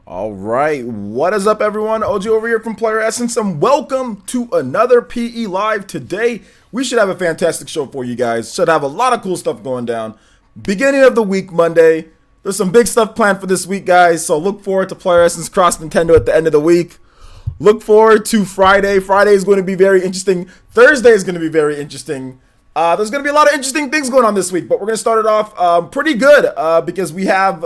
All right, what is up, everyone? OG over here from Player Essence, and welcome to another PE Live. Today, we should have a fantastic show for you guys. Should have a lot of cool stuff going down. Beginning of the week, Monday. There's some big stuff planned for this week, guys. So look forward to Player Essence Cross Nintendo at the end of the week. Look forward to Friday. Friday is going to be very interesting. Thursday is going to be very interesting. There's going to be a lot of interesting things going on this week, but we're going to start it off pretty good because we have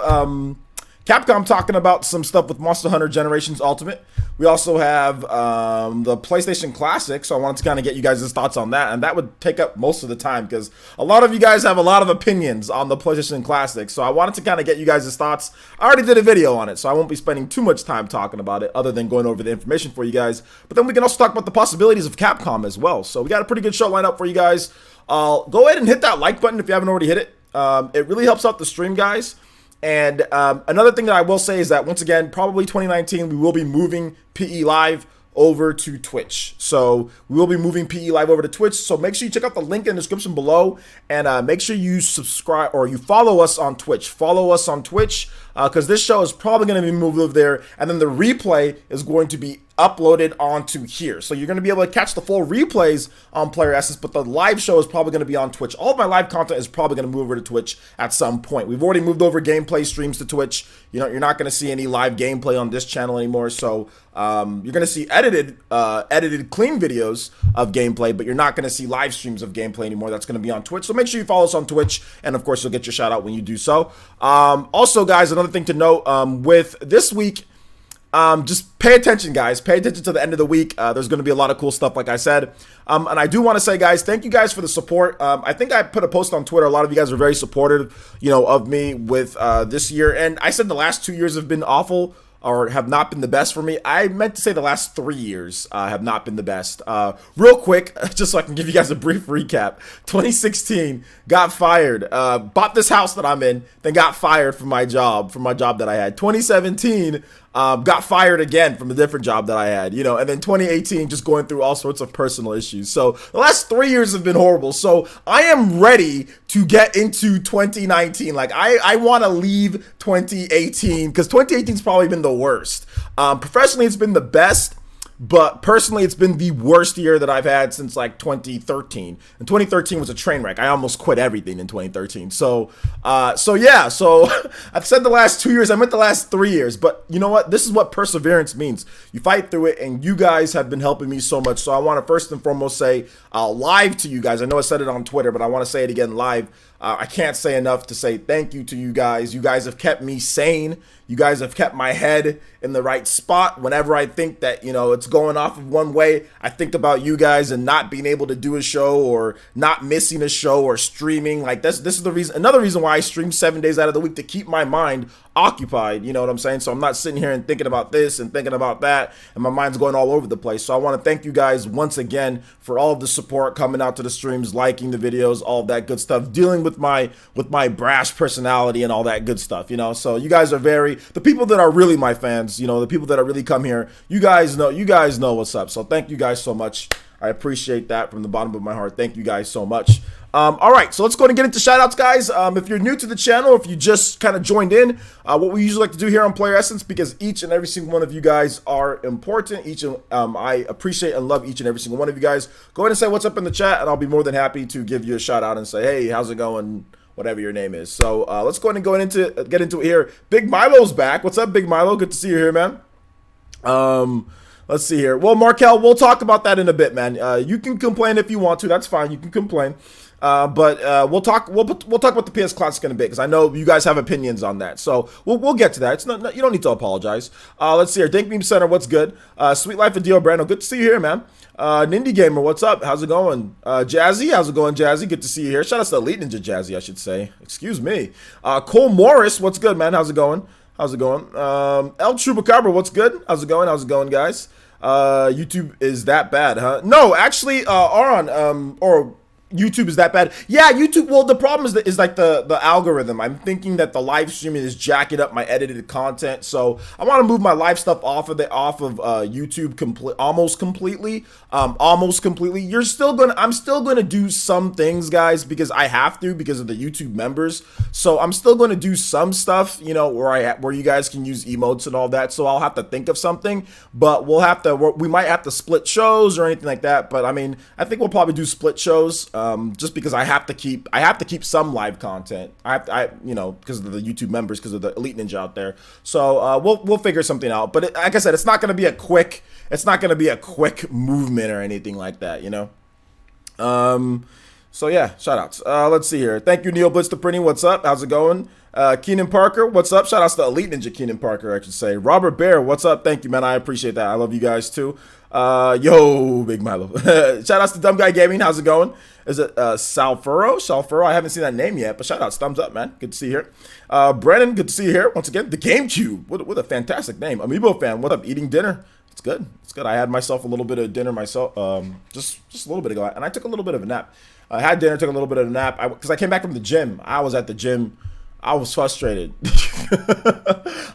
Capcom talking about some stuff with Monster Hunter Generations Ultimate. We also have the PlayStation Classic, so I wanted to kind of get you guys' thoughts on that, and that would take up most of the time because a lot of you guys have a lot of opinions on the PlayStation Classic, so I wanted to kind of get you guys' thoughts. I already did a video on it, so I won't be spending too much time talking about it other than going over the information for you guys, but then we can also talk about the possibilities of Capcom as well. So we got a pretty good show lined up for you guys. Go ahead and hit that like button if you haven't already hit it. It really helps out the stream, guys. And another thing that I will say is that, once again, probably 2019, we will be moving PE Live over to Twitch. So we will be moving PE Live over to Twitch. So make sure you check out the link in the description below, and make sure you subscribe or you follow us on Twitch. Follow us on Twitch because this show is probably going to be moved over there, and then the replay is going to be uploaded onto here. So you're going to be able to catch the full replays on Player Essence, but the live show is probably going to be on Twitch. All of my live content is probably going to move over to Twitch at some point. We've already moved over gameplay streams to Twitch. You know, you're not going to see any live gameplay on this channel anymore. So you're going to see edited clean videos of gameplay, but you're not going to see live streams of gameplay anymore. That's going to be on Twitch. So make sure you follow us on Twitch, and of course you'll get your shout out when you do so. Also, guys, another thing to note with this week, just pay attention, guys. Pay attention to the end of the week. There's going to be a lot of cool stuff, like I said. And I do want to say, guys, thank you guys for the support. I think I put a post on Twitter. A lot of you guys are very supportive, of me with this year. And I said the last 2 years have been awful or have not been the best for me. I meant to say the last 3 years have not been the best. Real quick, just so I can give you guys a brief recap. 2016, got fired. Bought this house that I'm in, then got fired from my job that I had. 2017, got fired again from a different job that I had, and then 2018, just going through all sorts of personal issues. So the last 3 years have been horrible. So I am ready to get into 2019. Like I want to leave 2018 because 2018's probably been the worst. Professionally, it's been the best. But personally, it's been the worst year that I've had since like 2013. And 2013 was a train wreck. I almost quit everything in 2013. So yeah. So I've said the last 2 years. I meant the last 3 years. But you know what? This is what perseverance means. You fight through it, and you guys have been helping me so much. So I want to first and foremost say live to you guys. I know I said it on Twitter, but I want to say it again live. I can't say enough to say thank you to you guys. You guys have kept me sane. You guys have kept my head in the right spot. Whenever I think that, it's going off of one way, I think about you guys and not being able to do a show or not missing a show or streaming. Like this is the reason, another reason why I stream 7 days out of the week, to keep my mind occupied. You know what I'm saying? So I'm not sitting here and thinking about this and thinking about that, and my mind's going all over the place. So I want to thank you guys once again for all of the support, coming out to the streams, liking the videos, all of that good stuff, dealing with my brash personality and all that good stuff. So you guys are the people that are really my fans, the people that are really come here, you guys know what's up. So thank you guys so much. I appreciate that from the bottom of my heart. Thank you guys so much. All right, so let's go ahead and get into shoutouts, guys. If you're new to the channel, if you just kind of joined in, what we usually like to do here on Player Essence, because each and every single one of you guys are important. I appreciate and love each and every single one of you guys. Go ahead and say what's up in the chat, and I'll be more than happy to give you a shout out and say, hey, how's it going? Whatever your name is. So let's go ahead and get into it here. Big Milo's back. What's up, Big Milo? Good to see you here, man. Let's see here. Well, Markel, we'll talk about that in a bit, man. You can complain if you want to. That's fine. You can complain. But we'll talk about the PS Classic in a bit, because I know you guys have opinions on that. So we'll get to that. It's not you don't need to apologize. Let's see here. Dink Beam Center, what's good? Sweet Life of Dio Brando, good to see you here, man. Nindy Gamer, what's up? How's it going? Jazzy, how's it going, Jazzy? Good to see you here. Shout out to Elite Ninja Jazzy, I should say. Excuse me. Cole Morris, what's good, man? How's it going? El Chupacabra, what's good? How's it going, guys? YouTube is that bad, huh? No, actually, Aaron, or YouTube is that bad. Yeah, YouTube. Well, the problem is like the algorithm. I'm thinking that the live streaming is jacking up my edited content, so I want to move my live stuff off of YouTube almost completely. Almost completely. I'm still gonna do some things, guys, because I have to because of the YouTube members. So I'm still gonna do some stuff, you know, where you guys can use emotes and all that. So I'll have to think of something, but we might have to split shows or anything like that. But I mean, I think we'll probably do split shows. Just because I have to keep some live content. You know, because of the YouTube members, because of the Elite Ninja out there. So we'll figure something out. But like I said, it's not gonna be a quick movement or anything like that. You know. So yeah, shout outs. Let's see here. Thank you, Neil Blitz the Printing. What's up? How's it going? Keenan Parker, what's up? Shout outs to Elite Ninja Keenan Parker, I should say. Robert Bear, what's up? Thank you, man. I appreciate that. I love you guys too. Yo, Big Milo. Shout outs to Dumb Guy Gaming. How's it going? Is it Salfuro? I haven't seen that name yet, but shout outs. Thumbs up, man. Good to see you here. Brennan, good to see you here. Once again, the GameCube. What a fantastic name. Amiibo fan, what up? Eating dinner? It's good. It's good. I had myself a little bit of dinner myself, just a little bit ago, and I took a little bit of a nap. I had dinner, took a little bit of a nap, because I came back from the gym. I was at the gym. I was frustrated.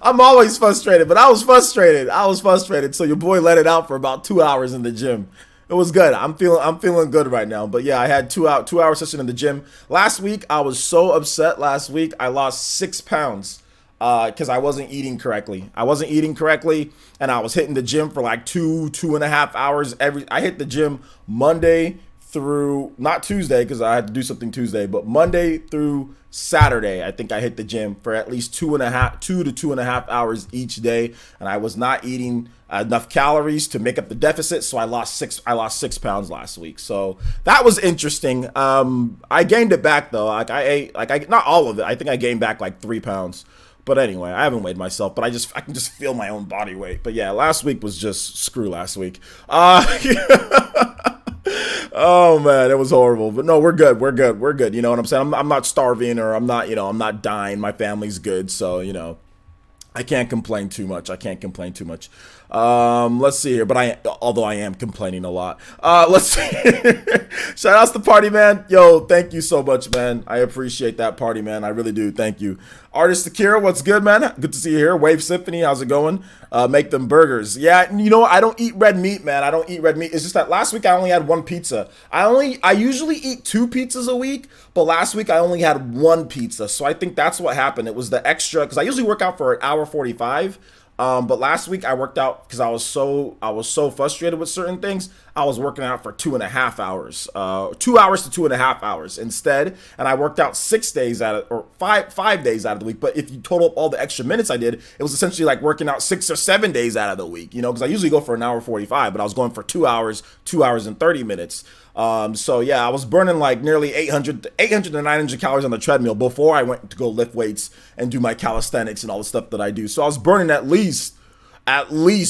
I'm always frustrated, but I was frustrated. So your boy let it out for about 2 hours in the gym. It was good. I'm feeling good right now. But yeah, I had 2 hour session in the gym. Last week, I was so upset. Last week, I lost 6 pounds because I wasn't eating correctly. And I was hitting the gym for like 2.5 hours. I hit the gym Monday through, not Tuesday because I had to do something Tuesday, but Monday through Saturday, I think I hit the gym for at least 2 to 2.5 hours each day, and I was not eating enough calories to make up the deficit, so I lost 6 pounds last week. So that was interesting. I gained it back though. Not all of it. I think I gained back like 3 pounds. But anyway, I haven't weighed myself, but I can just feel my own body weight. But yeah, last week was just screw last week. Oh man, it was horrible. But no, we're good. You know what I'm saying? I'm not starving, or I'm not dying. My family's good, so I can't complain too much. Let's see here. But although I am complaining a lot. Let's see. Shout outs to Party Man. Yo, thank you so much, man. I appreciate that, Party Man. I really do. Thank you. Artist Akira, what's good, man? Good to see you here. Wave Symphony, how's it going? Make them burgers. Yeah, I don't eat red meat, man. I don't eat red meat. It's just that last week I only had 1 pizza. I usually eat 2 pizzas a week, but last week I only had 1 pizza. So I think that's what happened. It was the extra, because I usually work out for 1:45. But last week I worked out because I was so frustrated with certain things. I was working out for 2.5 hours, 2 hours to 2.5 hours instead. And I worked out 6 days or five days out of the week. But if you total up all the extra minutes I did, it was essentially like working out 6 or 7 days out of the week, because I usually go for 1:45, but I was going for 2 hours and 30 minutes. So yeah, I was burning like nearly 800 to 900 calories on the treadmill before I went to go lift weights and do my calisthenics and all the stuff that I do. So I was burning at least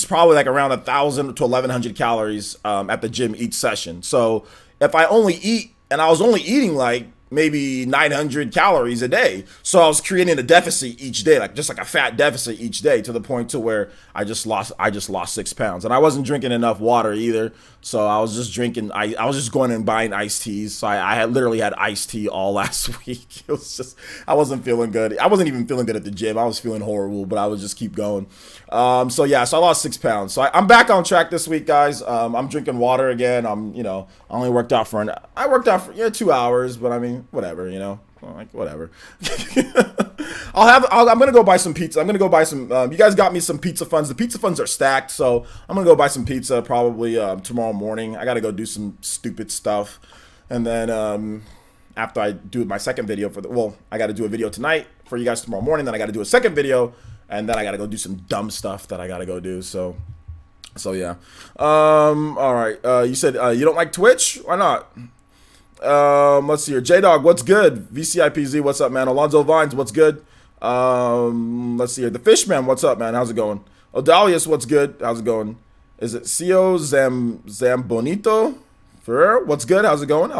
probably like around 1,000 to 1,100 calories at the gym each session. So if I only eat, and I was only eating like maybe 900 calories a day, so I was creating a deficit each day, like a fat deficit each day, to the point to where I just lost 6 pounds. And I wasn't drinking enough water either, so I was just drinking. I was just going and buying iced teas. So I had literally had iced tea all last week. It was just, I wasn't feeling good. I wasn't even feeling good at the gym. I was feeling horrible, but I would just keep going. So yeah, so I lost 6 pounds. So I'm back on track this week, guys. I'm drinking water again. I only worked out for 2 hours, but I mean, whatever, like whatever. I'm gonna go buy some pizza. I'm gonna go buy some. You guys got me some pizza funds. The pizza funds are stacked, so I'm gonna go buy some pizza probably tomorrow morning. I gotta go do some stupid stuff, and then after I do my second video I gotta do a video tonight for you guys tomorrow morning. Then I gotta do a second video, and then I gotta go do some dumb stuff that I gotta go do. So yeah. All right. You said you don't like Twitch? Why not? Let's see here. J-Dog, what's good? VCIPZ, what's up, man? Alonzo Vines, what's good? Let's see here. The Fishman, what's up, man? How's it going? Odalius, what's good? How's it going? Is it Cio Zambonito? Ferrer, what's good? How's it going?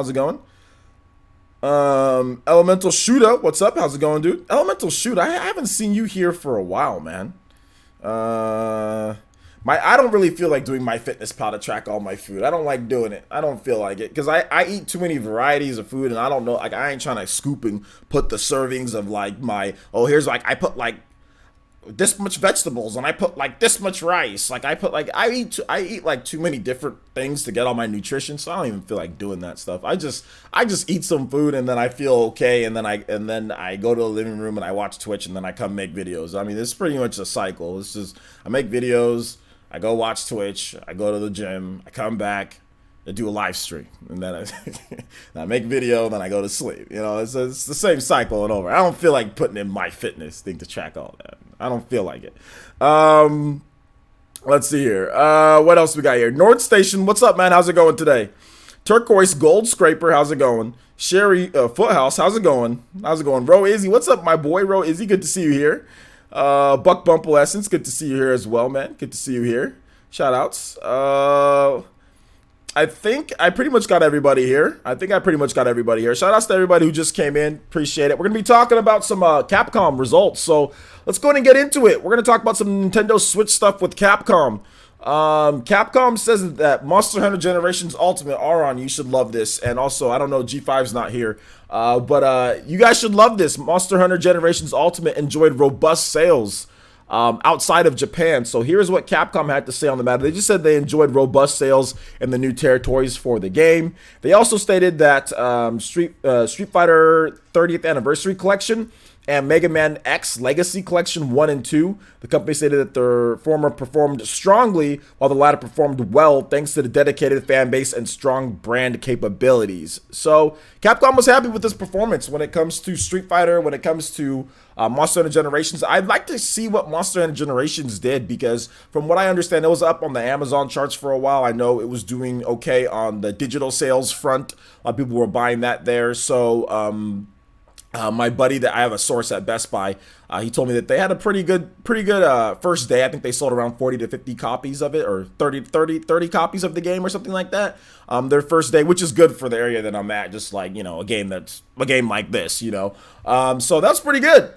Elemental Shooter, what's up? How's it going, dude? Elemental Shooter, I haven't seen you here for a while, man. I don't really feel like doing MyFitnessPal to track all my food. I don't like doing it. I don't feel like it because I eat too many varieties of food, and I don't know. Like I ain't trying to scoop and put the servings of like my here's like I put like this much vegetables and I put like this much rice. Like I eat like too many different things to get all my nutrition, so I don't even feel like doing that stuff. I just eat some food and then I feel okay, and then I go to the living room and I watch Twitch, and then I come make videos. I mean, it's pretty much a cycle. It's just I make videos, I go watch Twitch, I go to the gym, I come back, I do a live stream, and then I make video, then I go to sleep. You know, it's the same cycle and over. I don't feel like putting in my fitness thing to track all that. I don't feel like it. Let's see here. What else we got here? North Station, what's up, man? How's it going today? Turquoise Gold Scraper, how's it going? Sherry Foothouse, how's it going? How's it going? Ro Izzy, what's up, my boy? Ro Izzy, good to see you here. Buck Bumple Essence, good to see you here as well, man. Good to see you here. Shout outs. I think I pretty much got everybody here. Shout outs to everybody who just came in. Appreciate it. We're going to be talking about some Capcom results. So let's go ahead and get into it. We're going to talk about some Nintendo Switch stuff with Capcom. Capcom says that Monster Hunter Generations Ultimate, Aron, you should love this. And also, I don't know, G5's not here. But you guys should love this. Monster Hunter Generations Ultimate enjoyed robust sales outside of Japan. So here's what Capcom had to say on the matter. They just said they enjoyed robust sales in the new territories for the game. They also stated that Street Fighter 30th Anniversary Collection and Mega Man X Legacy Collection 1 and 2, the company stated that the former performed strongly while the latter performed well thanks to the dedicated fan base and strong brand capabilities. So Capcom was happy with this performance when it comes to Street Fighter, when it comes to Monster Hunter Generations. I'd like to see what Monster Hunter Generations did, because from what I understand, it was up on the Amazon charts for a while. I know it was doing okay on the digital sales front. A lot of people were buying that there. So my buddy that I have a source at Best Buy, he told me that they had a pretty good first day. I think they sold around 40 to 50 copies of it, or 30 copies of the game or something like that. Their first day, which is good for the area that I'm at, just like, you know, a game like this, you know. So that's pretty good.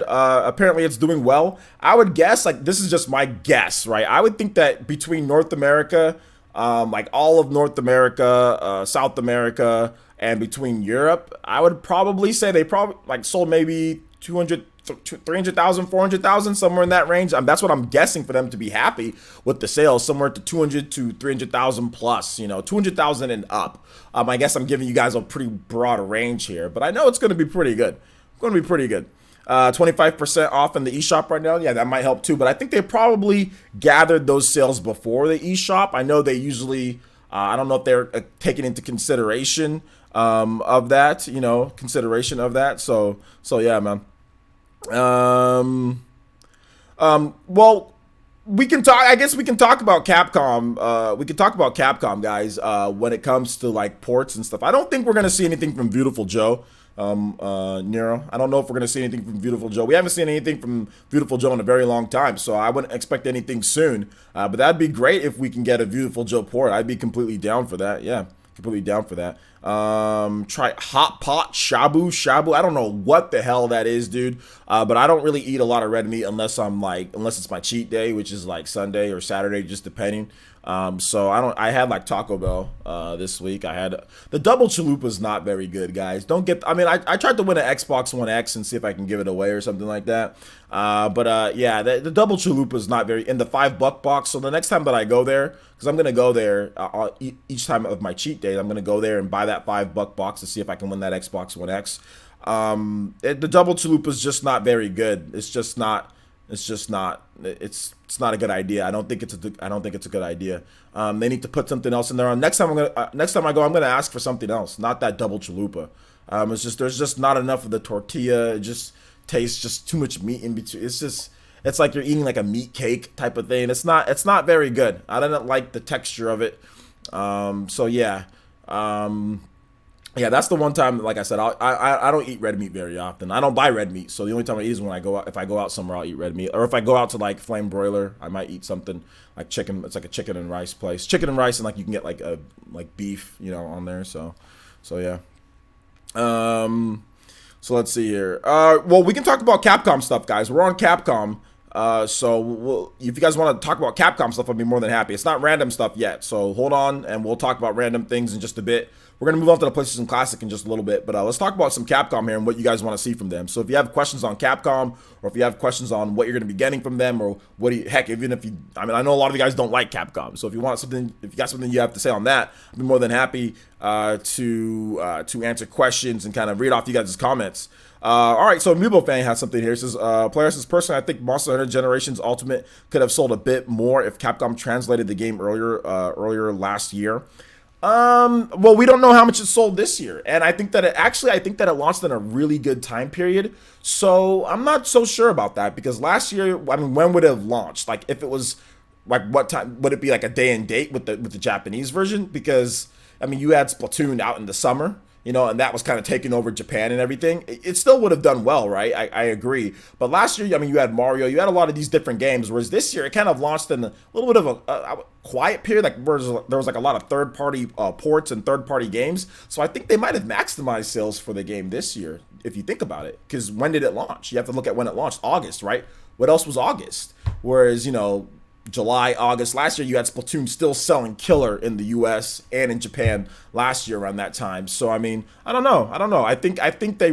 Apparently it's doing well. I would guess, like, this is just my guess, right? I would think that between North America, like all of North America, South America, and between Europe, I would probably say they probably like sold maybe 200, 300,000, 400,000, somewhere in that range. That's what I'm guessing for them to be happy with the sales, somewhere to 200 to 300,000 plus, you know, 200,000 and up. I guess I'm giving you guys a pretty broad range here, but I know it's going to be pretty good. 25% off in the eShop right now. Yeah, that might help too, but I think they probably gathered those sales before the eShop. I know they usually, I don't know if they're taking into consideration of that, you know, So yeah, man. Well, we can talk. I guess we can talk about Capcom. We can talk about Capcom, guys. When it comes to like ports and stuff, I don't think we're gonna see anything from Beautiful Joe. Nero, I don't know if we're gonna see anything from Beautiful Joe. We haven't seen anything from Beautiful Joe in a very long time, so I wouldn't expect anything soon. But that'd be great if we can get a Beautiful Joe port. I'd be completely down for that. Yeah, completely down for that. Try hot pot shabu. I don't know what the hell that is, dude. But I don't really eat a lot of red meat unless it's my cheat day, which is like Sunday or Saturday, just depending. So I had like Taco Bell this week. I had the double chalupa is not very good, guys. I tried to win an Xbox One X and see if I can give it away or something like that. Yeah, the double chalupa is not very in the $5 box. So the next time that I go there, because I'm gonna go there each time of my cheat day, I'm gonna go there and buy that $5 box to see if I can win that Xbox One X. The double chalupa is just not very good. It's not a good idea. I don't think it's a good idea. They need to put something else in there. Next time I go, I'm gonna ask for something else, not that double chalupa. There's just not enough of the tortilla. It just tastes just too much meat in between. It's like you're eating like a meat cake type of thing. It's not very good. I didn't like the texture of it. So yeah. Yeah, that's the one time, like I said, I don't eat red meat very often. I don't buy red meat, so the only time I eat is when I go out. If I go out somewhere, I'll eat red meat. Or if I go out to like Flame Broiler, I might eat something like chicken. It's like a chicken and rice place. Chicken and rice, and like you can get like beef, you know, on there. So yeah. So let's see here. Well, we can talk about Capcom stuff, guys. We're on Capcom. If you guys want to talk about Capcom stuff, I'll be more than happy. It's not random stuff yet, so hold on, and we'll talk about random things in just a bit. We're going to move on to the PlayStation Classic in just a little bit, but let's talk about some Capcom here and what you guys want to see from them. So if you have questions on Capcom, or if you have questions on what you're going to be getting from them, or even if you, I know a lot of you guys don't like Capcom, so if you got something you have to say on that, I'd be more than happy to answer questions and kind of read off you guys' comments. All right, so Amiibo fan has something here. It says, player says, personally, I think Monster Hunter Generations Ultimate could have sold a bit more if Capcom translated the game earlier last year. Well, we don't know how much it sold this year, and I think that it launched in a really good time period. So I'm not so sure about that, because last year, when would it have launched? Like, if it was like, what time would it be? Like a day and date with the Japanese version? Because you had Splatoon out in the summer, and that was kind of taking over Japan and everything. It still would have done well, right? I agree. But last year, you had Mario, you had a lot of these different games, whereas this year it kind of launched in a little bit of a quiet period, like where there was like a lot of third-party ports and third-party games. So I think they might have maximized sales for the game this year, if you think about it. Because when did it launch? You have to look at when it launched. August, right? What else was August? Whereas, July, August. Last year, you had Splatoon still selling killer in the U.S. and in Japan last year around that time. So, I don't know. I think they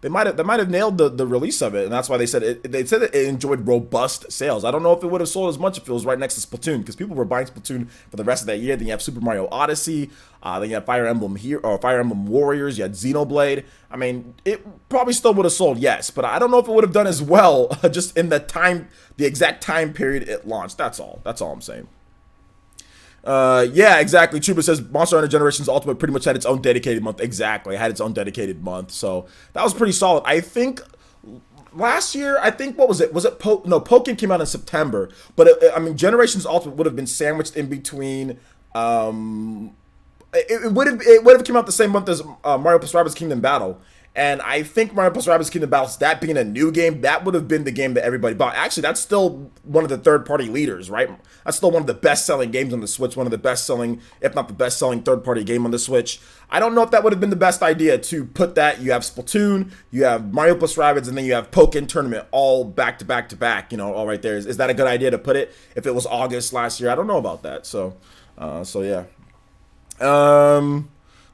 might have nailed the release of it, and that's why they said it enjoyed robust sales. I don't know if it would have sold as much if it was right next to Splatoon, because people were buying Splatoon for the rest of that year. Then you have Super Mario Odyssey, then you have Fire Emblem Warriors, you had Xenoblade. It probably still would have sold, yes, but I don't know if it would have done as well just in the exact time period it launched. That's all I'm saying. Yeah, exactly. Chuba says Monster Hunter Generations Ultimate pretty much had its own dedicated month. Exactly, it had its own dedicated month, so that was pretty solid. I think last year, what was it? Pokken came out in September, but Generations Ultimate would have been sandwiched in between. It would have come out the same month as Mario plus Rabbids Kingdom Battle. And I think Mario plus Rabbids Kingdom Battle, that being a new game, that would have been the game that everybody bought. Actually, that's still one of the third-party leaders, right? That's still one of the best-selling games on the Switch, one of the best-selling, if not the best-selling third-party game on the Switch. I don't know if that would have been the best idea to put that. You have Splatoon, you have Mario plus Rabbids, and then you have Pokken Tournament all back to back to back, all right there. Is that a good idea to put it if it was August last year? I don't know about that. So yeah.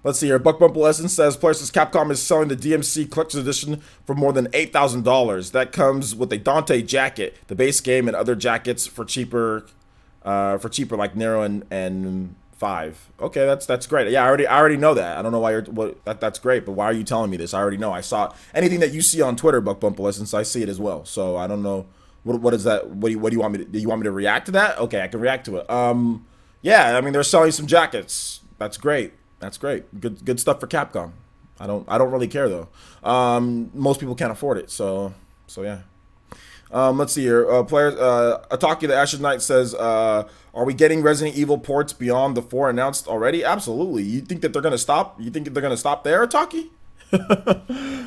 Let's see here. Buck Bumble Essence says, player says Capcom is selling the DMC Collector's Edition for more than $8,000. That comes with a Dante jacket, the base game, and other jackets for cheaper like Nero and 5. Okay, that's great. Yeah, I already know that. I don't know why that's great, but why are you telling me this? I already know. I saw it. Anything that you see on Twitter, Buck Bumble Essence, I see it as well. So I don't know. What is that? What do you want me to do? You want me to react to that? Okay, I can react to it. Yeah, they're selling some jackets. That's great. That's great. Good stuff for Capcom. I don't really care though. Most people can't afford it. So yeah. Let's see here. Ataki the Ashes Knight says, are we getting Resident Evil ports beyond the 4 announced already? Absolutely. You think that they're gonna stop? You think they're gonna stop there, Ataki?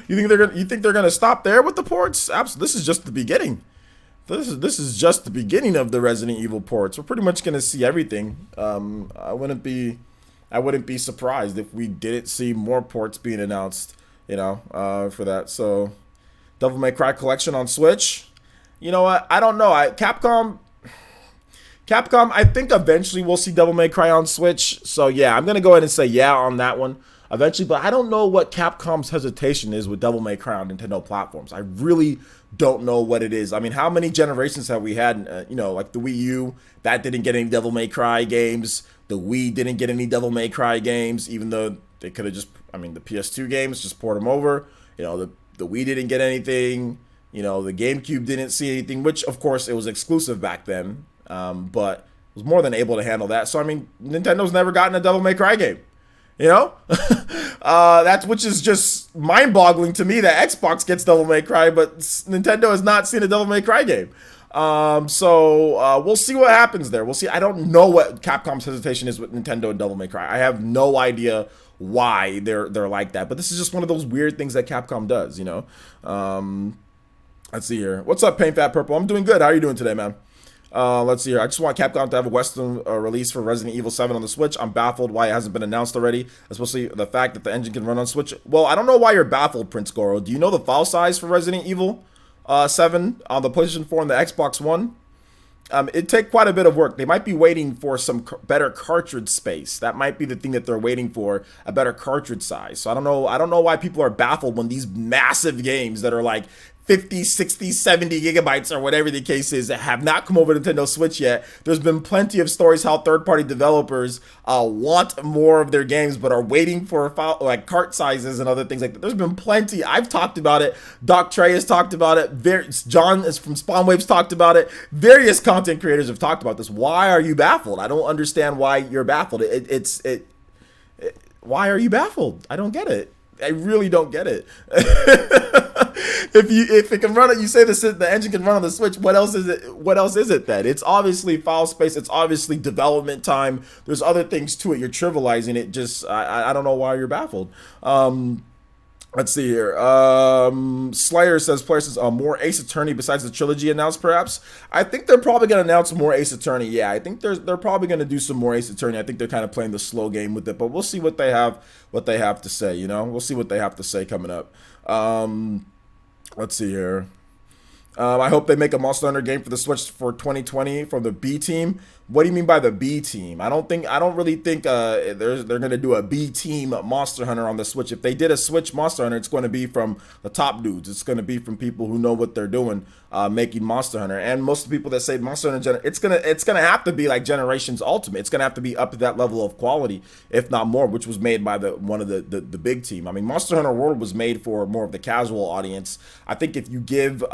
You think they're gonna stop there with the ports? Absolutely. This is just the beginning. This is just the beginning of the Resident Evil ports. We're pretty much gonna see everything. I wouldn't be surprised if we didn't see more ports being announced, for that. So, Devil May Cry Collection on Switch. You know what? I don't know. Capcom, I think eventually we'll see Devil May Cry on Switch. So, yeah, I'm going to go ahead and say yeah on that one eventually. But I don't know what Capcom's hesitation is with Devil May Cry on Nintendo platforms. I really don't know what it is. How many generations have we had? Like the Wii U, that didn't get any Devil May Cry games. The Wii didn't get any Devil May Cry games, even though they could have just, the PS2 games, just port them over. The Wii didn't get anything. The GameCube didn't see anything, which, of course, it was exclusive back then, but was more than able to handle that. So, Nintendo's never gotten a Devil May Cry game. Which is just mind-boggling to me that Xbox gets Devil May Cry, but Nintendo has not seen a Devil May Cry game. So we'll see what happens there. We'll see. I don't know what Capcom's hesitation is with Nintendo and Devil May Cry. I have no idea why they're like that. But this is just one of those weird things that Capcom does, Let's see here. What's up, Paint Fat Purple? I'm doing good. How are you doing today, man? Let's see here. I just want Capcom to have a Western release for Resident Evil 7 on the Switch. I'm baffled why it hasn't been announced already, especially the fact that the engine can run on Switch. Well, I don't know why you're baffled, Prince Goro. Do you know the file size for Resident Evil? 7 on the PlayStation 4 and the Xbox One. It'd take quite a bit of work. They might be waiting for some better cartridge space. That might be the thing that they're waiting for, a better cartridge size. So I don't know why people are baffled when these massive games that are like 50, 60, 70 gigabytes or whatever the case is have not come over to Nintendo Switch yet. There's been plenty of stories how third-party developers want more of their games but are waiting for like cart sizes and other things like that. There's been plenty. I've talked about it. Doc Trey has talked about it. John is from Spawn Waves talked about it. Various content creators have talked about this. Why are you baffled? I don't understand why you're baffled. Why are you baffled? I don't get it. I really don't get it. If it can run it, you say the engine can run on the Switch. What else is it? What else is it then? It's obviously file space. It's obviously development time. There's other things to it. You're trivializing it. Just I don't know why you're baffled. Let's see here. Slayer says, players says, more Ace Attorney besides the trilogy announced, perhaps. I think they're probably going to announce more Ace Attorney. Yeah, I think they're probably going to do some more Ace Attorney. I think they're kind of playing the slow game with it, but we'll see what they have to say. You know, we'll see what they have to say coming up. Let's see here. I hope they make a Monster Hunter game for the Switch for 2020 from the B team. What do you mean by the B team? I don't really think they're gonna do a B team Monster Hunter on the Switch. If they did a Switch Monster Hunter, it's going to be from the top dudes. It's going to be from people who know what they're doing, making Monster Hunter. And most of the people that say Monster Hunter, it's gonna have to be like Generations Ultimate. It's gonna have to be up to that level of quality, if not more, which was made by one of the big team. I mean, Monster Hunter World was made for more of the casual audience. I think if you give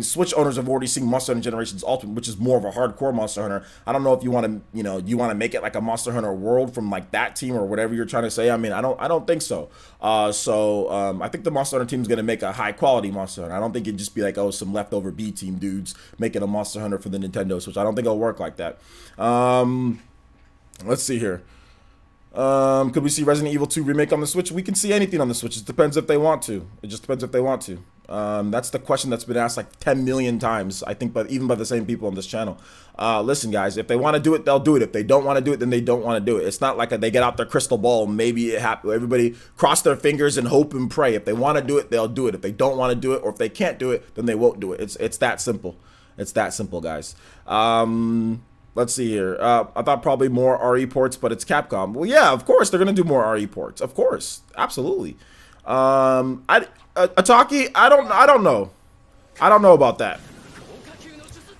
Switch owners have already seen Monster Hunter Generations Ultimate, which is more of a hardcore Monster Hunter. I don't know if you want to make it like a Monster Hunter World from like that team or whatever you're trying to say. I mean, I don't think so. I think the Monster Hunter team is going to make a high quality Monster Hunter. I don't think it'd just be like, some leftover B team dudes making a Monster Hunter for the Nintendo Switch. I don't think it'll work like that. Let's see here. Could we see Resident Evil 2 remake on the Switch? We can see anything on the Switch. It depends if they want to. It just depends if they want to. That's the question that's been asked like 10 million times, I think, but even by the same people on this channel. Listen, guys, if they want to do it, they'll do it. If they don't want to do it, then they don't want to do it. It's not like they get out their crystal ball and maybe it happens. Everybody cross their fingers and hope and pray. If they want to do it, they'll do it. If they don't want to do it, or if they can't do it, then they won't do it. It's that simple. It's that simple, guys. Let's see here. I thought probably more RE ports, but it's Capcom. Well, yeah, of course they're gonna do more RE ports. Of course, absolutely. Ataki, I don't know. I don't know about that.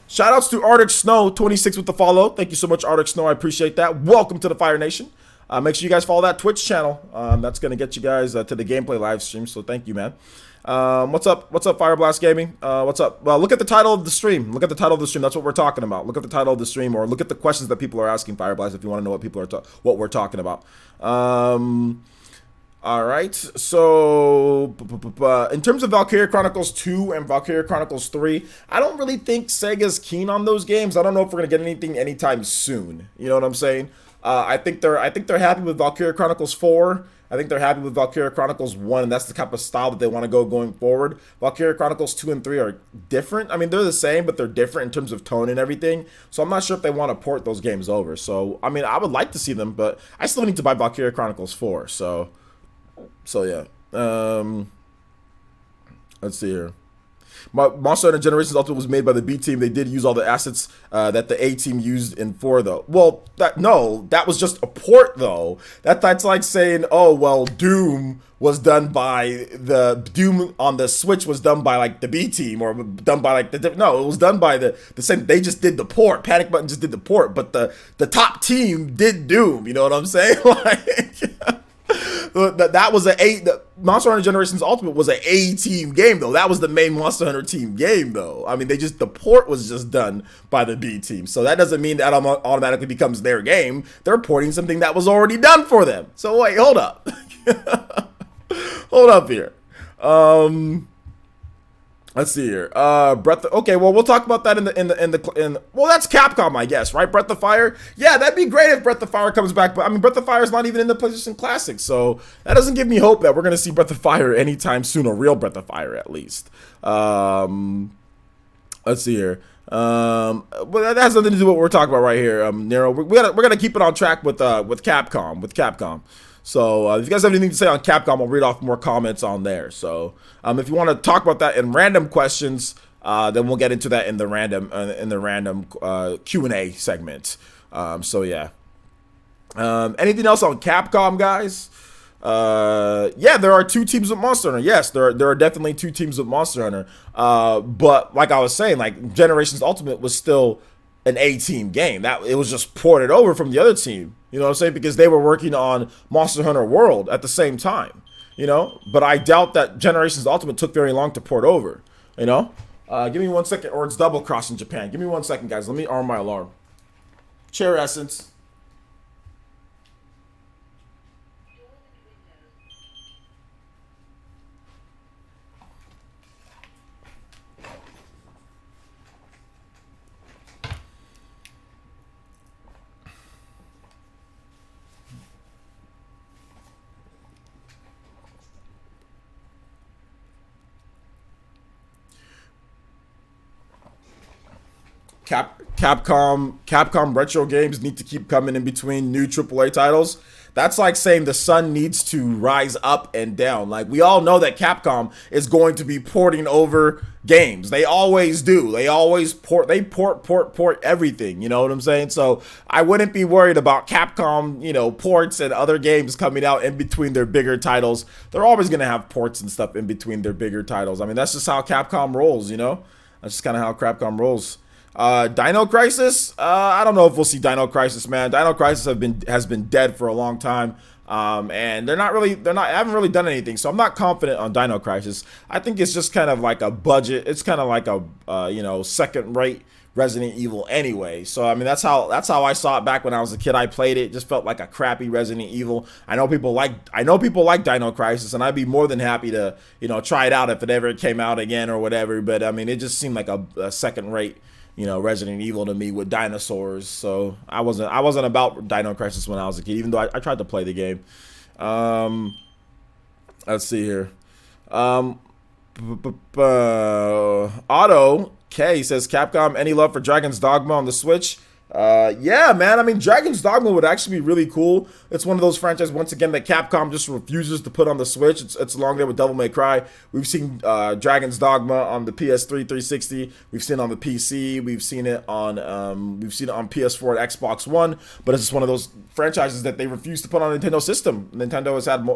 Shoutouts to Arctic Snow 26 with the follow. Thank you so much, Arctic Snow. I appreciate that. Welcome to the Fire Nation. Make sure you guys follow that Twitch channel. That's gonna get you guys to the gameplay live stream. So thank you, man. What's up? What's up, Fire Blast Gaming? What's up? Well, look at the title of the stream. Look at the title of the stream. That's what we're talking about. Look at the title of the stream, or look at the questions that people are asking, Fire Blast, if you want to know what we're talking about. All right. So, in terms of Valkyria Chronicles 2 and Valkyria Chronicles 3, I don't really think Sega's keen on those games. I don't know if we're gonna get anything anytime soon. You know what I'm saying? I think they're happy with Valkyria Chronicles 4. I think they're happy with Valkyria Chronicles 1, and that's the type of style that they want to go going forward. Valkyria Chronicles 2 and 3 are different. I mean, they're the same, but they're different in terms of tone and everything. So I'm not sure if they want to port those games over. So, I mean, I would like to see them, but I still need to buy Valkyria Chronicles 4. So yeah. Let's see here. Monster Hunter Generations Ultimate was made by the B team. They did use all the assets that the A team used in 4, though. Well, that was just a port, though. That's like saying, oh, well, Doom was done by Doom on the Switch was done by like the B team, or done by like it was done by the same. They just did the port. Panic Button just did the port, but the top team did Doom. You know what I'm saying? That was the Monster Hunter Generations Ultimate was an A team game, though. That was the main Monster Hunter team game, though. I mean, the port was just done by the B team, so that doesn't mean that automatically becomes their game. They're porting something that was already done for them. So wait, hold up, hold up here. Let's see here. Okay, well, we'll talk about that well, that's Capcom, I guess, right? Breath of Fire. Yeah, that'd be great if Breath of Fire comes back, but I mean, Breath of Fire is not even in the PlayStation Classic, so that doesn't give me hope that we're gonna see Breath of Fire anytime soon, a real Breath of Fire at least. Let's see here. Well, that has nothing to do with what we're talking about right here, Nero. We're gonna keep it on track with Capcom. So if you guys have anything to say on Capcom, I'll read off more comments on there. So if you want to talk about that in random questions, then we'll get into that in the random Q&A segment. So yeah. Anything else on Capcom, guys? Yeah, there are 2 teams with Monster Hunter. Yes, there are definitely 2 teams with Monster Hunter. But like I was saying, like Generations Ultimate was still an A-team game. That it was just ported over from the other team. You know what I'm saying? Because they were working on Monster Hunter World at the same time. You know, but I doubt that Generations Ultimate took very long to port over. You know, give me 1 second, or it's double cross in Japan. Give me 1 second, guys. Let me arm my alarm. Chair Essence. Capcom retro games need to keep coming in between new AAA titles. That's like saying the sun needs to rise up and down. Like, we all know that Capcom is going to be porting over games. They always do. They always port everything. You know what I'm saying? So I wouldn't be worried about Capcom, you know, ports and other games coming out in between their bigger titles. They're always going to have ports and stuff in between their bigger titles. I mean, that's just how Capcom rolls, you know? That's just kind of how Capcom rolls. Dino Crisis, I don't know if we'll see Dino Crisis, man. Dino Crisis has been dead for a long time. And they haven't really done anything, so I'm not confident on Dino Crisis. I think it's just kind of like a budget. It's kind of like a second-rate Resident Evil anyway. So I mean, that's how I saw it back when I was a kid. I played it. Just felt like a crappy Resident Evil. I know people like Dino Crisis, and I'd be more than happy to, you know, try it out if it ever came out again or whatever. But I mean, it just seemed like a second-rate, you know, Resident Evil to me with dinosaurs. So I wasn't about Dino Crisis when I was a kid, even though I tried to play the game. Let's see here. Otto K says, Capcom, any love for Dragon's Dogma on the Switch? Yeah, man. I mean, Dragon's Dogma would actually be really cool. It's one of those franchises, once again, that Capcom just refuses to put on the Switch. It's along there with Devil May Cry. We've seen Dragon's Dogma on the PS3 360. We've seen it on the PC. We've seen it on PS4 and Xbox One. But it's just one of those franchises that they refuse to put on a Nintendo system. Nintendo has had,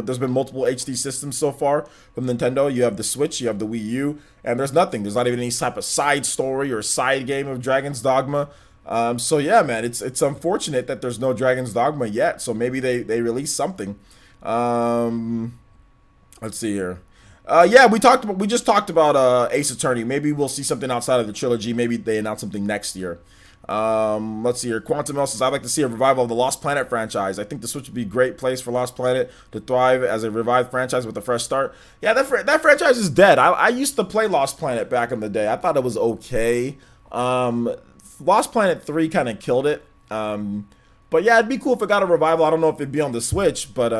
there's been multiple HD systems so far from Nintendo. You have the Switch, you have the Wii U, and there's nothing. There's not even any type of side story or side game of Dragon's Dogma. So yeah, man, it's unfortunate that there's no Dragon's Dogma yet. So maybe they release something. Let's see here. Yeah, we just talked about Ace Attorney. Maybe we'll see something outside of the trilogy. Maybe they announce something next year. Let's see here. Quantum L says, I'd like to see a revival of the Lost Planet franchise. I think the Switch would be a great place for Lost Planet to thrive as a revived franchise with a fresh start. Yeah, that franchise is dead. I used to play Lost Planet back in the day. I thought it was okay. Lost Planet 3 kind of killed it. But yeah, it'd be cool if it got a revival. I don't know if it'd be on the Switch, but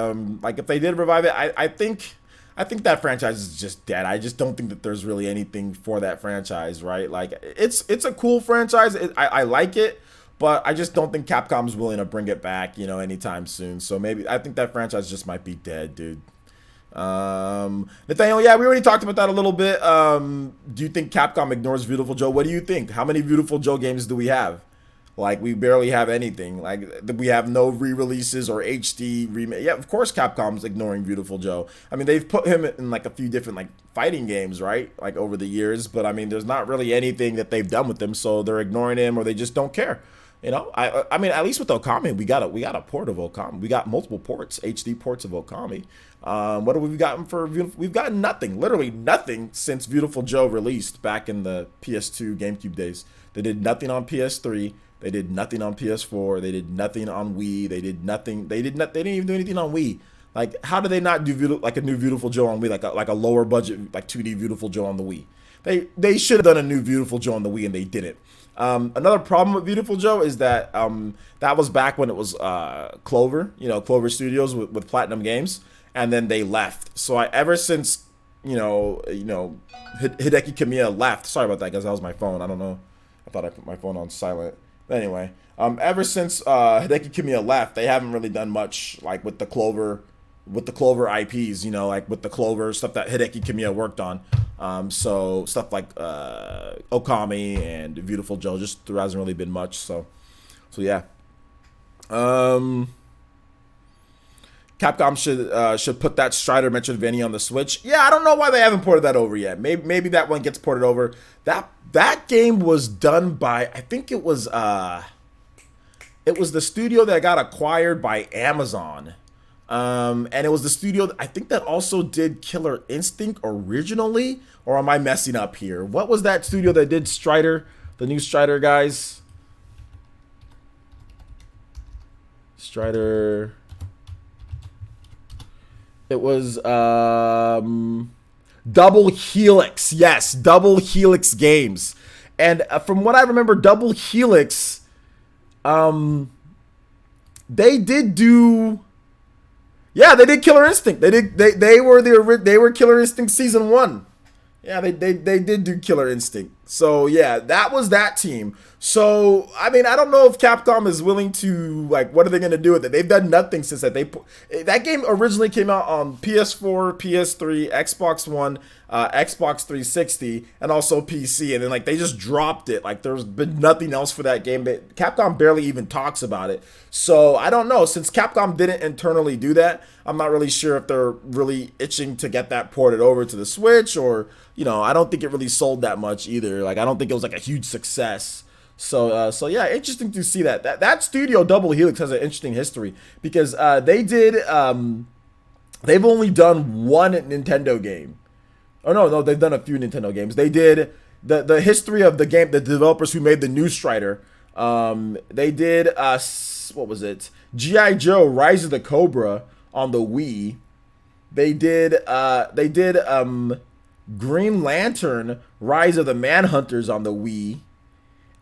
like if they did revive it, I think that franchise is just dead. I just don't think that there's really anything for that franchise, right? Like it's a cool franchise. I like it, but I just don't think Capcom's willing to bring it back, you know, anytime soon. So maybe I think that franchise just might be dead, dude. Nathaniel, yeah, we already talked about that a little bit. Do you think Capcom ignores Beautiful Joe? What do you think? How many Beautiful Joe games do we have? Like, we barely have anything. Like, we have no re-releases or HD remake. Yeah, of course Capcom's ignoring Beautiful Joe. I mean, they've put him in like a few different like fighting games, right? Like over the years, but I mean, there's not really anything that they've done with him, so they're ignoring him or they just don't care. You know, I mean, at least with Okami, we got a port of Okami. We got multiple ports, HD ports of Okami. What have we gotten for Beautiful? We've gotten nothing, literally nothing since Beautiful Joe released back in the PS2 GameCube days. They did nothing on PS3. They did nothing on PS4. They did nothing on Wii. They did nothing. They didn't even do anything on Wii. Like, how do they not do like a new Beautiful Joe on Wii, like a lower budget, like 2D Beautiful Joe on the Wii? They should have done a new Beautiful Joe on the Wii, and they didn't. Another problem with Beautiful Joe is that that was back when it was Clover, Clover Studios with Platinum Games, and then they left. So ever since Hideki Kamiya left. Sorry about that, guys. That was my phone. I don't know. I thought I put my phone on silent. Anyway, ever since Hideki Kamiya left, they haven't really done much like with the Clover IPs. You know, like with the Clover stuff that Hideki Kamiya worked on. So stuff like Okami and Beautiful Joe, just there hasn't really been much. So yeah. Um, Capcom should put that Strider Metroidvania on the Switch. Yeah, I don't know why they haven't ported that over yet. Maybe that one gets ported over. That game was done by, I think it was the studio that got acquired by Amazon. And it was the studio I think that also did Killer Instinct originally, or am I messing up here? What was that studio that did Strider, the new Strider guys? Strider. It was Double Helix. Yes, Double Helix Games. And from what I remember, Double Helix, they did do, yeah, they did Killer Instinct. They were Killer Instinct season 1. Yeah, they did do Killer Instinct. So yeah, that was that team. So I mean, I don't know if Capcom is willing to, like, what are they gonna do with it? They've done nothing since that. That game originally came out on PS4, PS3, Xbox One, Xbox 360, and also PC. And then like they just dropped it. Like there's been nothing else for that game. But Capcom barely even talks about it. So I don't know. Since Capcom didn't internally do that, I'm not really sure if they're really itching to get that ported over to the Switch, or, you know, I don't think it really sold that much either. Like I don't think it was like a huge success. So yeah, interesting to see that studio Double Helix has an interesting history, because they've only done one Nintendo game. Oh no, they've done a few Nintendo games. They did the history of the game, the developers who made the new Strider. They did what was it? G.I. Joe Rise of the Cobra on the Wii. They did Green Lantern Rise of the Manhunters on the Wii.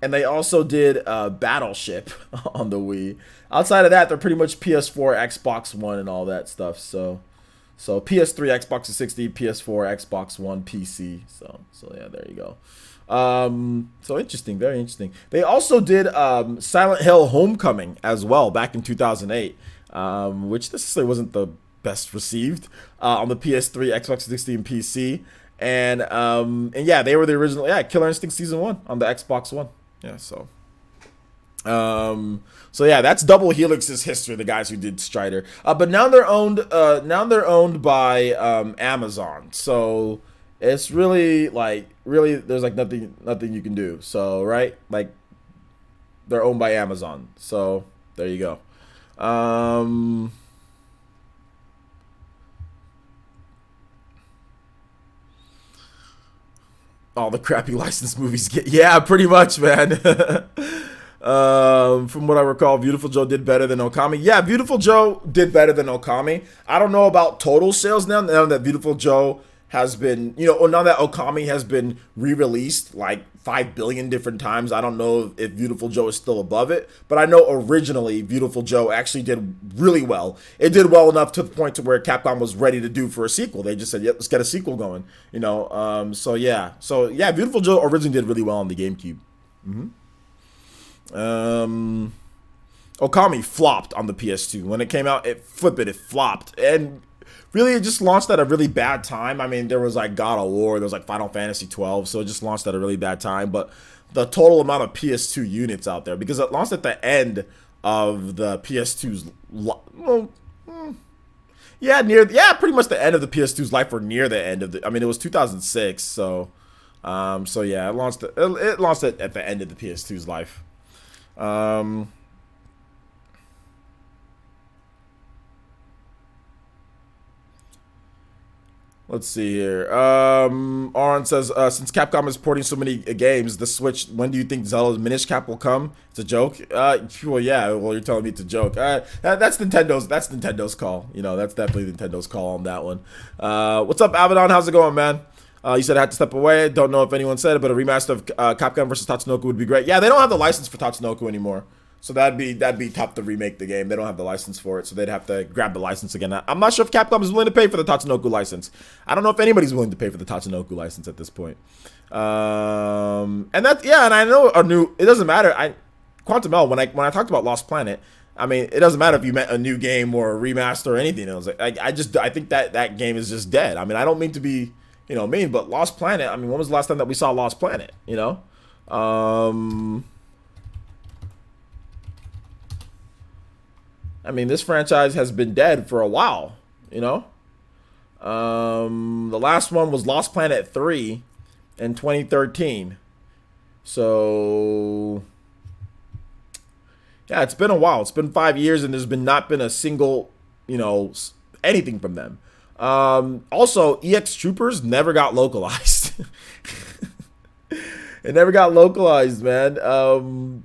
And they also did Battleship on the Wii. Outside of that, they're pretty much PS4, Xbox One, and all that stuff. So PS3, Xbox 360, PS4, Xbox One, PC. So yeah, there you go. So interesting, very interesting. They also did Silent Hill Homecoming as well back in 2008, which necessarily wasn't the best received on the PS3, Xbox 360, and PC. And yeah, they were the original. Yeah, Killer Instinct Season 1 on the Xbox One. Yeah, so yeah, that's Double Helix's history, the guys who did Strider. But now they're owned by Amazon. So it's really there's like nothing you can do. So, right? Like they're owned by Amazon. So there you go. All the crappy licensed movies get, yeah, pretty much, man. From what I recall, Beautiful Joe did better than Okami. Yeah, Beautiful Joe did better than Okami. I don't know about total sales now that Beautiful Joe has been, now that Okami has been re-released like 5 billion different times. I don't know if Beautiful Joe is still above it, but I know originally Beautiful Joe actually did really well. It did well enough to the point to where Capcom was ready to do for a sequel. They just said, "Yep, let's get a sequel going." So yeah, Beautiful Joe originally did really well on the GameCube. Okami flopped on the PS2 when it came out. It flopped, and really, it just launched at a really bad time. I mean, there was like God of War, there was like Final Fantasy 12, so it just launched at a really bad time. But the total amount of PS2 units out there, because it launched at the end of the PS2's, pretty much the end of the PS2's life, or near the end of the. I mean, it was 2006, so yeah, it launched at the end of the PS2's life. Let's see here. Aaron says, since Capcom is porting so many games, the Switch, when do you think Zelda's Minish Cap will come? It's a joke? Well, yeah, well, you're telling me it's a joke. That's Nintendo's call. That's definitely Nintendo's call on that one. What's up, Abaddon? How's it going, man? You said I had to step away. Don't know if anyone said it, but a remaster of Capcom versus Tatsunoko would be great. Yeah, they don't have the license for Tatsunoko anymore. So that'd be tough to remake the game. They don't have the license for it, so they'd have to grab the license again. I'm not sure if Capcom is willing to pay for the Tatsunoko license. I don't know if anybody's willing to pay for the Tatsunoko license at this point. And I know it doesn't matter. Quantum L, when I talked about Lost Planet, I mean, it doesn't matter if you meant a new game or a remaster or anything else. I think that game is just dead. I mean, I don't mean to be, mean, but Lost Planet, I mean, when was the last time that we saw Lost Planet, I mean, this franchise has been dead for a while, The last one was Lost Planet 3 in 2013. So, yeah, it's been a while. It's been 5 years, and there's not been a single, anything from them. Also, EX Troopers never got localized. It never got localized, man.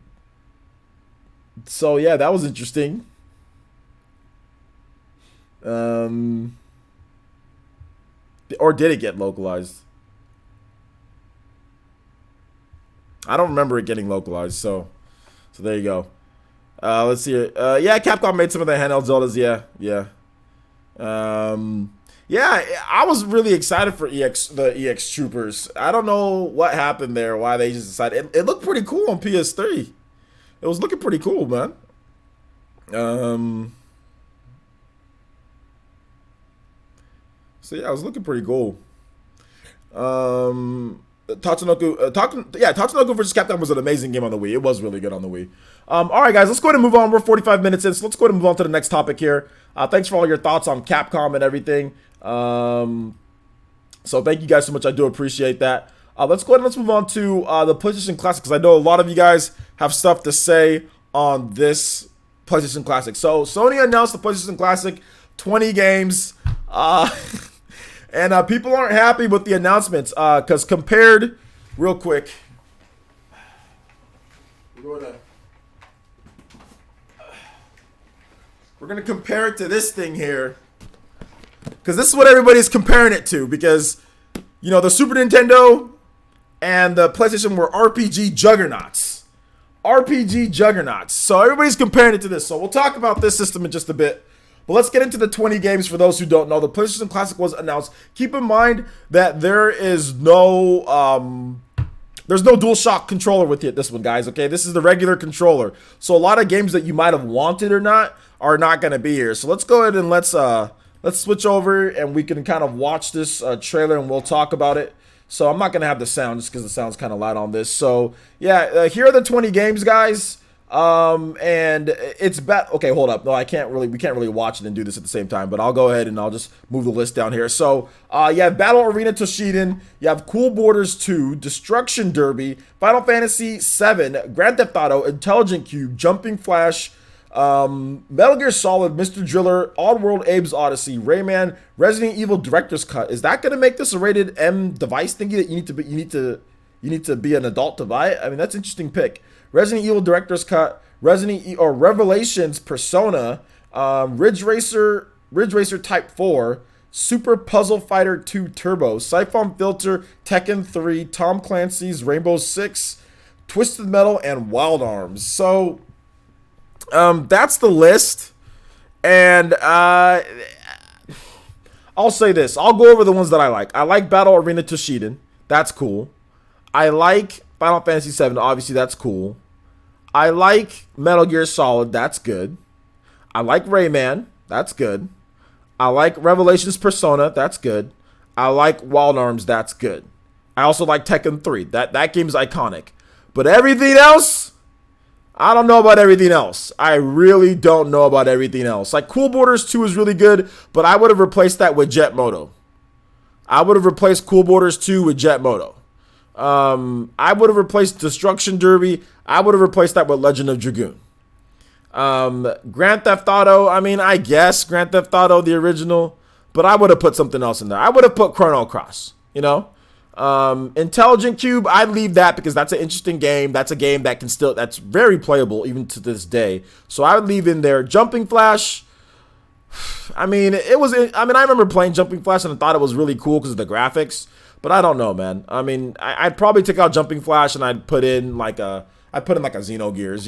So, yeah, that was interesting. Or did it get localized? I don't remember it getting localized, so there you go. Let's see here. Yeah, Capcom made some of the handheld Zeldas. Yeah. Yeah, I was really excited for the EX Troopers. I don't know what happened there, why they just decided. It looked pretty cool on PS3. It was looking pretty cool, man. So yeah, it was looking pretty cool. Tatsunoko versus Capcom was an amazing game on the Wii. It was really good on the Wii. All right, guys, let's go ahead and move on. We're 45 minutes in, so let's go ahead and move on to the next topic here. Thanks for all your thoughts on Capcom and everything. So thank you guys so much. I do appreciate that. Let's go ahead and let's move on to the PlayStation Classic, because I know a lot of you guys have stuff to say on this PlayStation Classic. So Sony announced the PlayStation Classic, 20 games. And people aren't happy with the announcements because compared, real quick, we're gonna compare it to this thing here, because this is what everybody's comparing it to, because the Super Nintendo and the PlayStation were RPG juggernauts. So everybody's comparing it to this. So we'll talk about this system in just a bit. But let's get into the 20 games for those who don't know. The PlayStation Classic was announced. Keep in mind that there's no DualShock controller with it, this one, guys, okay? This is the regular controller. So a lot of games that you might have wanted or not are not going to be here. So let's go ahead and let's switch over, and we can kind of watch this trailer, and we'll talk about it. So I'm not going to have the sound just because the sound's kind of loud on this. So, yeah, here are the 20 games, guys. And it's okay, hold up. No, we can't really watch it and do this at the same time, but I'll go ahead and I'll just move the list down here. So, you have Battle Arena Toshiden, you have Cool Borders 2, Destruction Derby, Final Fantasy 7, Grand Theft Auto, Intelligent Cube, Jumping Flash, Metal Gear Solid, Mr. Driller, Oddworld Abe's Odyssey, Rayman, Resident Evil Director's Cut. Is that going to make this a rated M device thingy that you need to be an adult to buy it? I mean, that's an interesting pick. Resident Evil Director's Cut, Revelations Persona, Ridge Racer Type 4, Super Puzzle Fighter 2 Turbo, Siphon Filter, Tekken 3, Tom Clancy's Rainbow Six, Twisted Metal, and Wild Arms. So, that's the list. And I'll say this. I'll go over the ones that I like. I like Battle Arena Toshiden. That's cool. I like Final Fantasy 7, obviously that's cool. I like Metal Gear Solid, that's good. I like Rayman, that's good. I like Revelations Persona, that's good. I like Wild Arms, that's good. I also like Tekken 3, that game's iconic. But everything else, I don't know about everything else. I really don't know about everything else. Like Cool Borders 2 is really good, but I would have replaced that with Jet Moto. I would have replaced Cool Borders 2 with Jet Moto. I would have replaced Destruction Derby. I would have replaced that with Legend of Dragoon. Grand Theft Auto, I mean, I guess Grand Theft Auto, the original, but I would have put something else in there. I would have put Chrono Cross, Intelligent Cube, I'd leave that because that's an interesting game. That's a game that that's very playable even to this day. So I would leave in there. Jumping Flash, I remember playing Jumping Flash and I thought it was really cool because of the graphics. But I don't know, man. I mean, I'd probably take out Jumping Flash and I'd put in like a Xenogears,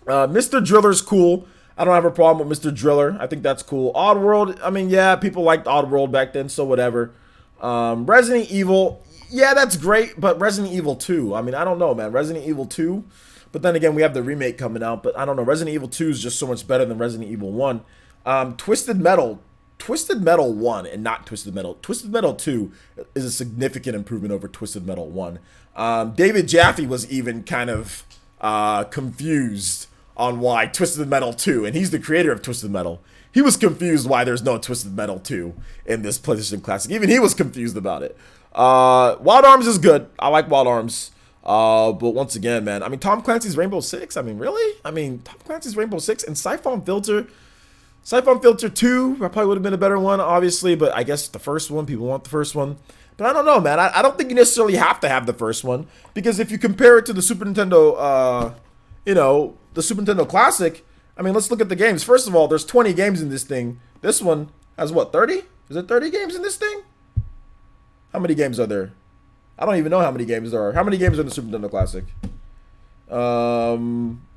Mr. Driller's cool. I don't have a problem with Mr. Driller. I think that's cool. Oddworld, I mean, yeah, people liked Oddworld back then, so whatever. Resident Evil, yeah, that's great, but Resident Evil 2, I mean, I don't know, man. Resident Evil 2, But then again, we have the remake coming out. But I don't know. Resident Evil 2 is just so much better than Resident Evil 1. Twisted Metal 1 and not Twisted Metal. Twisted Metal 2 is a significant improvement over Twisted Metal 1. David Jaffe was even kind of confused on why Twisted Metal 2, and he's the creator of Twisted Metal. He was confused why there's no Twisted Metal 2 in this PlayStation Classic. Even he was confused about it. Wild Arms is good. I like Wild Arms. But once again, man, I mean, Tom Clancy's Rainbow Six. I mean, really? I mean, Tom Clancy's Rainbow Six and Siphon Filter 2 probably would have been a better one, obviously. But I guess the first one, people want the first one. But I don't know, man. I don't think you necessarily have to have the first one, because if you compare it to the Super Nintendo, the Super Nintendo Classic, I mean, let's look at the games. First of all, there's 20 games in this thing. This one has what, 30? Is it 30 games in this thing? How many games are there? I don't even know how many games there are. How many games are in the Super Nintendo Classic?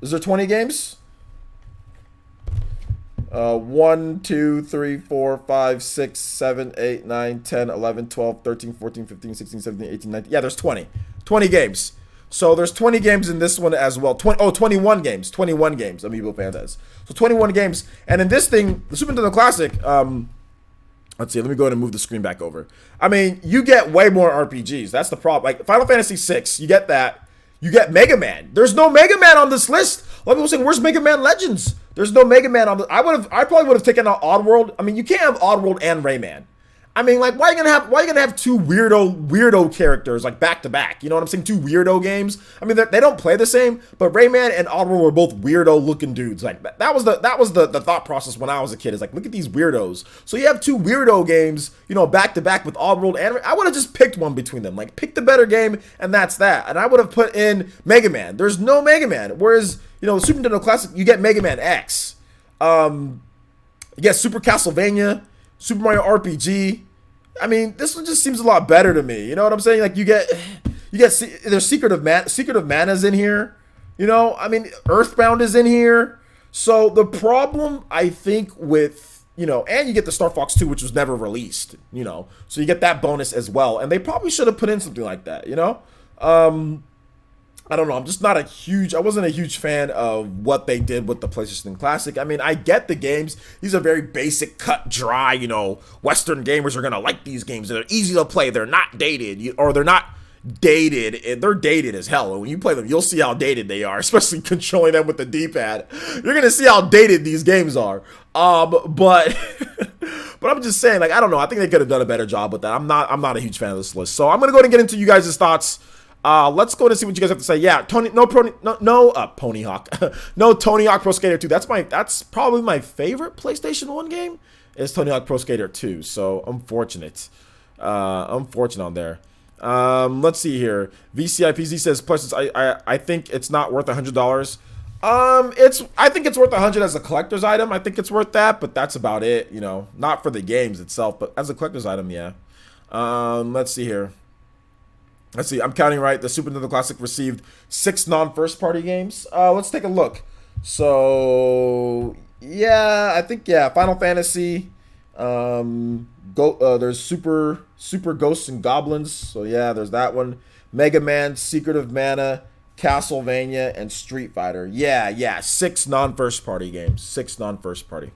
Is there 20 games? 1, 2, 3, 4, 5, 6, 7, 8, 9, 10, 11, 12, 13, 14, 15, 16, 17, 18, 19. Yeah, there's 20. 20 games. So there's 20 games in this one as well. 21 games. 21 games, Amiibo fan says. So 21 games. And in this thing, the Super Nintendo Classic, let's see, let me go ahead and move the screen back over. I mean, you get way more RPGs. That's the problem. Like Final Fantasy VI, you get that. You get Mega Man. There's no Mega Man on this list. A lot of people saying, where's Mega Man Legends? There's no Mega Man on the. I probably would have taken out Oddworld. I mean, you can't have Oddworld and Rayman. I mean, like, why are you gonna have two weirdo characters like back to back? You know what I'm saying? Two weirdo games. I mean, they don't play the same, but Rayman and Oddworld were both weirdo looking dudes. Like that was the thought process when I was a kid. Is like, look at these weirdos. So you have two weirdo games, back to back with Oddworld and I would have just picked one between them. Like, pick the better game, and that's that. And I would have put in Mega Man. There's no Mega Man. Whereas, the Super Nintendo Classic, you get Mega Man X. You get Super Castlevania, Super Mario RPG. I mean, this one just seems a lot better to me. You know what I'm saying? Like, you get there's Secret of Mana's in here. I mean, Earthbound is in here. So the problem, I think, with and you get the Star Fox 2, which was never released. So you get that bonus as well. And they probably should have put in something like that. I don't know. I'm just not I wasn't a huge fan of what they did with the PlayStation Classic. I mean, I get the games. These are very basic, cut, dry, Western gamers are going to like these games. They're easy to play. They're not dated, or they're not dated. They're dated as hell. And when you play them, you'll see how dated they are, especially controlling them with the D-pad. You're going to see how dated these games are. But I'm just saying, like, I don't know. I think they could have done a better job with that. I'm not a huge fan of this list. So I'm going to go ahead and get into you guys' thoughts. Let's go and see what you guys have to say. Yeah, Tony Hawk. No, Tony Hawk Pro Skater 2. That's probably my favorite PlayStation 1 game is Tony Hawk Pro Skater 2. So unfortunate on there. Let's see here. VCIPZ says, plus I think it's not worth $100. I think it's worth $100 as a collector's item. I think it's worth that, but that's about it. Not for the games itself, but as a collector's item, yeah. Let's see here. Let's see, I'm counting right. The Super Nintendo Classic received 6 non-first party games. Let's take a look. So, yeah, I think, Final Fantasy. There's Super Ghosts and Goblins. So, yeah, there's that one. Mega Man, Secret of Mana, Castlevania, and Street Fighter. Yeah, 6 non-first party games. 6 non-first party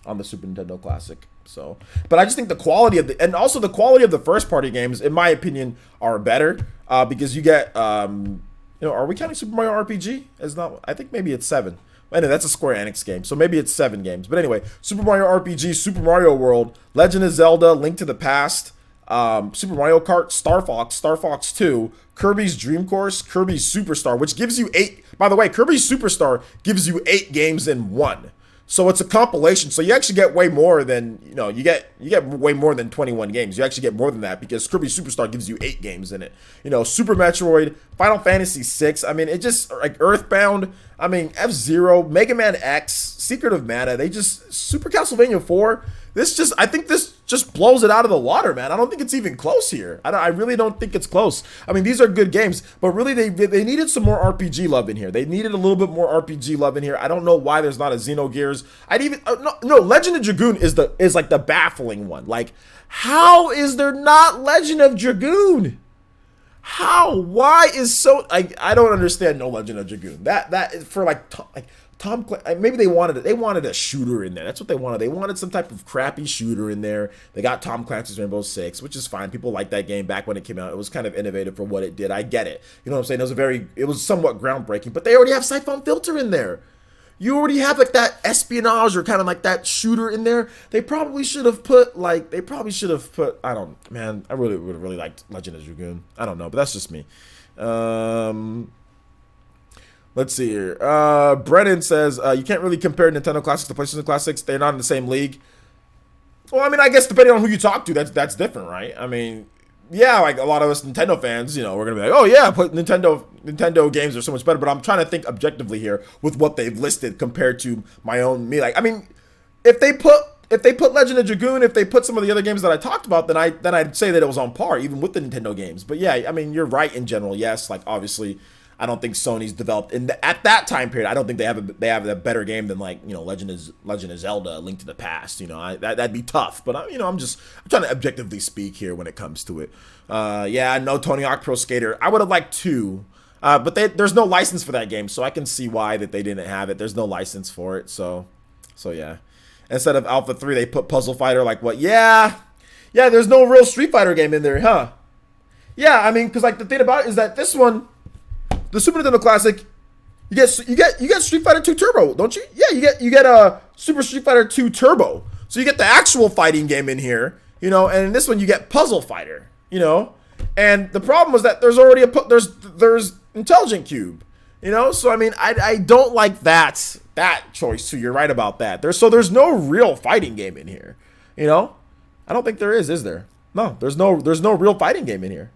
on the Super Nintendo Classic. So, but I just think the quality of the quality of the first party games, in my opinion, are better because you get, are we counting Super Mario RPG? I think maybe it's 7. Anyway, that's a Square Enix game, so maybe it's 7 games. But anyway, Super Mario RPG, Super Mario World, Legend of Zelda, Link to the Past, Super Mario Kart, Star Fox 2, Kirby's Dream Course, Kirby's Superstar, which gives you 8. By the way, Kirby's Superstar gives you 8 games in one. So it's a compilation. So you actually get way more than, you get way more than 21 games. You actually get more than that because Kirby Superstar gives you 8 games in it. Super Metroid, Final Fantasy VI. I mean, it just, like, Earthbound, I mean, F-Zero, Mega Man X, Secret of Mana. Super Castlevania 4. I think this just blows it out of the water, man. I don't think it's even close here. I really don't think it's close. I mean, these are good games, but really they needed some more RPG love in here. They needed a little bit more RPG love in here. I don't know why there's not a Xenogears. Legend of Dragoon is like the baffling one. Like, how is there not Legend of Dragoon? Why is so? I don't understand No Legend of Dragoon. That is for like Tom. Maybe they wanted a shooter in there. That's what they wanted. They wanted some type of crappy shooter in there. They got Tom Clancy's Rainbow Six, which is fine. People liked that game back when it came out. It was kind of innovative for what it did. I get it. You know what I'm saying? It was somewhat groundbreaking. But they already have Siphon Filter in there. You already have like that espionage or kind of like that shooter in there. They probably should have put I don't, man, I would have really liked Legend of Dragoon. I don't know, but that's just me. Let's see here. Brennan says, you can't really compare Nintendo Classics to PlayStation Classics. They're not in the same league. Well, I mean, I guess depending on who you talk to, that's different, right? I mean, yeah, like a lot of us Nintendo fans, you know, we're gonna be like, oh yeah, Nintendo games are so much better. But I'm trying to think objectively here with what they've listed compared to me. Like, I mean, if they put Legend of Dragoon, if they put some of the other games that I talked about, then I'd say that it was on par even with the Nintendo games. But yeah, I mean, you're right in general. Yes, like obviously, I don't think Sony's developed at that time period. I don't think they have a better game than, like, you know, Legend of Zelda: Link to the Past. You know, that'd be tough. But I'm trying to objectively speak here when it comes to it. Yeah, no Tony Hawk Pro Skater. I would have liked 2, but there's no license for that game, so I can see why that they didn't have it. There's no license for it, so yeah. Instead of Alpha 3, they put Puzzle Fighter. Like what? Yeah. There's no real Street Fighter game in there, huh? Yeah, I mean, because like the thing about it is that this one. The Super Nintendo Classic, you get Street Fighter 2 Turbo, don't you? Yeah, you get a Super Street Fighter 2 Turbo. So you get the actual fighting game in here, you know, and in this one you get Puzzle Fighter, you know. And the problem was that there's already there's Intelligent Cube, you know. So I mean, I don't like that choice too. You're right about that. There's no real fighting game in here, you know. I don't think there is there? No, there's no real fighting game in here.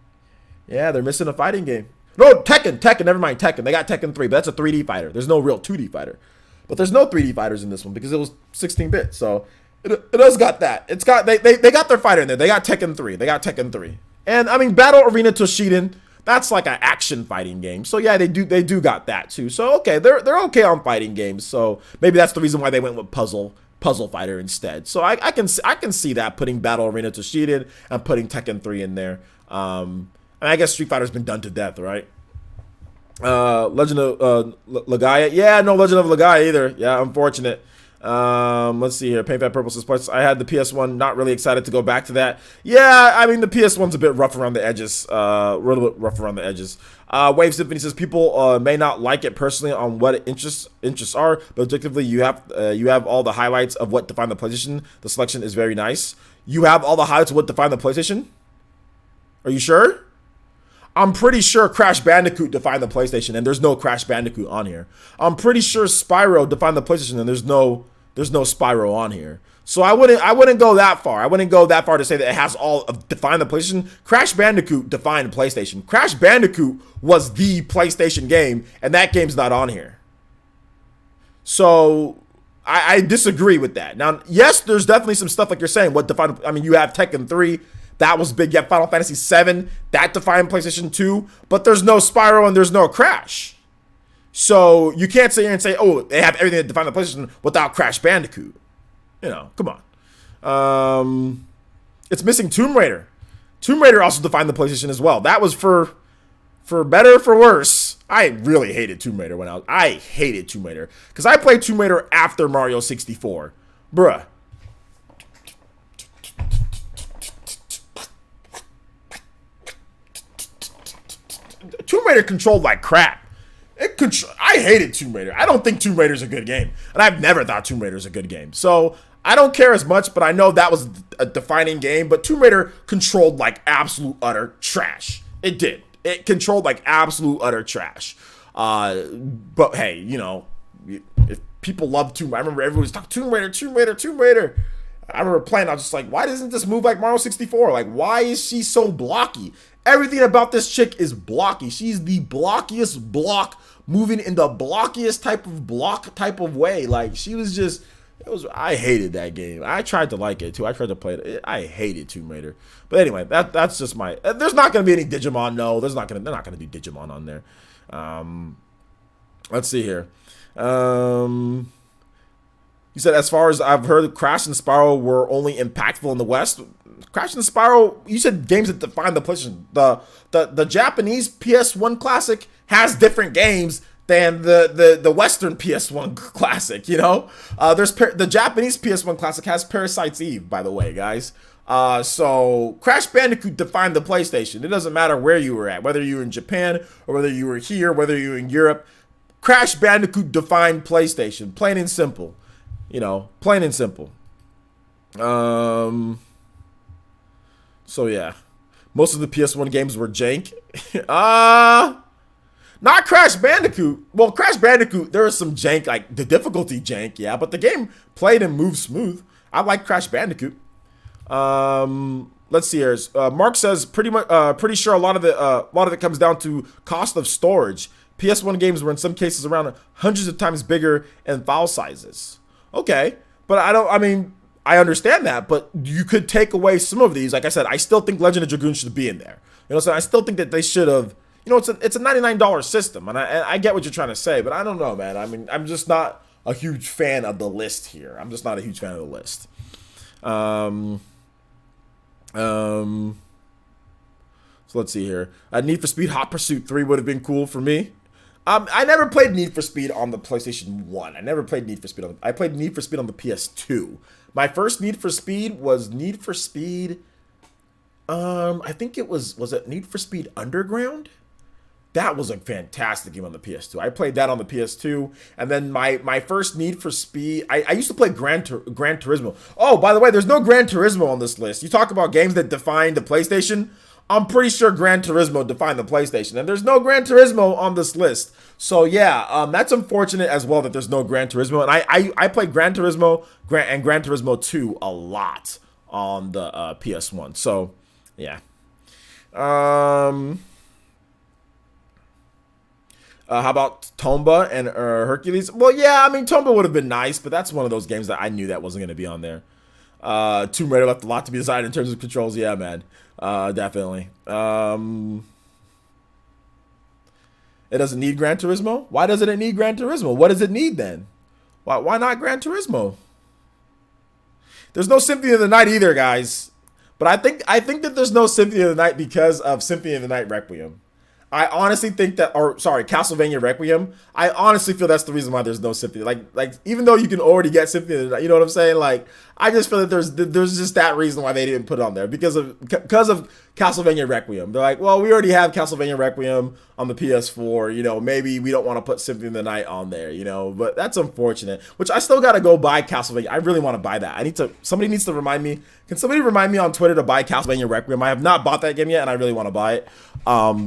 Yeah, they're missing a fighting game. No, Tekken, never mind Tekken. They got Tekken 3, but that's a 3D fighter. There's no real 2D fighter. But there's no 3D fighters in this one because it was 16-bit. So it does got that. It's got they got their fighter in there. They got Tekken 3. And I mean, Battle Arena Toshinden, that's like an action fighting game. So yeah, they do got that too. So okay, they're okay on fighting games. So maybe that's the reason why they went with Puzzle Fighter instead. So I can see that, putting Battle Arena Toshinden and putting Tekken 3 in there. And I guess Street Fighter's been done to death, right? Legend of Legaia. Yeah, no Legend of Legaia either. Yeah, unfortunate. Let's see here. Paint Fat Purple says, plus I had the PS1, not really excited to go back to that. Yeah, I mean, the PS1's a bit rough around the edges. A little bit rough around the edges. Wave Symphony says, people may not like it personally on what interests are, but objectively, you have all the highlights of what define the PlayStation. The selection is very nice. You have all the highlights of what define the PlayStation? Are you sure? I'm pretty sure Crash Bandicoot defined the PlayStation, and there's no Crash Bandicoot on here. I'm pretty sure Spyro defined the PlayStation, and there's no Spyro on here. So I wouldn't go that far. I wouldn't go that far to say that it has all of defined the PlayStation. Crash Bandicoot defined PlayStation. Crash Bandicoot was the PlayStation game, and that game's not on here. So I disagree with that. Now, yes, there's definitely some stuff like you're saying. What defined? I mean, you have Tekken 3. That was big. Yeah, Final Fantasy 7, that defined PlayStation 2, but there's no Spyro and there's no Crash. So you can't sit here and say, oh, they have everything that defined the PlayStation without Crash Bandicoot. You know, come on. It's missing Tomb Raider. Tomb Raider also defined the PlayStation as well. That was for better, for worse. I really hated Tomb Raider I hated Tomb Raider because I played Tomb Raider after Mario 64. Bruh. Tomb Raider controlled like crap. I hated Tomb Raider. I don't think Tomb Raider's a good game. And I've never thought Tomb Raider's a good game. So I don't care as much, but I know that was a defining game. But Tomb Raider controlled like absolute utter trash. It did. It controlled like absolute utter trash. But hey, you know, if people love Tomb Raider, I remember everyone was talking Tomb Raider. I remember playing, I was just like, why doesn't this move like Mario 64? Like, why is she so blocky? Everything about this chick is blocky. She's the blockiest block, moving in the blockiest type of way. Like, she was just, I hated that game. I tried to like it too. I tried to play it. I hated Tomb Raider. But anyway, that's just my, there's not going to be any Digimon. No, they're not going to do Digimon on there. Let's see here. You said, as far as I've heard, Crash and Spyro were only impactful in the West. Crash and Spyro, you said games that define the PlayStation. The Japanese PS1 classic has different games than the Western PS1 classic, you know? The Japanese PS1 classic has Parasite's Eve, by the way, guys. So Crash Bandicoot defined the PlayStation. It doesn't matter where you were at, whether you were in Japan or whether you were here, whether you were in Europe. Crash Bandicoot defined PlayStation, plain and simple. You know, plain and simple. So yeah, most of the PS1 games were jank. Not Crash Bandicoot. Well, Crash Bandicoot, there was some jank, like the difficulty jank, yeah, but the game played and moved smooth. I like Crash Bandicoot. Let's see here. Mark says pretty sure a lot of it comes down to cost of storage. PS1 games were in some cases around hundreds of times bigger in file sizes. Okay, but I understand that, but you could take away some of these. Like I said, I still think Legend of Dragoon should be in there. You know, so I still think that they should have. You know, it's a $99 system, and I get what you're trying to say, but I don't know, man. I mean, I'm just not a huge fan of the list here. I'm just not a huge fan of the list. So let's see here. Need for Speed Hot Pursuit 3 would have been cool for me. I never played Need for Speed on the PlayStation 1. I never played Need for Speed I played Need for Speed on the PS2. My first Need for Speed was Need for Speed. I think it was it Need for Speed Underground? That was a fantastic game on the PS2. I played that on the PS2. And then my first Need for Speed, I used to play Gran Turismo. Oh, by the way, there's no Gran Turismo on this list. You talk about games that define the PlayStation. I'm pretty sure Gran Turismo defined the PlayStation. And there's no Gran Turismo on this list. So yeah, that's unfortunate as well that there's no Gran Turismo. And I played Gran Turismo and Gran Turismo 2 a lot on the PS1. So yeah. How about Tomba and Hercules? Well, yeah, I mean, Tomba would have been nice, but that's one of those games that I knew that wasn't going to be on there. Tomb Raider left a lot to be desired in terms of controls. Yeah, man. Definitely. It doesn't need Gran Turismo? Why doesn't it need Gran Turismo? What does it need then? Why not Gran Turismo? There's no Symphony of the Night either, guys. But I think that there's no Symphony of the Night because of Symphony of the Night Requiem. I honestly think that, Castlevania Requiem. I honestly feel that's the reason why there's no Symphony. Like even though you can already get Symphony of the Night, you know what I'm saying? Like, I just feel that there's just that reason why they didn't put it on there because of Castlevania Requiem. They're like, well, we already have Castlevania Requiem on the PS4. You know, maybe we don't want to put Symphony of the Night on there. You know, but that's unfortunate. Which I still gotta go buy Castlevania. I really want to buy that. Somebody needs to remind me. Can somebody remind me on Twitter to buy Castlevania Requiem? I have not bought that game yet, and I really want to buy it.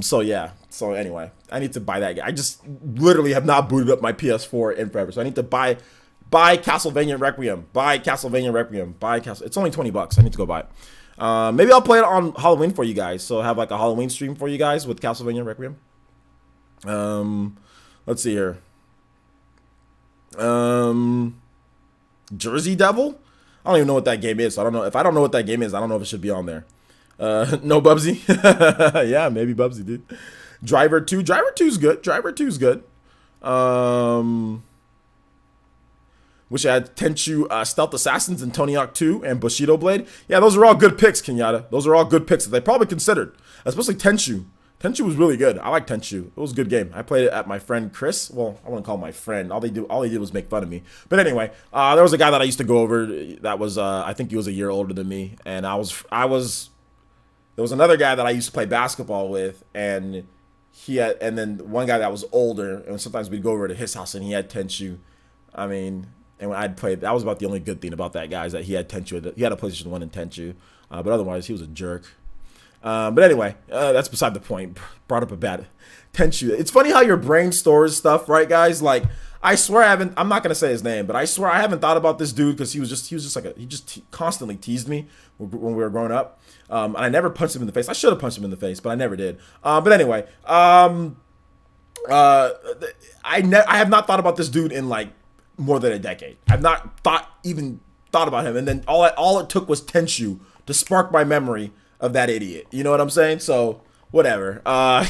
So yeah. So anyway, I need to buy that game. I just literally have not booted up my PS4 in forever. So I need to buy Castlevania Requiem. It's only $20. I need to go buy it. Maybe I'll play it on Halloween for you guys. So have like a Halloween stream for you guys with Castlevania Requiem. Let's see here. Jersey Devil? I don't even know what that game is. So I don't know. If I don't know what that game is, I don't know if it should be on there. No Bubsy. Yeah, maybe Bubsy, dude. Driver 2. Driver 2's good. Wish I had Tenchu Stealth Assassins and Tony Hawk 2 and Bushido Blade. Yeah, those are all good picks, Kenyatta. Those are all good picks that they probably considered. Especially Tenchu. Tenchu was really good. I like Tenchu. It was a good game. I played it at my friend Chris. Well, I wouldn't call him my friend. All he did was make fun of me. But anyway, there was a guy that I used to go over that was I think he was a year older than me, and there was another guy that I used to play basketball with, and then one guy that was older, and sometimes we'd go over to his house and he had Tenchu. I mean, and when I'd play, that was about the only good thing about that guy is that he had Tenchu. He had a PlayStation 1 and Tenchu, but otherwise he was a jerk. But anyway, that's beside the point. Brought up a bad Tenchu. It's funny how your brain stores stuff, right, guys? Like, I swear I'm not gonna say his name, but I swear I haven't thought about this dude because he constantly teased me when we were growing up. And I never punched him in the face. I should have punched him in the face, but I never did. But anyway, I have not thought about this dude in like more than a decade. I've not thought about him, and then all it took was Tenchu to spark my memory of that idiot. You know what I'm saying? So whatever. But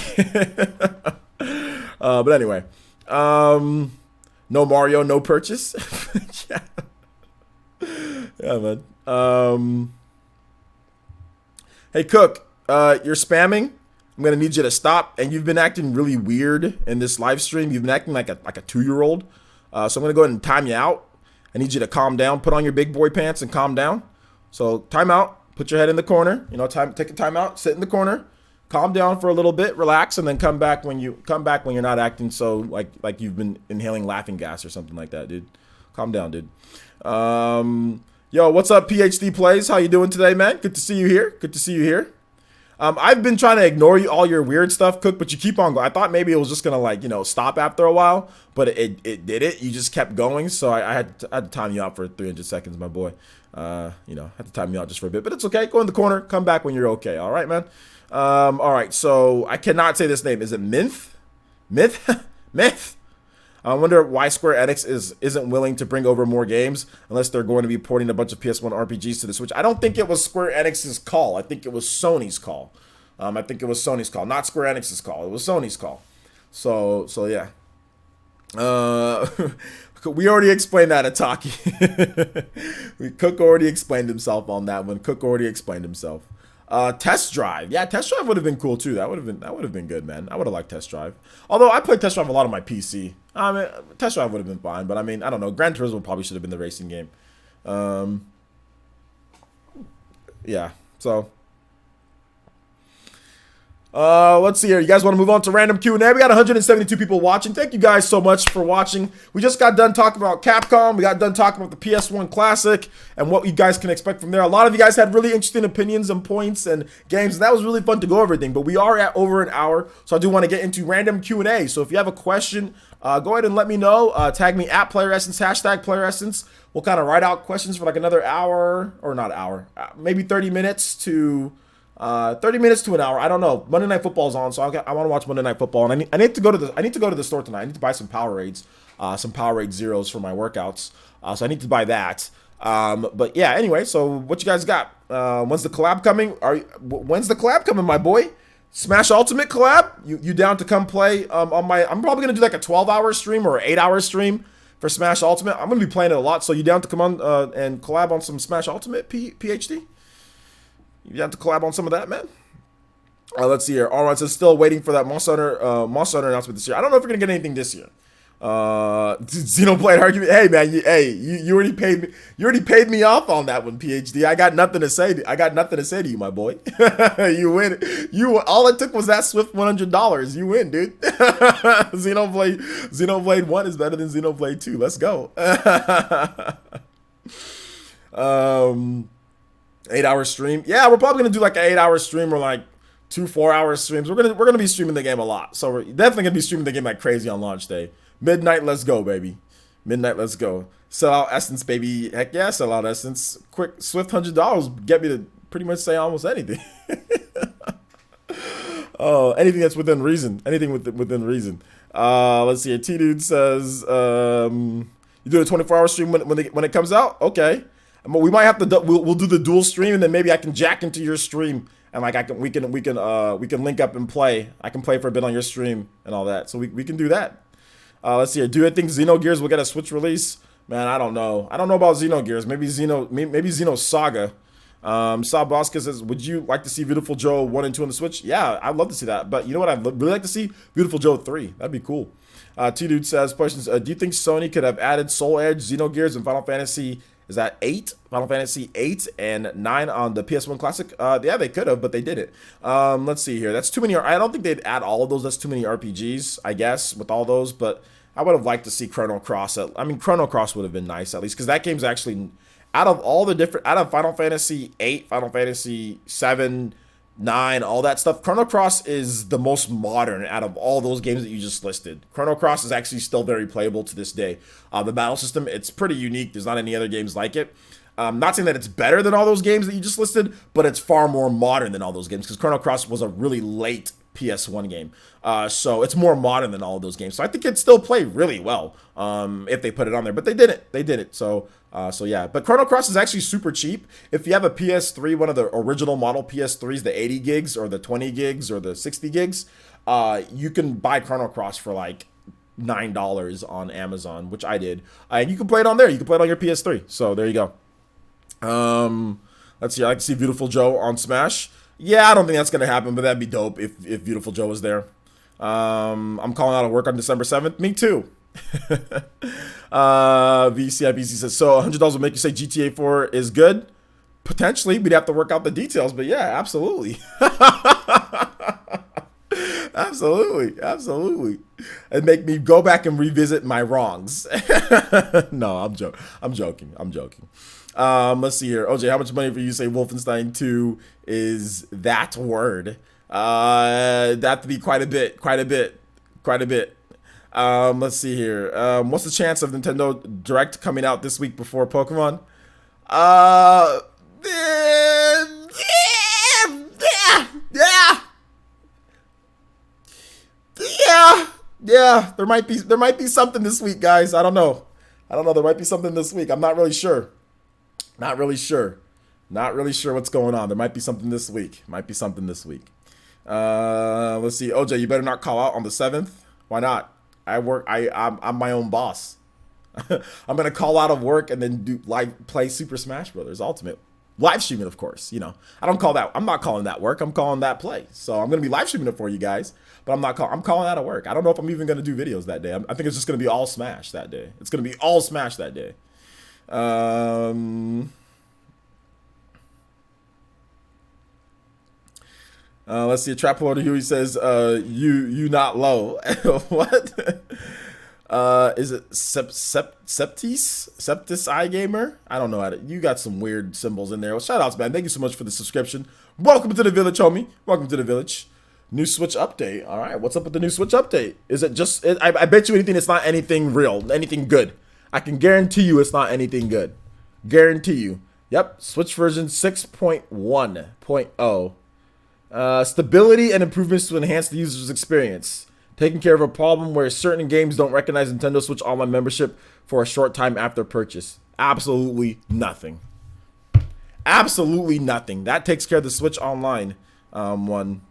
anyway, no Mario, no purchase. Yeah. Yeah, man. Hey, Cook, you're spamming. I'm gonna need you to stop. And you've been acting really weird in this live stream. You've been acting like a 2-year-old. So I'm gonna go ahead and time you out. I need you to calm down. Put on your big boy pants and calm down. So time out. Put your head in the corner. You know, take a time out. Sit in the corner. Calm down for a little bit. Relax, and then come back when you're not acting so like you've been inhaling laughing gas or something like that, dude. Calm down, dude. Yo, what's up, PhD Plays? How you doing today, man? Good to see you here. Good to see you here. I've been trying to ignore all your weird stuff, Cook, but you keep on going. I thought maybe it was just gonna stop after a while, but it did it. You just kept going, so I had to time you out for 300 seconds, my boy. Had to time you out just for a bit, but it's okay. Go in the corner, come back when you're okay. All right, man. All right. So I cannot say this name. Is it Myth? Myth? I wonder why Square Enix isn't willing to bring over more games unless they're going to be porting a bunch of PS1 RPGs to the Switch. I don't think it was Square Enix's call. I think it was Sony's call. Not Square Enix's call. It was Sony's call. So yeah. We already explained that, Ataki. Cook already explained himself on that one. Test Drive. Yeah, Test Drive would have been cool too. That would have been good, man. I would have liked Test Drive. Although I played Test Drive a lot on my PC. I mean, Test Drive would have been fine, but I mean, I don't know. Gran Turismo probably should have been the racing game. Yeah. So let's see here. You guys want to move on to random Q&A? We got 172 people watching. Thank you guys so much for watching. We just got done talking about Capcom. We got done talking about the PS1 Classic and what you guys can expect from there. A lot of you guys had really interesting opinions and points and games, and that was really fun to go over everything. But we are at over an hour, so I do want to get into random Q&A. So if you have a question, go ahead and let me know. Tag me at PlayerEssence, hashtag PlayerEssence. We'll kind of write out questions for like another hour, or not hour, maybe 30 minutes to... 30 minutes to an hour. I don't know. Monday Night Football's on, so I want to watch Monday Night Football, and I need to go to the store tonight. I need to buy some Powerades, some Powerade Zeros for my workouts. So I need to buy that. But yeah. Anyway, so what you guys got? When's the collab coming? When's the collab coming, my boy? Smash Ultimate collab? You down to come play? On my, I'm probably gonna do like a 12-hour stream or an 8-hour stream for Smash Ultimate. I'm gonna be playing it a lot. So you down to come on and collab on some Smash Ultimate, PhD? You have to collab on some of that, man. Let's see here. Alright, so still waiting for that Monster Hunter announcement this year. I don't know if we're gonna get anything this year. Xenoblade argument. Hey, man. You already paid me. You already paid me off on that one, PhD. I got nothing to say. To you, my boy. You win. All it took was that Swift $100. You win, dude. Xenoblade 1 is better than Xenoblade 2. Let's go. 8-hour stream. Yeah, we're probably gonna do like an 8-hour stream or like 2 4-hour streams. We're gonna be streaming the game a lot. So we're definitely gonna be streaming the game like crazy on launch day. Midnight, let's go, baby. Midnight, let's go. Sell out Essence, baby. Heck yeah, sell out Essence. Quick, Swift $100 get me to pretty much say almost anything. Oh, anything that's within reason. Anything within reason. Let's see. T Dude says, you do a 24-hour stream when it comes out. Okay. We might have to. We'll do the dual stream, and then maybe I can jack into your stream, and like we can link up and play. I can play for a bit on your stream and all that. So we can do that. Let's see here. Do I think Xenogears will get a Switch release? Man, I don't know. I don't know about Xenogears. Maybe Xeno Saga. Saw Bosca says, would you like to see Beautiful Joe 1 and 2 on the Switch? Yeah, I'd love to see that. But you know what? I'd really like to see Beautiful Joe 3. That'd be cool. T-Dude says, questions. Do you think Sony could have added Soul Edge, Xenogears, and Final Fantasy? Is that 8? Final Fantasy 8 and 9 on the PS1 Classic? Yeah, they could have, but they didn't. Let's see here. That's too many. I don't think they'd add all of those. That's too many RPGs, I guess, with all those. But I would have liked to see Chrono Cross. Chrono Cross would have been nice, at least, because that game's actually, out of Final Fantasy 8, Final Fantasy 7, 9, all that stuff, Chrono Cross is the most modern out of all those games that you just listed. Chrono Cross is actually still very playable to this day. The battle system, it's pretty unique. There's not any other games like it. Not saying that it's better than all those games that you just listed, but it's far more modern than all those games, because Chrono Cross was a really late PS1 game. So it's more modern than all of those games. So I think it'd still play really well if they put it on there. But they didn't. So yeah. But Chrono Cross is actually super cheap. If you have a PS3, one of the original model PS3s, the 80 gigs or the 20 gigs or the 60 gigs, you can buy Chrono Cross for like $9 on Amazon, which I did. And you can play it on there. You can play it on your PS3. So there you go. Let's see. I like to see Beautiful Joe on Smash. Yeah, I don't think that's gonna happen, but that'd be dope if Beautiful Joe was there. I'm calling out of work on December 7th. Me too. VCIBC says, so $100 will make you say GTA 4 is good? Potentially. We'd have to work out the details, but yeah, absolutely. Absolutely. And make me go back and revisit my wrongs. No, I'm joking. Let's see here. OJ, how much money for you say Wolfenstein 2 is that word? That to be quite a bit. Let's see here. What's the chance of Nintendo Direct coming out this week before Pokemon? Yeah. There might be something this week, guys. I don't know. There might be something this week. I'm not really sure. Not really sure what's going on. There might be something this week. Let's see. OJ, you better not call out on the 7th. Why not? I'm my own boss. I'm gonna call out of work and then play Super Smash Brothers Ultimate. Live streaming, of course. You know, I'm not calling that work. I'm calling that play. So I'm gonna be live streaming it for you guys. But I'm calling out of work. I don't know if I'm even gonna do videos that day. I think it's just gonna be all Smash that day. Let's see. A trap loader Huey says, you not low. What? Is it Septis iGamer? I don't know how to. You got some weird symbols in there. Well, shout outs, man. Thank you so much for the subscription. Welcome to the village, homie. Welcome to the village. New Switch update. All right, what's up with the new Switch update? Is it just? I bet you anything. It's not anything real, anything good. I can guarantee you, it's not anything good. Guarantee you. Yep. Switch version 6.1.0. Stability and improvements to enhance the user's experience. Taking care of a problem where certain games don't recognize Nintendo Switch Online membership for a short time after purchase. Absolutely nothing. That takes care of the Switch Online one.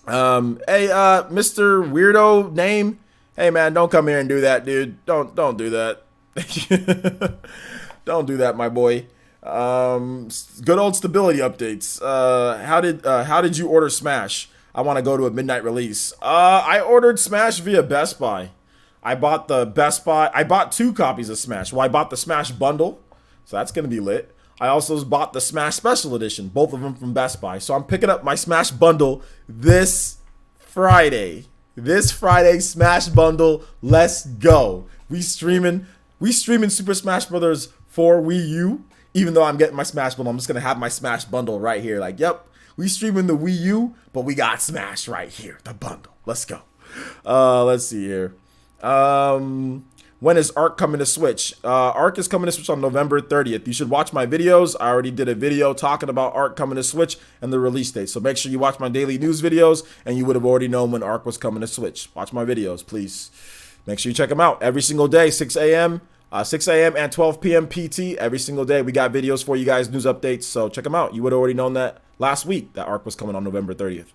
Hey, Mr. Weirdo name. Hey, man, don't come here and do that, dude. Don't do that. Don't do that, my boy. Good old stability updates. How did you order Smash? I want to go to a midnight release. I ordered Smash via Best Buy. I bought 2 copies of Smash. Well, I bought the Smash bundle, so that's gonna be lit. I also bought the Smash Special Edition, both of them from Best Buy. So I'm picking up my Smash bundle this Friday. Smash bundle. Let's go. We streaming Super Smash Brothers for Wii U. Even though I'm getting my Smash bundle, I'm just gonna have my Smash bundle right here. Like, yep, we streaming the Wii U, but we got Smash right here, the bundle. Let's go. Let's see here. When is Ark coming to Switch? Ark is coming to Switch on November 30th. You should watch my videos. I already did a video talking about Ark coming to Switch and the release date. So make sure you watch my daily news videos, and you would have already known when Ark was coming to Switch. Watch my videos, please. Make sure you check them out every single day, 6 a.m. And 12 p.m. PT every single day. We got videos for you guys, news updates. So check them out. You would have already known that last week that Ark was coming on November 30th.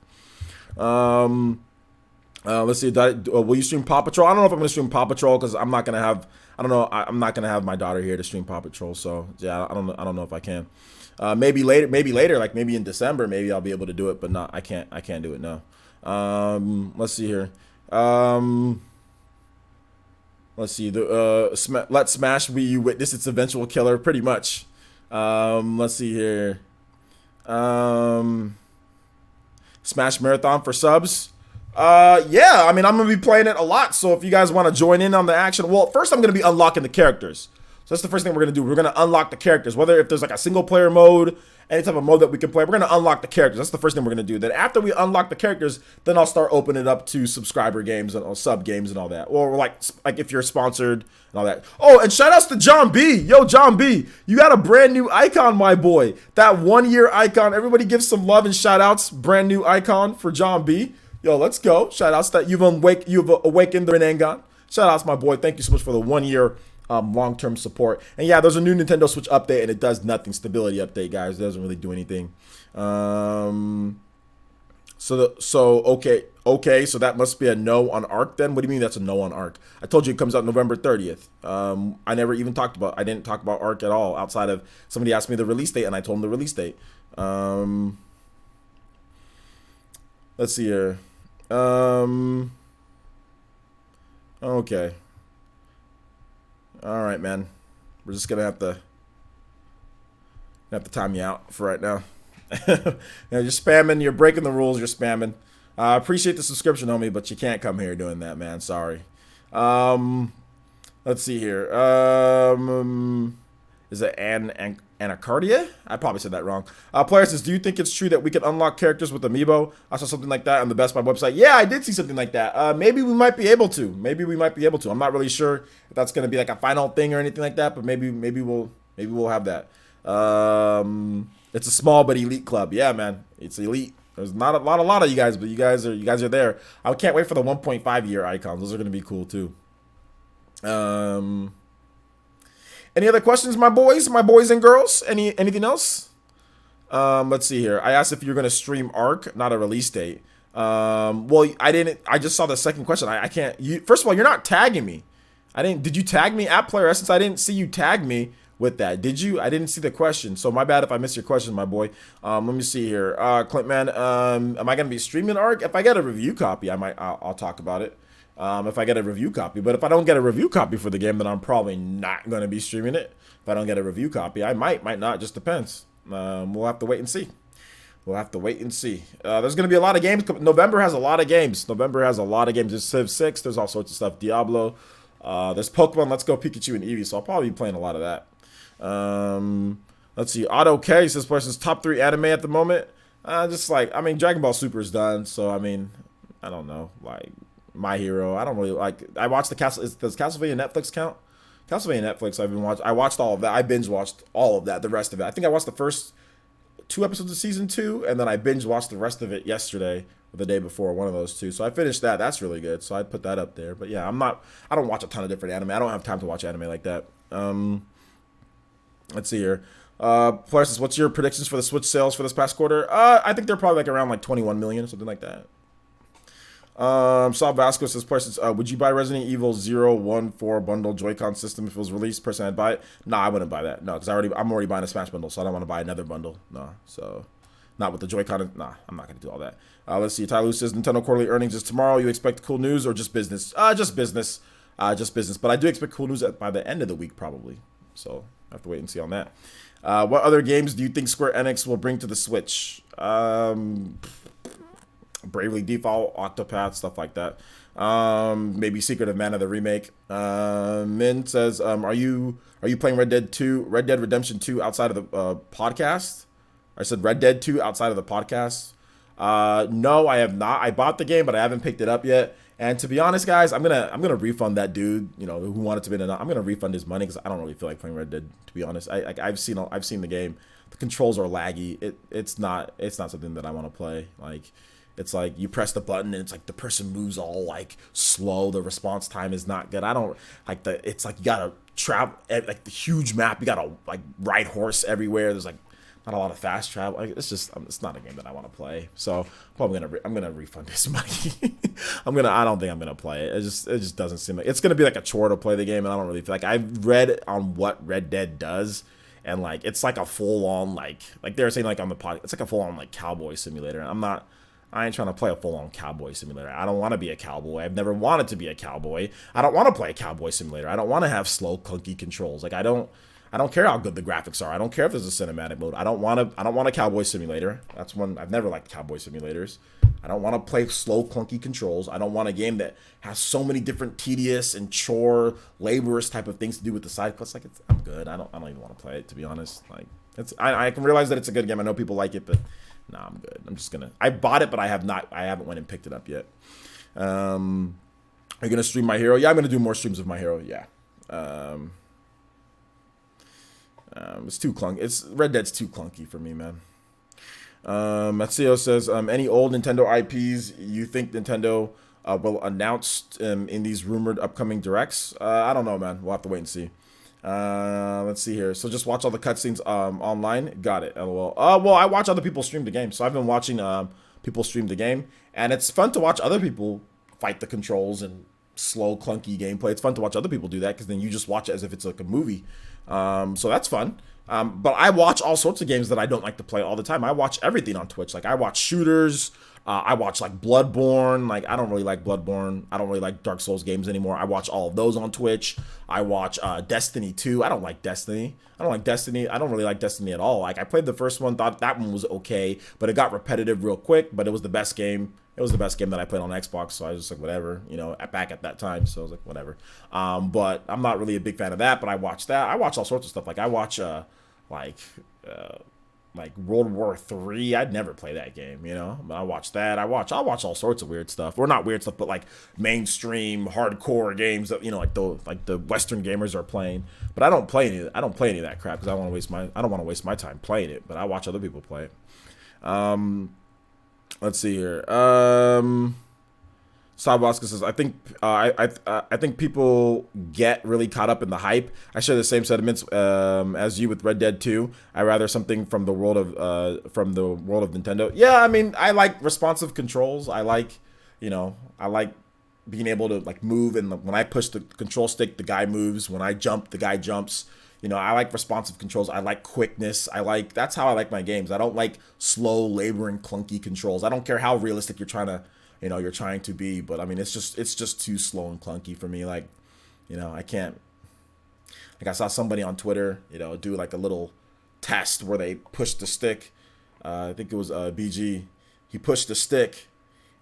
Let's see. Will you stream Paw Patrol? I don't know if I'm gonna stream Paw Patrol because I'm not gonna have. I don't know. I'm not gonna have my daughter here to stream Paw Patrol. So yeah, I don't know if I can. Maybe later. Like maybe in December. Maybe I'll be able to do it. But not. I can't do it now. Let's see here. Let's see. Let Smash Wii U witness its eventual killer. Pretty much. Let's see here. Smash Marathon for subs. Yeah, I mean, I'm going to be playing it a lot, so if you guys want to join in on the action, well, first I'm going to be unlocking the characters. So that's the first thing we're going to do. We're going to unlock the characters, whether if there's like a single player mode, any type of mode that we can play, we're going to unlock the characters. That's the first thing we're going to do. Then after we unlock the characters, then I'll start opening it up to subscriber games and sub games and all that. Or like if you're sponsored and all that. Oh, and shout outs to John B. Yo, John B, you got a brand new icon, my boy. That 1 year icon. Everybody give some love and shout outs. Brand new icon for John B. Yo, let's go. Shout outs that you've awakened the Renangon. Shout outs, my boy. Thank you so much for the 1 year long-term support. And yeah, there's a new Nintendo Switch update, and it does nothing. Stability update, guys. It doesn't really do anything. So Okay, so that must be a no on Arc then. What do you mean that's a no on Arc? I told you it comes out November 30th. I didn't talk about Arc at all outside of somebody asked me the release date and I told them the release date. Let's see here. Okay. All right, man. We're just gonna have to time you out for right now. You're spamming. You're breaking the rules. You're spamming. I appreciate the subscription, homie, but you can't come here doing that, man. Sorry. Let's see here. Is it Anacardia? I probably said that wrong. Player says, do you think it's true that we can unlock characters with Amiibo? I saw something like that on the Best Buy website. Yeah, I did see something like that. Maybe we might be able to. I'm not really sure if that's gonna be like a final thing or anything like that, but maybe we'll have that. It's a small but elite club. Yeah, man, it's elite. There's not a lot of you guys, but you guys are there. I can't wait for the 1.5 year icons. Those are gonna be cool too. Any other questions, my boys and girls? Anything else? Let's see here. I asked if you're gonna stream Arc, not a release date. Well, I didn't. I just saw the second question. I can't. First of all, you're not tagging me. Did you tag me at Player Essence? I didn't see you tag me with that. Did you? I didn't see the question. So my bad if I missed your question, my boy. Let me see here. Clint, man. Am I gonna be streaming Arc? If I get a review copy, I'll talk about it. If I get a review copy. But if I don't get a review copy for the game, then I'm probably not going to be streaming it. If I don't get a review copy, I might not. Just depends. We'll have to wait and see. There's going to be a lot of games. November has a lot of games. There's Civ 6. There's all sorts of stuff. Diablo. There's Pokemon Let's Go Pikachu and Eevee. So I'll probably be playing a lot of that. Let's see. Auto K says person's top 3 anime at the moment. Dragon Ball Super is done. So, I don't know. My Hero. I don't really like. I watched does Castlevania Netflix count? Castlevania Netflix. I watched all of that. I binge watched all of that. The rest of it. I think I watched the first 2 episodes of season 2, and then I binge watched the rest of it yesterday or the day before. One of those two. So I finished that. That's really good. So I put that up there. But yeah, I don't watch a ton of different anime. I don't have time to watch anime like that. Let's see here. Plus, what's your predictions for the Switch sales for this past quarter? I think they're probably around 21 million or something like that. Saul Vasco says, questions, would you buy Resident Evil 0, 1, 4 bundle Joy-Con system if it was released? Personally, I'd buy it. No, I wouldn't buy that. No, because I'm already buying a Smash bundle, so I don't want to buy another bundle. No, so not with the Joy-Con. Nah, I'm not going to do all that. Let's see. Ty Lou says, Nintendo quarterly earnings is tomorrow. You expect cool news or just business? Just business. But I do expect cool news by the end of the week, probably. So I have to wait and see on that. What other games do you think Square Enix will bring to the Switch? Bravely Default, Octopath, stuff like that. Maybe Secret of Mana, the remake. Min says, are you playing Red Dead Redemption 2 outside of the podcast? I said Red Dead 2 outside of the podcast. No, I have not. I bought the game, but I haven't picked it up yet. And to be honest, guys, I'm gonna refund that dude, who wanted to be in. I'm gonna refund his money because I don't really feel like playing Red Dead. To be honest, I've seen the game. The controls are laggy. It's not something that I want to play. It's like you press the button and it's like the person moves all slow. The response time is not good. I don't like it's like you gotta travel the huge map. You gotta ride horse everywhere. There's not a lot of fast travel. It's not a game that I want to play. So I'm gonna refund this money. I don't think I'm gonna play it. It just doesn't seem like it's gonna be like a chore to play the game, and I don't really feel like I've read on what Red Dead does. And it's like a full on they were saying on the pod, it's like a full on cowboy simulator. And I ain't trying to play a full-on cowboy simulator. I don't want to be a cowboy. I've never wanted to be a cowboy. I don't want to play a cowboy simulator. I don't want to have slow, clunky controls. I don't care how good the graphics are. I don't care if there's a cinematic mode. I don't want a cowboy simulator. That's one. I've never liked cowboy simulators. I don't want to play slow, clunky controls. I don't want a game that has so many different tedious and chore, laborious type of things to do with the side quests. I'm good. I don't even want to play it, to be honest. I can realize that it's a good game. I know people like it, but nah, I'm good. I bought it, but I haven't went and picked it up yet. Are you gonna stream My Hero? Yeah, I'm gonna do more streams of My Hero. Yeah. It's too clunky. Red Dead's too clunky for me, man. Matsio says, any old Nintendo IPs you think Nintendo will announce in these rumored upcoming directs? I don't know, man. We'll have to wait and see. Let's see here. So just watch all the cutscenes online. Got it. LOL. Well, I watch other people stream the game. So I've been watching people stream the game, and it's fun to watch other people fight the controls and slow, clunky gameplay. It's fun to watch other people do that because then you just watch it as if it's like a movie. So that's fun. But I watch all sorts of games that I don't like to play all the time. I watch everything on Twitch. Like I watch shooters. I watch like Bloodborne. Like I don't really like Bloodborne. I don't really like Dark Souls games anymore. I watch all of those on Twitch. I watch Destiny 2. I don't like Destiny. I don't really like Destiny at all. Like I played the first one, thought that one was okay, but it got repetitive real quick. But it was the best game. It was the best game that I played on Xbox, so I was just like, whatever, back at that time. So I was like, whatever. But I'm not really a big fan of that. But I watch that. I watch all sorts of stuff. Like I watch like World War III. I'd never play that game, But I watch that. I'll watch all sorts of weird stuff. Or not weird stuff, but like mainstream hardcore games that like the Western gamers are playing. But I don't play any of that crap because I don't want to waste my time playing it. But I watch other people play it. Let's see here. Sabaska says, I think people get really caught up in the hype. I share the same sentiments as you with Red Dead 2. I rather something from the world of Nintendo. Yeah, I mean, I like responsive controls. I like being able to like move, and when I push the control stick, the guy moves. When I jump, the guy jumps. I like responsive controls. I like quickness. That's how I like my games. I don't like slow, laboring, clunky controls. I don't care how realistic you're trying to be, but I mean, it's just too slow and clunky for me. Like, I can't, like I saw somebody on Twitter, do like a little test where they pushed the stick. I think it was BG. He pushed the stick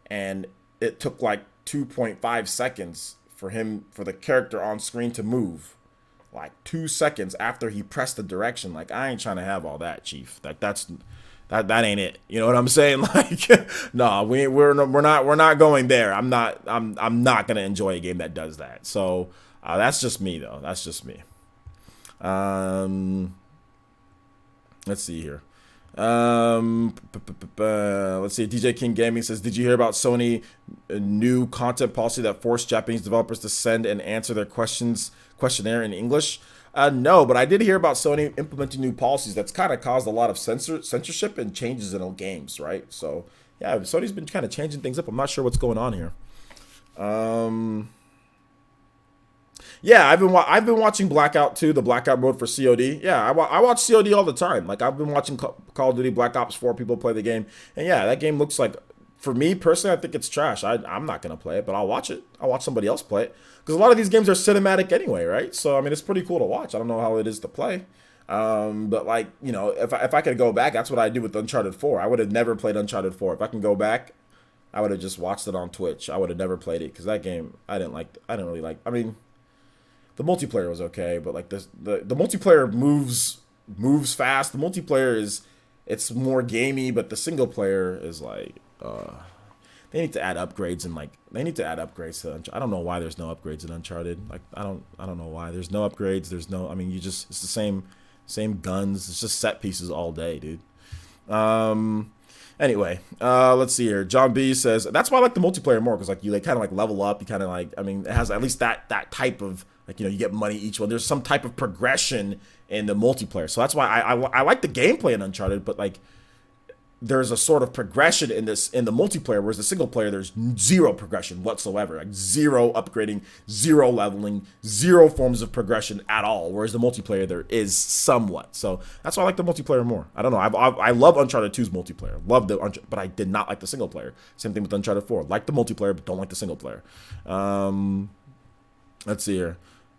and it took like 2.5 seconds for the character on screen to move. Like 2 seconds after he pressed the direction. Like, I ain't trying to have all that, Chief. Like that ain't it. You know what I'm saying? Like, no, we're not going there. I'm not gonna enjoy a game that does that. So that's just me though. That's just me. Let's see here. Let's see. DJ King Gaming says, did you hear about Sony new content policy that forced Japanese developers to send and answer their questionnaire in English? No, but I did hear about Sony implementing new policies that's kind of caused a lot of censorship and changes in games, right? So yeah, Sony's been kind of changing things up. I'm not sure what's going on here. Yeah, I've been watching Blackout 2, the Blackout mode for COD. Yeah, I watch COD all the time. Like I've been watching Call of Duty Black Ops 4 people play the game, and yeah, that game looks like, for me personally, I think it's trash. I'm not gonna play it, but I'll watch it. I'll watch somebody else play it because a lot of these games are cinematic anyway, right? So I mean, it's pretty cool to watch. I don't know how it is to play, but like if I could go back, that's what I do with Uncharted 4. I would have never played Uncharted 4. If I can go back, I would have just watched it on Twitch. I would have never played it because that game I didn't really like. I mean, the multiplayer was okay, but like the multiplayer moves fast. The multiplayer it's more gamey, but the single player is like they need to add upgrades and to I don't know why there's no upgrades in Uncharted. Like I don't know why there's no upgrades. There's no, I mean, it's the same guns. It's just set pieces all day, dude. Anyway, let's see here. John B says, that's why I like the multiplayer more, because like you kind of like level up. You kind of like, I mean, it has at least that type of like, you get money each one. There's some type of progression in the multiplayer. So that's why I like the gameplay in Uncharted, but like there's a sort of progression in the multiplayer, whereas the single player, there's zero progression whatsoever. Like zero upgrading, zero leveling, zero forms of progression at all. Whereas the multiplayer, there is somewhat. So that's why I like the multiplayer more. I don't know. I love Uncharted 2's multiplayer. But I did not like the single player. Same thing with Uncharted 4. Like the multiplayer, but don't like the single player. Let's see here.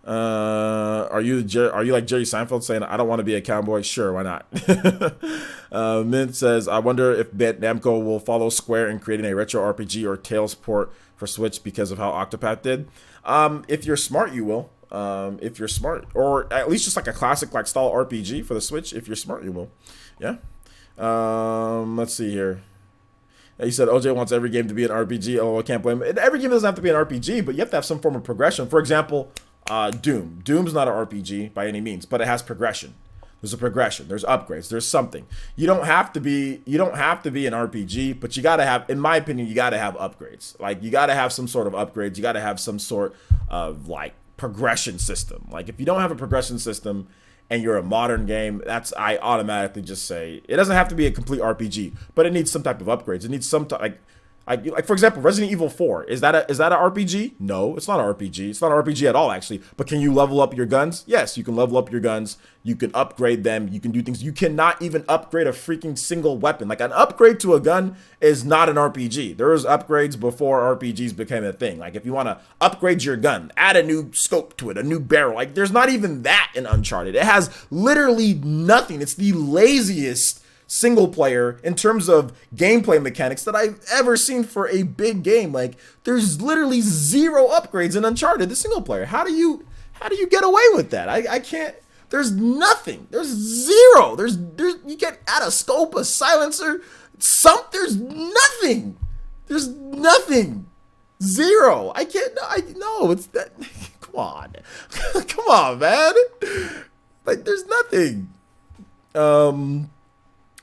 Are you like Jerry Seinfeld saying, I don't want to be a cowboy? Sure, why not? Mint says, I wonder if Namco will follow Square in creating a retro RPG or Tales port for Switch because of how Octopath did. If you're smart, you will. If you're smart, or at least just like a classic like style RPG for the Switch. If you're smart, you will. Yeah. Let's see here. You said OJ wants every game to be an RPG. Oh, I can't blame him. Every game doesn't have to be an RPG, but you have to have some form of progression. For example, Doom. Doom's not an RPG by any means, but it has progression. There's a progression. There's upgrades. There's something. You don't have to be an RPG, but you gotta have, in my opinion, you gotta have upgrades. Like you gotta have some sort of upgrades. You gotta have some sort of like progression system. Like if you don't have a progression system, and you're a modern game, I automatically just say it doesn't have to be a complete RPG, but it needs some type of upgrades. It needs some like for example, Resident Evil 4. Is that an RPG? No, it's not an RPG. It's not an RPG at all, actually. But can you level up your guns? Yes, you can level up your guns. You can upgrade them. You can do things. You cannot even upgrade a freaking single weapon. Like, an upgrade to a gun is not an RPG. There was upgrades before RPGs became a thing. Like, if you want to upgrade your gun, add a new scope to it, a new barrel. Like, there's not even that in Uncharted. It has literally nothing. It's the laziest single player in terms of gameplay mechanics that I've ever seen for a big game. Like, there's literally zero upgrades in Uncharted, the single player. How do you get away with that? I can't. There's nothing. There's zero. There's you can add a scope, a silencer, there's nothing. There's nothing. Zero. I can't. No, it's that. Come on. Come on, man. Like, there's nothing.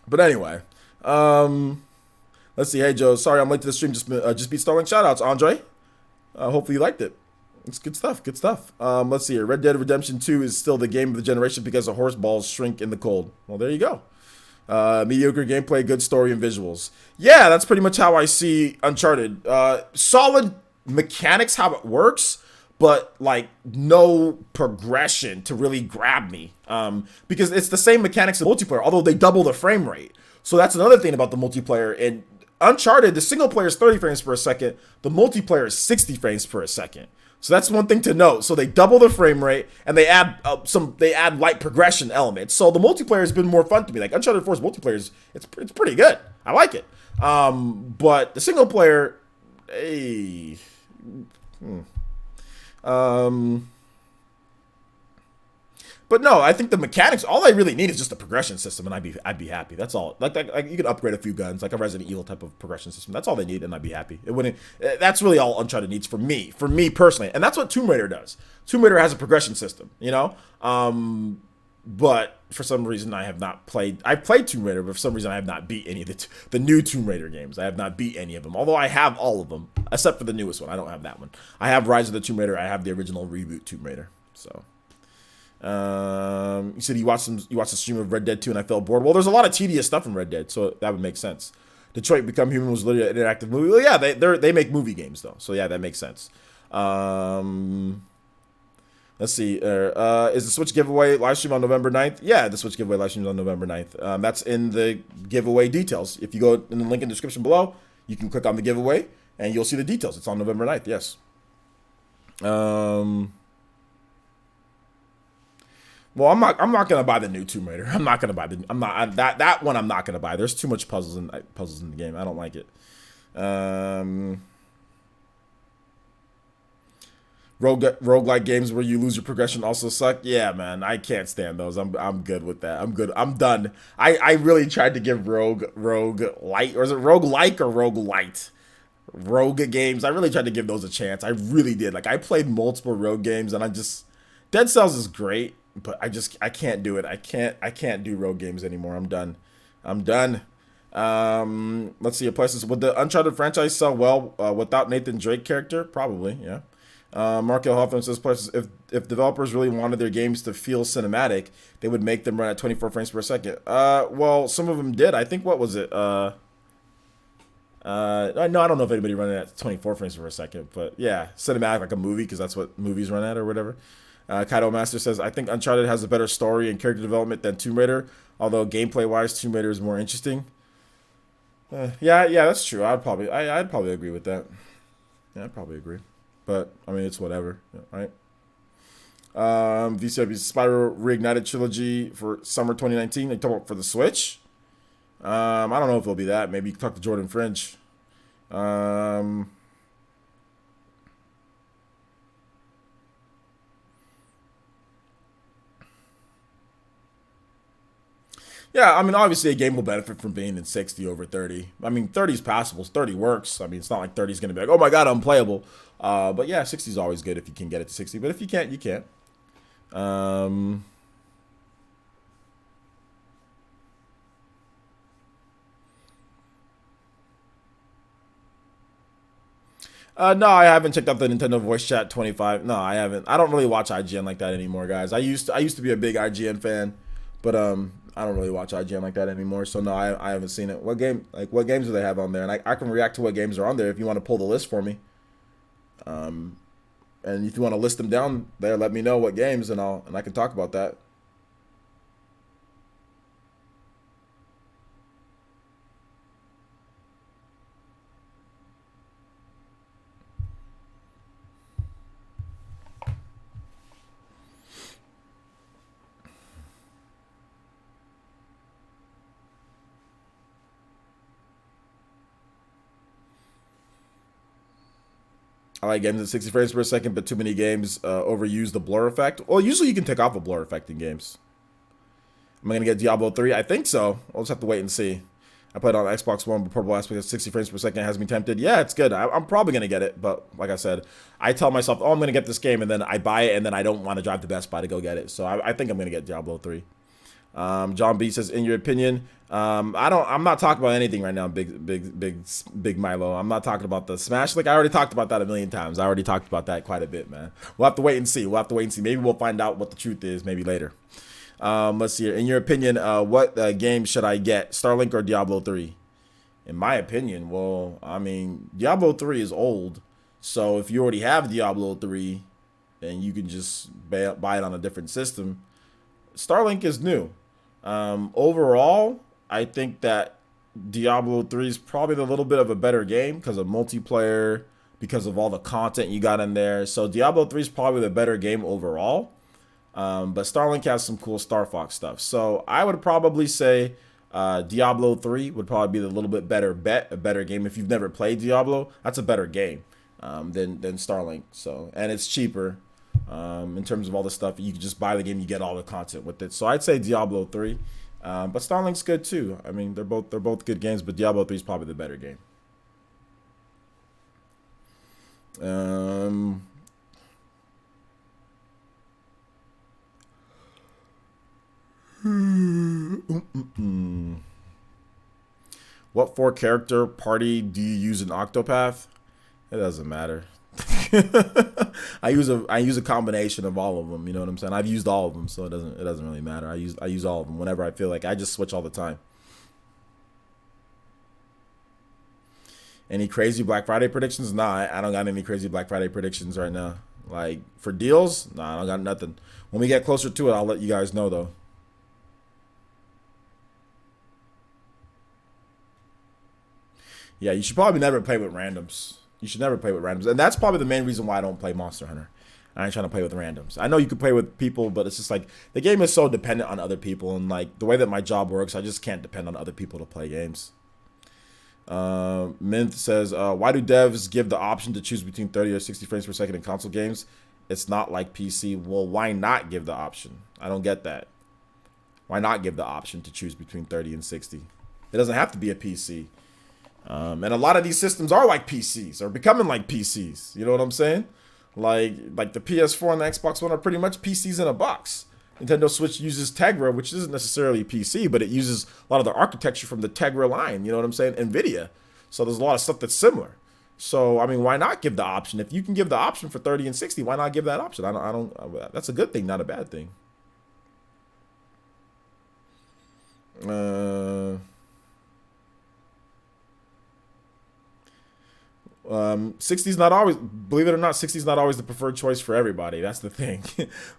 But anyway, let's see. Hey, Joe, sorry I'm late to the stream. Just beat stalling. Shoutouts, Andre. Hopefully you liked it. It's good stuff. Good stuff. Let's see here. Red Dead Redemption 2 is still the game of the generation because the horse balls shrink in the cold. Well, there you go. Mediocre gameplay, good story, and visuals. Yeah, that's pretty much how I see Uncharted. Solid mechanics, how it works, but like no progression to really grab me. Because it's the same mechanics of multiplayer, although they double the frame rate. So that's another thing about the multiplayer. In Uncharted, the single player is 30 frames per second. The multiplayer is 60 frames per second. So that's one thing to note. So they double the frame rate and they add light progression elements. So the multiplayer has been more fun to me. Like, Uncharted 4's multiplayer it's pretty good. I like it. But the single player, hey. But no, I think the mechanics, all I really need is just a progression system, and I'd be happy. That's all. Like you could upgrade a few guns, like a Resident Evil type of progression system. That's all they need, and I'd be happy. It wouldn't. That's really all Uncharted needs for me personally, and that's what Tomb Raider does. Tomb Raider has a progression system, you know. But for some reason I have not played. I played Tomb Raider, but for some reason I have not beat any of the new Tomb Raider games. I have not beat any of them, although I have all of them except for the newest one. I don't have that one. I have Rise of the Tomb Raider. I have the original reboot Tomb Raider. So. You said you watched the stream of Red Dead 2 and I felt bored. Well, there's a lot of tedious stuff in Red Dead, so that would make sense. Detroit Become Human was literally an interactive movie. Well, yeah, they make movie games though, so yeah, that makes sense. Let's see. Is the Switch giveaway live stream on November 9th? Yeah, the Switch giveaway live stream is on November 9th. That's in the giveaway details. If you go in the link in the description below, you can click on the giveaway and you'll see the details. It's on November 9th. Yes. Well, I'm not gonna buy the new Tomb Raider. I'm not gonna buy that one. I'm not gonna buy. There's too much puzzles in the game. I don't like it. Roguelike games where you lose your progression also suck. Yeah, man, I can't stand those. I'm good with that. I'm good. I'm done. I really tried to give Rogue Light, or is it Roguelike or Rogue Light? Rogue games. I really tried to give those a chance. I really did. Like, I played multiple Rogue games and Dead Cells is great. But I can't do it. I can't do rogue games anymore. I'm done. Let's see. Would the Uncharted franchise sell well without Nathan Drake character? Probably, yeah. Mark L. Hawthorne says, if developers really wanted their games to feel cinematic, they would make them run at 24 frames per second. Well, some of them did. I think, what was it? No, I don't know if anybody running at 24 frames per second, but yeah, cinematic, like a movie, because that's what movies run at or whatever. Kaido Master says, I think Uncharted has a better story and character development than Tomb Raider, although gameplay-wise, Tomb Raider is more interesting. Yeah, that's true. I'd probably agree with that. Yeah, I'd probably agree. But, I mean, it's whatever, right? VCW's Spyro Reignited Trilogy for summer 2019. They talk about for the Switch. I don't know if it'll be that. Maybe you can talk to Jordan Fringe. Yeah, I mean, obviously a game will benefit from being in 60 over 30. I mean, 30 is passable. 30 works. I mean, it's not like 30 is going to be like, oh my God, unplayable. But yeah, 60 is always good if you can get it to 60. But if you can't, you can't. No, I haven't checked out the Nintendo Voice Chat 25. No, I haven't. I don't really watch IGN like that anymore, guys. I used to be a big IGN fan, but I don't really watch IGN like that anymore. So no, I haven't seen it. What games do they have on there? And I can react to what games are on there if you want to pull the list for me. And if you want to list them down there, let me know what games, and I can talk about that. I like games at 60 frames per second, but too many games overuse the blur effect. Well, usually you can take off a blur effect in games. Am I going to get Diablo 3? I think so. I'll just have to wait and see. I played on Xbox One, but portable aspect at 60 frames per second has me tempted. Yeah, it's good. I'm probably going to get it, but like I said, I tell myself, oh, I'm going to get this game, and then I buy it, and then I don't want to drive to Best Buy to go get it. So I think I'm going to get Diablo 3. John B says, in your opinion, I'm not talking about anything right now, big Milo. I'm not talking about the Smash. Like, I already talked about that a million times. I already talked about that quite a bit, man. We'll have to wait and see. Maybe we'll find out what the truth is maybe later. Let's see here. In your opinion, what game should I get? Starlink or Diablo 3? In my opinion, well, I mean, Diablo 3 is old. So if you already have Diablo 3, then you can just buy it on a different system. Starlink is new. Overall, I think that Diablo 3 is probably a little bit of a better game because of multiplayer, because of all the content you got in there. So Diablo 3 is probably the better game overall. But Starlink has some cool Star Fox stuff. So I would probably say Diablo 3 would probably be a little bit better bet, a better game. If you've never played Diablo, that's a better game than Starlink. So, and it's cheaper. In terms of all the stuff, you can just buy the game, you get all the content with it. So I'd say Diablo 3, but Starlink's good too. I mean, they're both good games, but Diablo 3 is probably the better game. What 4-character party do you use in Octopath? It doesn't matter. I use a combination of all of them. You know what I'm saying? I've used all of them, so it doesn't really matter. I use all of them whenever I feel like. I just switch all the time. Any crazy Black Friday predictions? Nah, I don't got any crazy Black Friday predictions right now. Like for deals, nah, I don't got nothing. When we get closer to it, I'll let you guys know though. Yeah, you should probably never play with randoms. You should never play with randoms. And that's probably the main reason why I don't play Monster Hunter. I ain't trying to play with randoms. I know you can play with people, but it's just like the game is so dependent on other people. And like the way that my job works, I just can't depend on other people to play games. Mint says, why do devs give the option to choose between 30 or 60 frames per second in console games? It's not like PC. Well, why not give the option? I don't get that. Why not give the option to choose between 30 and 60? It doesn't have to be a PC. And a lot of these systems are like PCs or becoming like PCs. You know what I'm saying? Like the PS4 and the Xbox One are pretty much PCs in a box. Nintendo Switch uses Tegra, which isn't necessarily PC, but it uses a lot of the architecture from the Tegra line. You know what I'm saying? NVIDIA. So there's a lot of stuff that's similar. So I mean, why not give the option? If you can give the option for 30 and 60, why not give that option? I don't. That's a good thing, not a bad thing. 60's not always, believe it or not, 60's not always the preferred choice for everybody. That's the thing.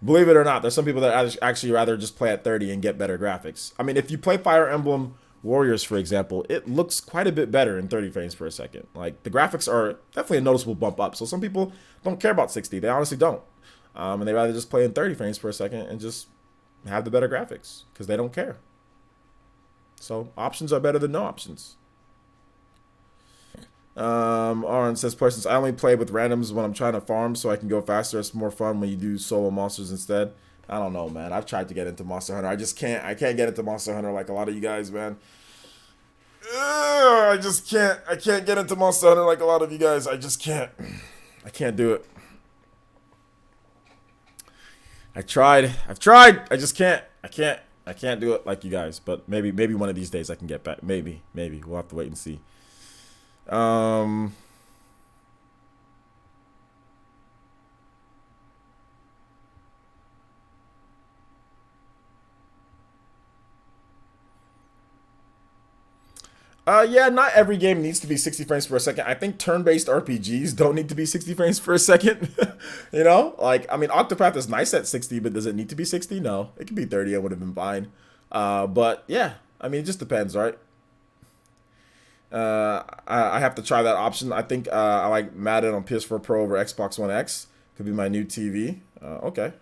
Believe it or not, there's some people that actually rather just play at 30 and get better graphics. I mean, if you play Fire Emblem Warriors, for example, it looks quite a bit better in 30 frames per second. Like the graphics are definitely a noticeable bump up. So some people don't care about 60. They honestly don't. And they rather just play in 30 frames per second and just have the better graphics because they don't care. So options are better than no options. Aaron says, since I only play with randoms when I'm trying to farm so I can go faster, it's more fun when you do solo monsters instead. I don't know, man. I've tried to get into Monster Hunter. I just can't. I can't get into Monster Hunter like a lot of you guys, man. I just can't. I can't get into Monster Hunter like a lot of you guys. I just can't. I can't do it. I've tried. I just can't. I can't do it like you guys. But maybe one of these days I can get back. Maybe. We'll have to wait and see. Yeah, not every game needs to be 60 frames per second. I think turn-based RPGs don't need to be 60 frames per second. You know, like, I mean, Octopath is nice at 60, but does it need to be 60? No, it could be 30. I would have been fine. But yeah, I mean, it just depends, right? I have to try that option. I think I like Madden on PS4 Pro over Xbox One X. Could be my new TV. Okay.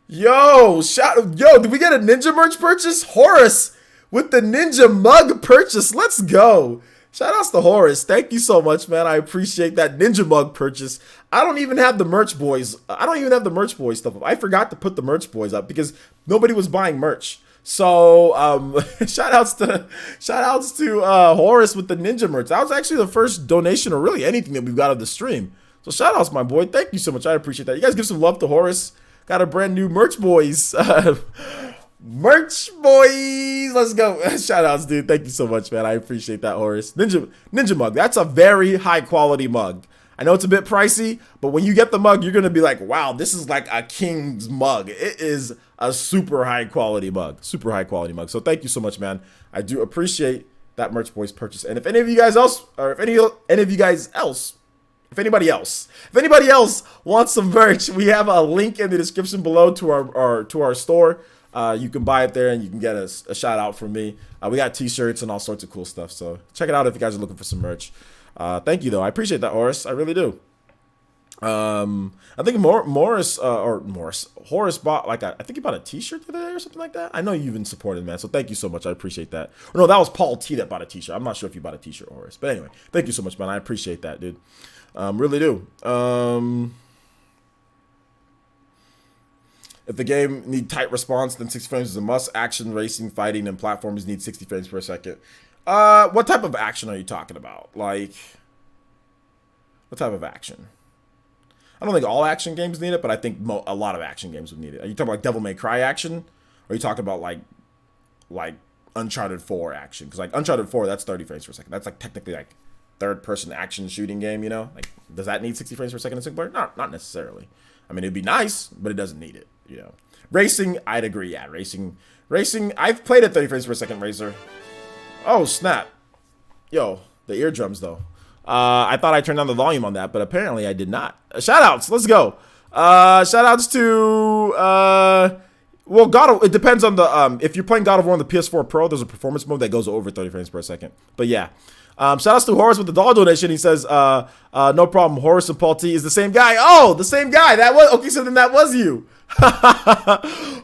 Yo, did we get a Ninja merch purchase? Horace with the Ninja mug purchase. Let's go. Shout outs to Horace. Thank you so much, man. I appreciate that Ninja mug purchase. I don't even have the merch boys. I don't even have the merch boys stuff up. I forgot to put the merch boys up because nobody was buying merch. So shout outs to Horace with the Ninja merch. That was actually the first donation or really anything that we've got of the stream. So shout outs, my boy. Thank you so much. I appreciate that. You guys give some love to Horace. Got a brand new merch boys. Merch boys. Let's go. Shout outs, dude. Thank you so much, man. I appreciate that, Horace. Ninja mug. That's a very high quality mug. I know it's a bit pricey, but when you get the mug, you're going to be like, wow, this is like a king's mug. It is a super high quality mug. Super high quality mug. So thank you so much, man. I do appreciate that merch boys purchase. And if any of you guys else, or if any of you guys else, if anybody else wants some merch, we have a link in the description below to our store. You can buy it there and you can get a shout out from me. We got t-shirts and all sorts of cool stuff. So check it out if you guys are looking for some merch. Thank you though. I appreciate that, Horace. I really do. I think Horace bought like I think he bought a t-shirt today or something like that. I know you've been supporting, man. So thank you so much. I appreciate that. Or no, that was Paul T that bought a t-shirt. I'm not sure if you bought a t-shirt, Horace. But anyway, thank you so much, man. I appreciate that, dude. Really do. If the game need tight response, then 60 frames is a must. Action, racing, fighting, and platforms need 60 frames per second. What type of action are you talking about? Like, what type of action? I don't think all action games need it, but I think a lot of action games would need it. Are you talking about Devil May Cry action? Or are you talking about like Uncharted 4 action? Because like Uncharted 4, that's 30 frames per second. That's like technically like third-person action shooting game, you know? Like, does that need 60 frames per second in single player? Not necessarily. I mean, it'd be nice, but it doesn't need it, you know? Racing, I'd agree, yeah. Racing, I've played at 30 frames per second, Racer. Oh, snap. Yo, the eardrums, though. I thought I turned down the volume on that, but apparently I did not. Shoutouts, let's go. Shoutouts to, well, it depends on the, if you're playing God of War on the PS4 Pro, there's a performance mode that goes over 30 frames per second. But yeah. Shoutouts to Horace with the dollar donation. He says, no problem. Horace and Paul T is the same guy. Oh, the same guy. Okay, so then that was you.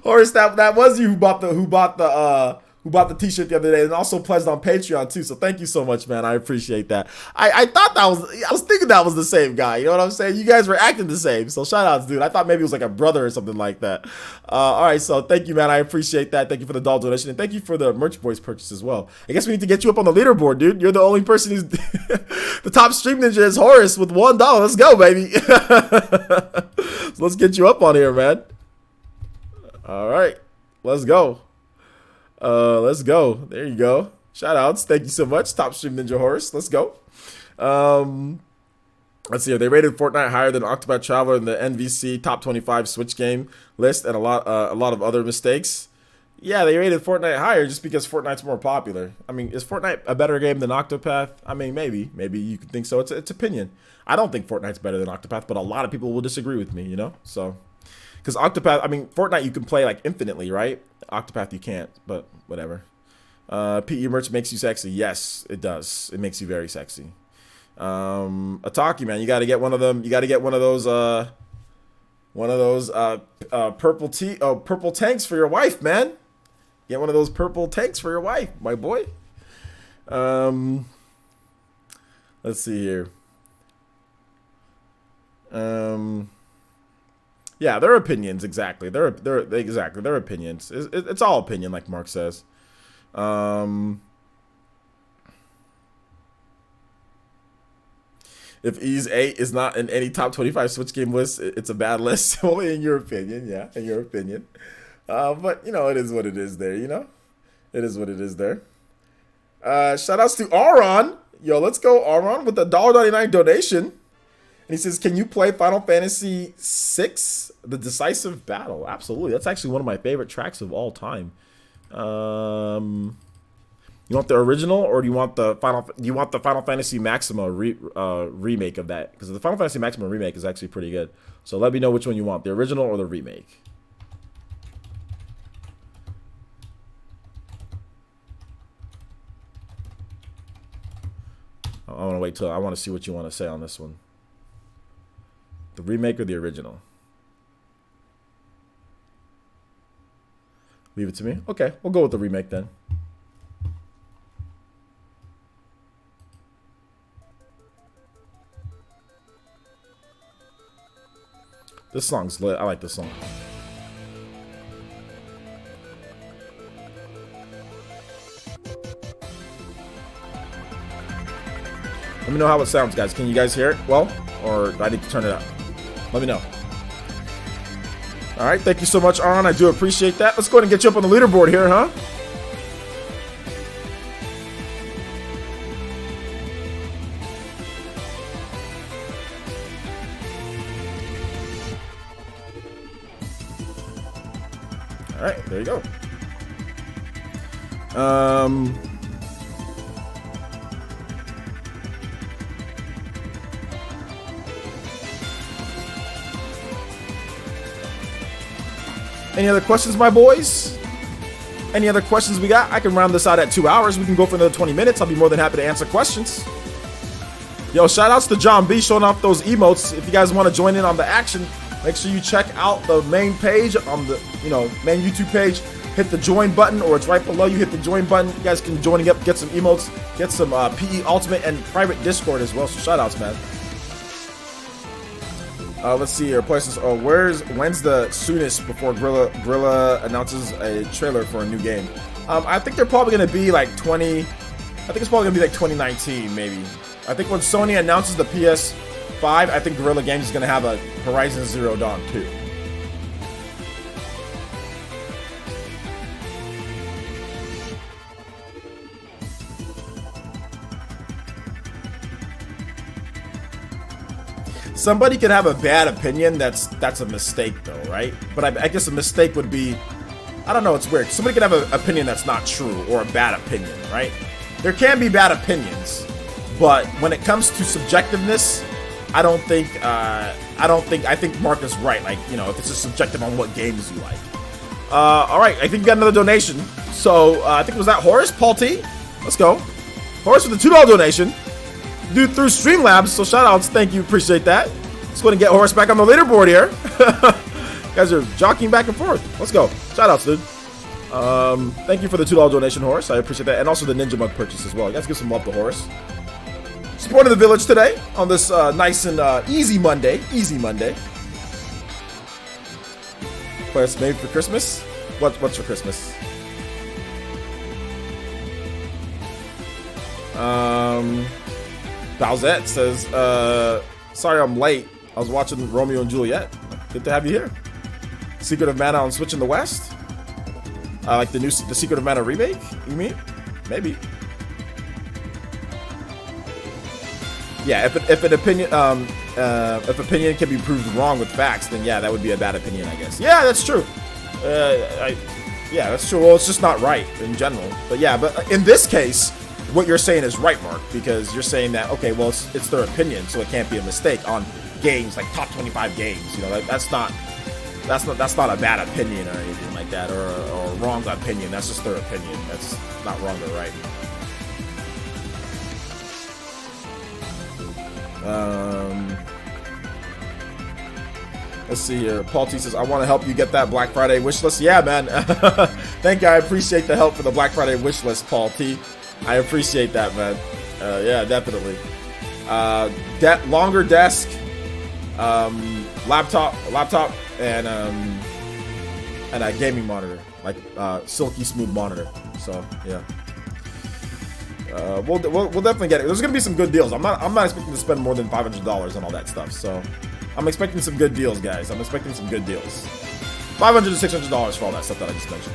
Horace, that was you who bought the t-shirt the other day and also pledged on Patreon too. So thank you so much, man. I appreciate that. I was thinking that was the same guy. You know what I'm saying? You guys were acting the same. So shout outs, dude. I thought maybe it was like a brother or something like that. All right. So thank you, man. I appreciate that. Thank you for the dollar donation. And thank you for the merch boys purchase as well. I guess we need to get you up on the leaderboard, dude. You're the only person who's the top stream ninja is Horace with $1. Let's go, baby. So let's get you up on here, man. All right. Let's go. Let's go. There you go. Shout outs. Thank you so much. Top stream ninja Horace. Let's go. Let's see here. They rated Fortnite higher than Octopath Traveler in the NVC top 25 Switch game list and a lot of other mistakes. Yeah, they rated Fortnite higher just because Fortnite's more popular. I mean, is Fortnite a better game than Octopath? I mean, maybe you could think so. It's opinion. I don't think Fortnite's better than Octopath, but a lot of people will disagree with me, you know? So, because Octopath, I mean, Fortnite you can play like infinitely, right? Octopath you can't, but whatever. PE merch makes you sexy. Yes, it does. It makes you very sexy. Ataki, man, you got to get one of them. You got to get one of those purple tanks for your wife, man. Get one of those purple tanks for your wife, my boy. Let's see here. Yeah, their opinions, exactly. They're opinions. It's all opinion, like Mark says. If Ease 8 is not in any top 25 Switch game list, it's a bad list. Only in your opinion, yeah, in your opinion. But, you know, it is what it is there, you know? It is what it is there. Shout outs to Auron. Yo, let's go, Auron, with the $1.99 donation. And he says, can you play Final Fantasy VI, The Decisive Battle? Absolutely. That's actually one of my favorite tracks of all time. You You want the original, or do you want the Final Fantasy Maxima remake of that? Because the Final Fantasy Maxima remake is actually pretty good. So let me know which one you want, the original or the remake. I want to wait till I want to see what you want to say on this one. The remake or the original? Leave it to me. Okay, we'll go with the remake then. This song's lit. I like this song. Let me know how it sounds, guys. Can you guys hear it well? Or do I need to turn it up? Let me know. All right, thank you so much, Aaron. I do appreciate that. Let's go ahead and get you up on the leaderboard here, huh? All right, there you go. Any other questions, my boys? Any other questions we got? I can round this out at 2 hours. We can go for another 20 minutes. I'll be more than happy to answer questions. Yo, shout outs to John B showing off those emotes. If you guys want to join in on the action, make sure you check out the main page on the, main YouTube page. Hit the join button, or it's right below you. Hit the join button. You guys can join up, get some emotes, get some PE Ultimate and private Discord as well. So shout outs, man. Let's see here. Places. Oh, when's the soonest before Guerrilla announces a trailer for a new game? I think they're probably gonna be like 20. I think it's probably gonna be like 2019, maybe. I think when Sony announces the PS5, I think Guerrilla Games is gonna have a Horizon Zero Dawn 2. Somebody could have a bad opinion. That's a mistake, though, right? But I guess a mistake would be, I don't know. It's weird. Somebody could have an opinion that's not true, or a bad opinion, right? There can be bad opinions, but when it comes to subjectiveness, I think Mark is right. Like, if it's just subjective on what games you like. All right, I think we got another donation. So I think was that Horace Paul T. Let's go, Horace with a $2 donation. Dude, through Streamlabs, so shout outs, thank you, appreciate that. Let's go ahead and get Horace back on the leaderboard here. You guys are jockeying back and forth. Let's go. Shout outs, dude. Thank you for the $2 donation, Horace. I appreciate that. And also the Ninja Mug purchase as well. You guys give some love to Horace. Supporting the village today on this nice and easy Monday. Easy Monday. What's made for Christmas? What's for Christmas? Bowsette says, sorry I'm late. I was watching Romeo and Juliet. Good to have you here. Secret of Mana on Switch in the West? Like the Secret of Mana remake? You mean? Maybe. Yeah, if opinion can be proved wrong with facts, then yeah, that would be a bad opinion, I guess. Yeah, that's true. Yeah, that's true. Well, it's just not right in general. But yeah, but in this case, what you're saying is right, Mark, because you're saying that, okay, well, it's their opinion, so it can't be a mistake on games, like top 25 games. That's not a bad opinion or anything like that, or a wrong opinion. That's just their opinion. That's not wrong or right. Let's see here. Paul T says, I want to help you get that Black Friday wish list. Yeah, man. Thank you. I appreciate the help for the Black Friday wish list, Paul T. I appreciate that, man. Yeah, definitely. Longer desk, laptop, and a gaming monitor, like silky smooth monitor. So yeah, we'll definitely get it. There's gonna be some good deals. I'm not expecting to spend more than $500 on all that stuff. So I'm expecting some good deals, guys. I'm expecting some good deals. $500 to $600 for all that stuff that I just mentioned.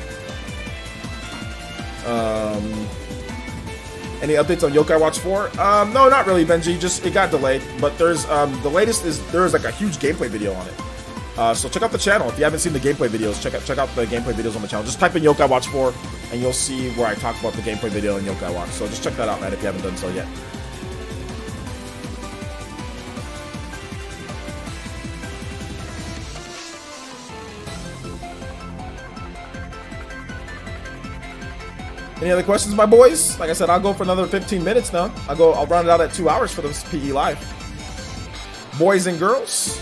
Any updates on Yokai Watch 4? No, not really, Benji. Just it got delayed. But there's the latest is there's like a huge gameplay video on it. So check out the channel if you haven't seen the gameplay videos. Check out the gameplay videos on the channel. Just type in Yokai Watch 4 and you'll see where I talk about the gameplay video in Yokai Watch. So just check that out, man, if you haven't done so yet. Any other questions, my boys? Like I said, I'll go for another 15 minutes now. I'll round it out at 2 hours for this PE Live. Boys and girls.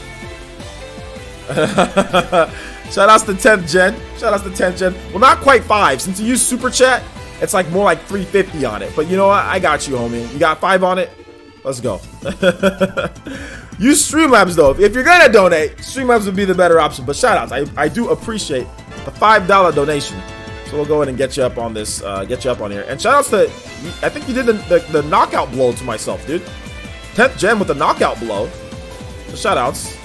Shout outs to 10th Gen. Shout outs to 10th Gen. Well, not quite 5. Since you use Super Chat, it's like more like 350 on it. But you know what? I got you, homie. You got 5 on it? Let's go. Use Streamlabs, though. If you're going to donate, Streamlabs would be the better option. But shout outs. I do appreciate the $5 donation. So we'll go ahead and get you up on this, get you up on here. And shout outs to, I think you did the knockout blow to myself, dude. 10th Gen with the knockout blow. So shout outs.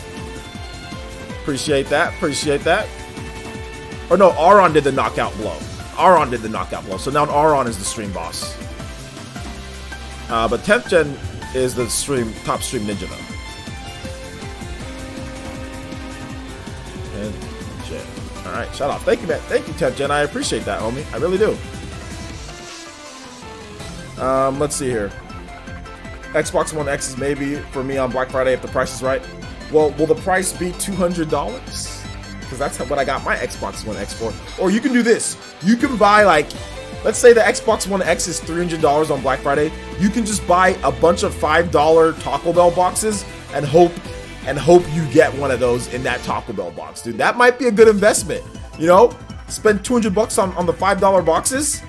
Appreciate that, appreciate that. Or no, Aron did the knockout blow. Aron did the knockout blow. So now Aron is the stream boss. But 10th Gen is the top stream ninja though. And shit. Alright, shout out. Thank you, man. Thank you, 10th Gen. I appreciate that, homie. I really do. Let's see here. Xbox One X is maybe for me on Black Friday if the price is right. Well, will the price be $200? Because that's what I got my Xbox One X for. Or you can do this. You can buy, like, let's say the Xbox One X is $300 on Black Friday. You can just buy a bunch of $5 Taco Bell boxes and hope you get one of those in that Taco Bell box, dude. That might be a good investment. You know, spend $200 on the $5 boxes,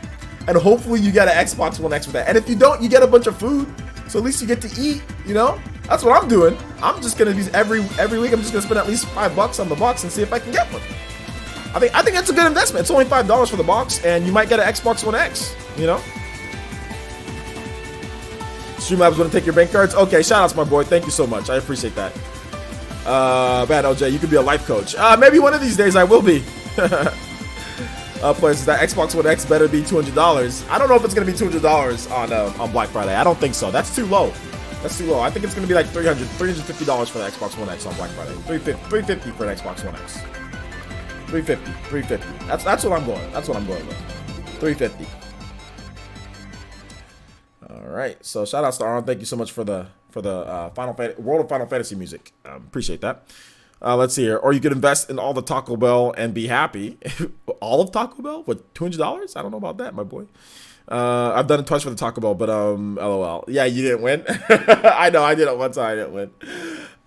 and hopefully you get an Xbox One X with that. And if you don't, you get a bunch of food. So at least you get to eat, you know? That's what I'm doing. I'm just gonna be every week. I'm just gonna spend at least $5 on the box and see if I can get one. I think that's a good investment. It's only $5 for the box, and you might get an Xbox One X. You know. Streamlabs want to take your bank cards. Okay, shout outs, my boy. Thank you so much. I appreciate that. Bad OJ, you could be a life coach. Maybe one of these days I will be. Players, that Xbox One X better be $200. I don't know if it's gonna be $200 on Black Friday. I don't think so. That's too low. That's too low. I think it's going to be like $350 for the Xbox One X on Black Friday. $350 for an Xbox One X. $350. That's what I'm going. That's what I'm going with. $350. All right. So shout outs to Aron. Thank you so much for the World of Final Fantasy music. Appreciate that. Let's see here. Or you could invest in all the Taco Bell and be happy. All of Taco Bell with $200? I don't know about that, my boy. I've done it twice for the Taco Bell, but LOL. Yeah, you didn't win. I know, I did it one time. I didn't win.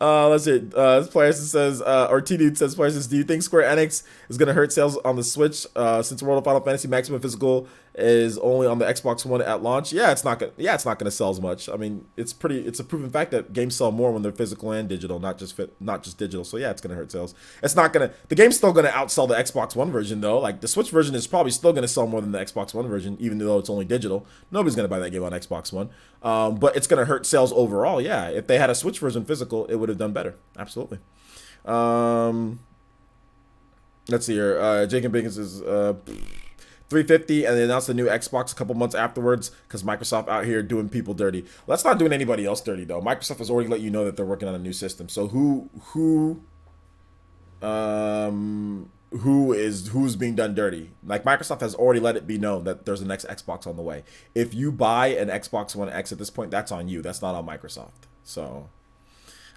Let's see. This player says, or T-Dude says, player says, do you think Square Enix is going to hurt sales on the Switch since World of Final Fantasy Maximum Physical is only on the Xbox One at launch? Yeah, it's not gonna sell as much. I mean, it's a proven fact that games sell more when they're physical and digital, not just digital. So yeah, it's gonna hurt sales. The game's still gonna outsell the Xbox One version though. Like the Switch version is probably still gonna sell more than the Xbox One version, even though it's only digital. Nobody's gonna buy that game on Xbox One. But it's gonna hurt sales overall. Yeah, if they had a Switch version physical, it would have done better. Absolutely. Let's see here. Jacob Biggins is $350, and they announced the new Xbox a couple months afterwards because Microsoft out here doing people dirty. Well, that's not doing anybody else dirty though. Microsoft has already let you know that they're working on a new system. So who's being done dirty? Like Microsoft has already let it be known that there's a next Xbox on the way. If you buy an Xbox One X at this point, that's on you. That's not on Microsoft. So.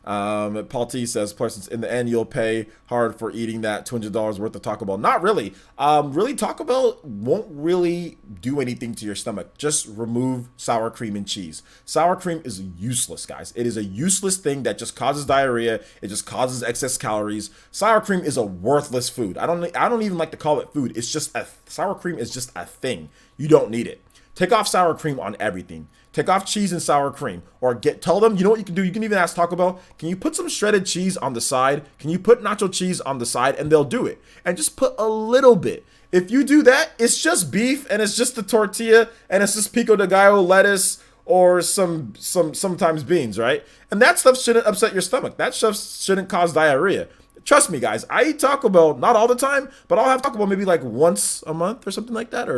Paul T says, plus in the end you'll pay hard for eating that $200 worth of Taco Bell. Not really. Really, Taco Bell won't really do anything to your stomach. Just remove sour cream and cheese. Sour cream is useless, guys. It is a useless thing that just causes diarrhea. It just causes excess calories. Sour cream is a worthless food. I don't even like to call it food. It's just sour cream is just a thing. You don't need it. Take off sour cream on everything. Take off cheese and sour cream, or tell them, you know what you can do? You can even ask Taco Bell, can you put some shredded cheese on the side? Can you put nacho cheese on the side? And they'll do it. And just put a little bit. If you do that, it's just beef and it's just the tortilla and it's just pico de gallo lettuce or sometimes beans, right? And that stuff shouldn't upset your stomach. That stuff shouldn't cause diarrhea. Trust me, guys. I eat Taco Bell, not all the time, but I'll have Taco Bell maybe like once a month or something like that,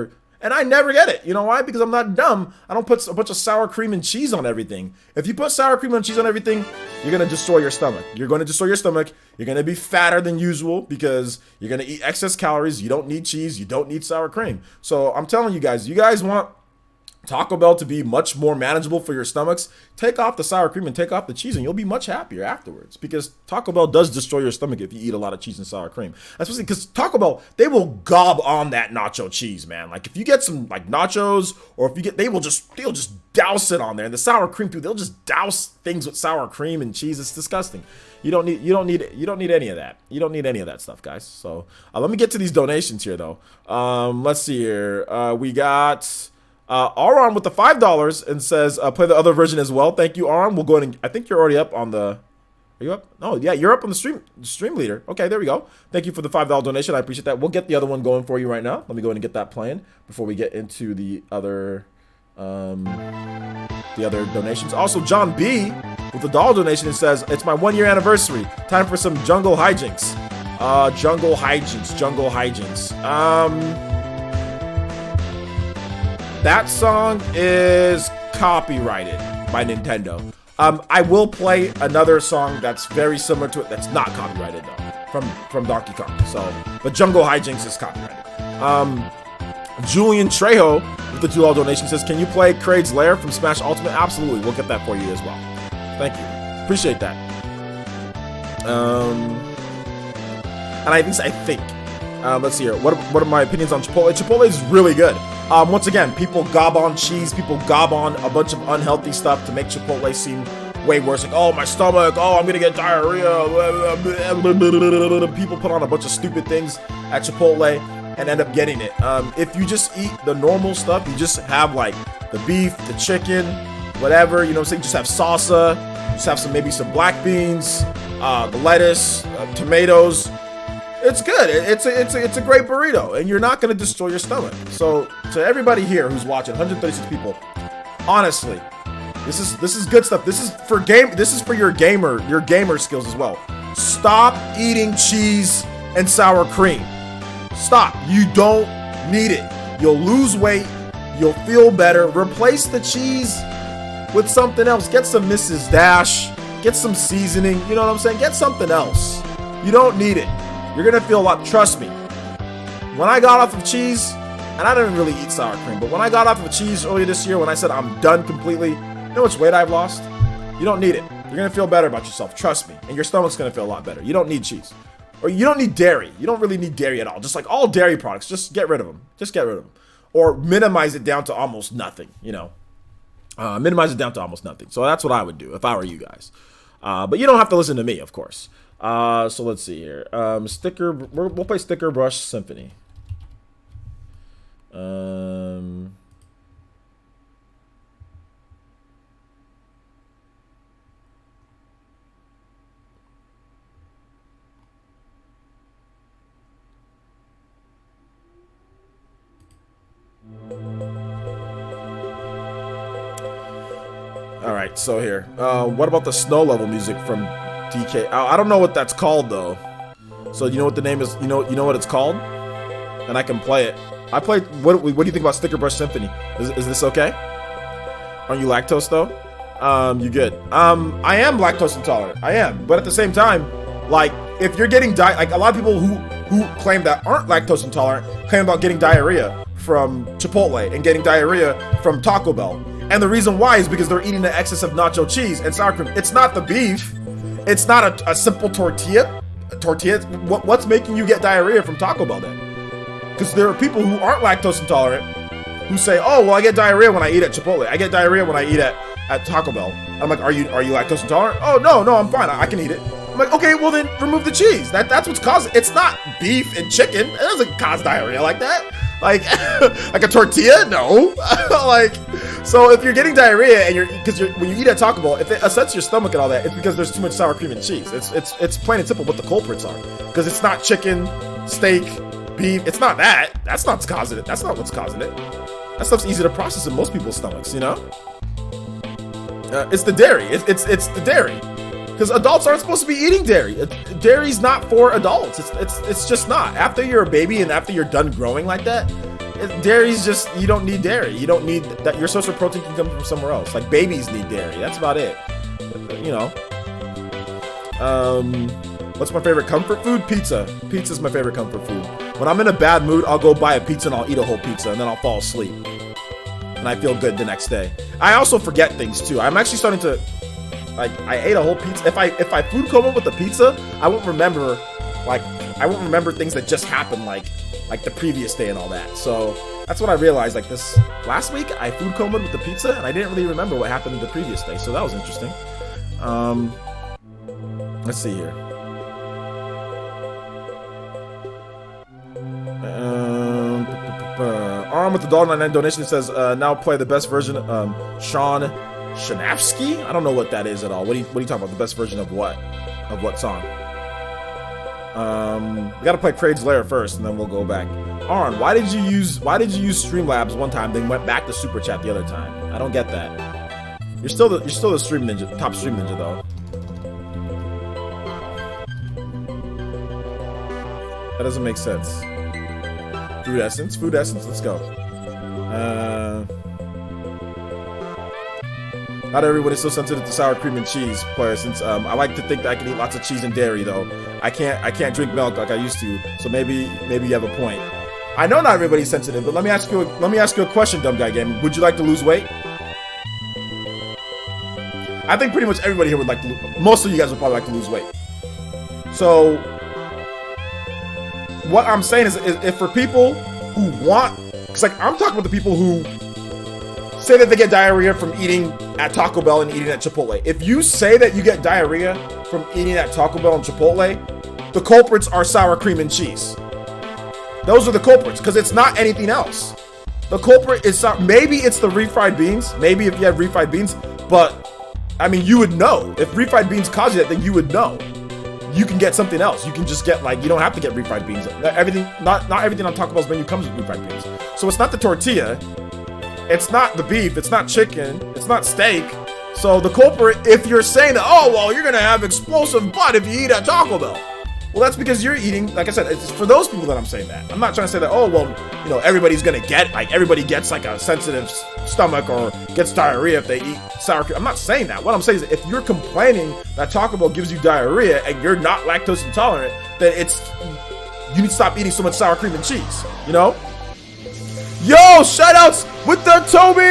And I never get it. You know why? Because I'm not dumb. I don't put a bunch of sour cream and cheese on everything. If you put sour cream and cheese on everything, you're going to destroy your stomach. You're going to destroy your stomach. You're going to be fatter than usual because you're going to eat excess calories. You don't need cheese. You don't need sour cream. So I'm telling you guys want Taco Bell to be much more manageable for your stomachs, take off the sour cream and take off the cheese, and you'll be much happier afterwards. Because Taco Bell does destroy your stomach if you eat a lot of cheese and sour cream. Especially because Taco Bell, they will gob on that nacho cheese, man. Like if you get some like nachos, or if you get, they'll just douse it on there. And the sour cream too, they'll just douse things with sour cream and cheese. It's disgusting. You don't need any of that. You don't need any of that stuff, guys. So let me get to these donations here though. Let's see here. We got Aron with the $5 and says, play the other version as well. Thank you, Aron. We'll go ahead and, I think you're already up on the, are you up? Oh, yeah, you're up on the stream leader. Okay, there we go. Thank you for the $5 donation. I appreciate that. We'll get the other one going for you right now. Let me go ahead and get that playing before we get into the other donations. Also, John B with the $1 donation and says, it's my 1-year anniversary. Time for some jungle hijinks. Jungle hijinks. That song is copyrighted by Nintendo. I will play another song that's very similar to it that's not copyrighted though, from Donkey Kong. So, but Jungle Hijinks is copyrighted. Julian Trejo with the $2 donation says, "Can you play Kraid's Lair from Smash Ultimate?" Absolutely, we'll get that for you as well. Thank you, appreciate that. And I think. Let's see here. What are my opinions on Chipotle? Chipotle is really good. Once again, people gob on cheese. People gob on a bunch of unhealthy stuff to make Chipotle seem way worse. Like, oh, my stomach. Oh, I'm gonna get diarrhea. People put on a bunch of stupid things at Chipotle and end up getting it. If you just eat the normal stuff, you just have like the beef, the chicken, whatever. You know what I'm saying? Just have salsa. Just have maybe some black beans, the lettuce, tomatoes. It's good. It's a great burrito, and you're not gonna destroy your stomach. So to everybody here who's watching, 136 people, honestly, this is good stuff. This is for your gamer skills as well. Stop eating cheese and sour cream. Stop. You don't need it. You'll lose weight. You'll feel better. Replace the cheese with something else. Get some Mrs. Dash. Get some seasoning. You know what I'm saying? Get something else. You don't need it. You're gonna feel a lot, trust me. When I got off of cheese, and I didn't really eat sour cream, but when I got off of cheese earlier this year, when I said I'm done completely, you know how much weight I've lost? You don't need it. You're gonna feel better about yourself, trust me. And your stomach's gonna feel a lot better. You don't need cheese. Or you don't need dairy. You don't really need dairy at all. Just like all dairy products, just get rid of them. Just get rid of them. Or minimize it down to almost nothing, you know. Minimize it down to almost nothing. So that's what I would do if I were you guys. But you don't have to listen to me, of course. So let's see here. We'll play Sticker Brush Symphony. All right, so here. What about the snow level music from DK? I don't know what that's called though. So you know what the name is? You know what it's called? And I can play it. I played. What do you think about Sticker Brush Symphony? Is this okay? Aren't you lactose though? You good? I am lactose intolerant. I am, but at the same time, like if you're getting like a lot of people who claim that aren't lactose intolerant claim about getting diarrhea from Chipotle and getting diarrhea from Taco Bell. And the reason why is because they're eating the excess of nacho cheese and sour cream. It's not the beef. It's not a simple tortilla. What's making you get diarrhea from Taco Bell then? Because there are people who aren't lactose intolerant who say, oh, well, I get diarrhea when I eat at Chipotle. I get diarrhea when I eat at Taco Bell. I'm like, are you lactose intolerant? Oh, no, I'm fine. I can eat it. I'm like, okay, well then remove the cheese. That's what's causing. It's not beef and chicken. It doesn't cause diarrhea like that. Like, like a tortilla? No. Like, so if you're getting diarrhea and when you eat at Taco Bell, if it upsets your stomach and all that, it's because there's too much sour cream and cheese. It's plain and simple what the culprits are. Because it's not chicken, steak, beef. It's not that. That's not what's causing it. That's not what's causing it. That stuff's easy to process in most people's stomachs, you know? It's the dairy. It's the dairy. Because adults aren't supposed to be eating dairy. Dairy's not for adults. It's just not. After you're a baby and after you're done growing like that, Dairy's just, you don't need dairy. You don't need that. Your source of protein can come from somewhere else. Like babies need dairy. That's about it. You know. What's my favorite comfort food? Pizza. Pizza's my favorite comfort food. When I'm in a bad mood, I'll go buy a pizza and I'll eat a whole pizza and then I'll fall asleep. And I feel good the next day. I also forget things too. I'm actually starting to, like, I ate a whole pizza. If I food coma with the pizza, I won't remember things that just happened like the previous day and all that. So that's what I realized. Like this last week, I food comaed with the pizza and I didn't really remember what happened the previous day. So that was interesting. Let's see here. Arm with the $1.99 donation says, now play the best version of Sean Shanafsky? I don't know what that is at all. What are you talking about? The best version of what? Of what song? We gotta play Craig's Lair first and then we'll go back. Arn, why did you use Streamlabs one time, then went back to Super Chat the other time? I don't get that. You're still the stream ninja, top stream ninja though. That doesn't make sense. Food essence, let's go. Not everyone is so sensitive to sour cream and cheese, player, since I like to think that I can eat lots of cheese and dairy though. I can't drink milk like I used to, so maybe you have a point. I know not everybody's sensitive, but let me ask you a question, Dumb Guy Gaming. Would you like to lose weight? I think pretty much everybody here would like to most of you guys would probably like to lose weight. So what I'm saying is if for people who want, because like I'm talking about the people who say that they get diarrhea from eating at Taco Bell and eating at Chipotle. If you say that you get diarrhea from eating at Taco Bell and Chipotle, the culprits are sour cream and cheese. Those are the culprits, because it's not anything else. The culprit is maybe it's the refried beans. Maybe if you have refried beans, but I mean, you would know. If refried beans cause you that, then you would know. You can get something else. You can just get, like, you don't have to get refried beans. Everything, not everything on Taco Bell's menu comes with refried beans. So it's not the tortilla, it's not the beef, it's not chicken, it's not steak. So the culprit, if you're saying that, oh, well, you're gonna have explosive butt if you eat at Taco Bell. Well, that's because you're eating, like I said, it's for those people that I'm saying that. I'm not trying to say that, oh, well, you know, everybody's gonna get, like, everybody gets, like, a sensitive stomach or gets diarrhea if they eat sour cream. I'm not saying that. What I'm saying is if you're complaining that Taco Bell gives you diarrhea and you're not lactose intolerant, then you need to stop eating so much sour cream and cheese, you know? Yo, shoutouts with the Toby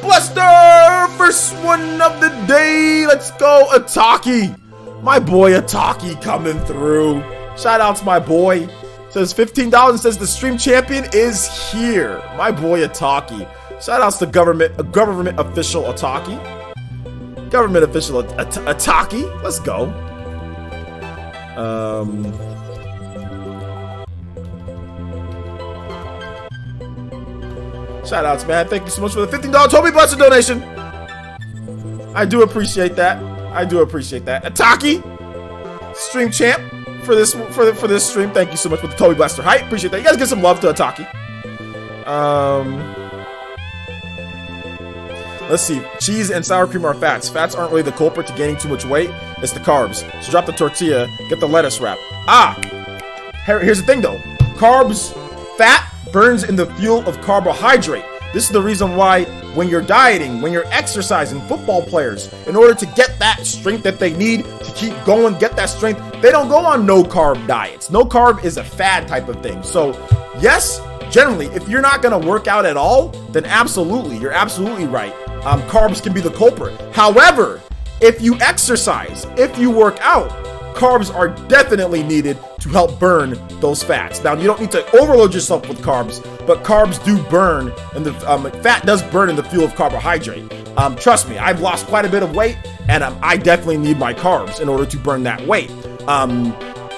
Blaster, first one of the day. Let's go, Ataki. My boy Ataki coming through. Shoutouts, my boy. Says $15 and says the stream champion is here. My boy Ataki. Shoutouts to government official Ataki. Government official Ataki. Let's go. Shoutouts, man. Thank you so much for the $15 Toby Blaster donation. I do appreciate that. Ataki, stream champ for this stream. Thank you so much for the Toby Blaster hype. Appreciate that. You guys get some love to Ataki. Let's see. Cheese and sour cream are fats. Fats aren't really the culprit to gaining too much weight. It's the carbs. So drop the tortilla. Get the lettuce wrap. Here's the thing though. Fat burns in the fuel of carbohydrate. This is the reason why when you're dieting, when you're exercising, football players, in order to get that strength that they need to keep going, get that strength, they don't go on no carb diets. No carb is a fad type of thing. So yes, generally, if you're not gonna work out at all, then absolutely, you're absolutely right. Carbs can be the culprit. However, if you exercise, if you work out, carbs are definitely needed to help burn those fats. Now, you don't need to overload yourself with carbs, but carbs do burn, and the fat does burn in the fuel of carbohydrate. Trust me, I've lost quite a bit of weight, and I definitely need my carbs in order to burn that weight.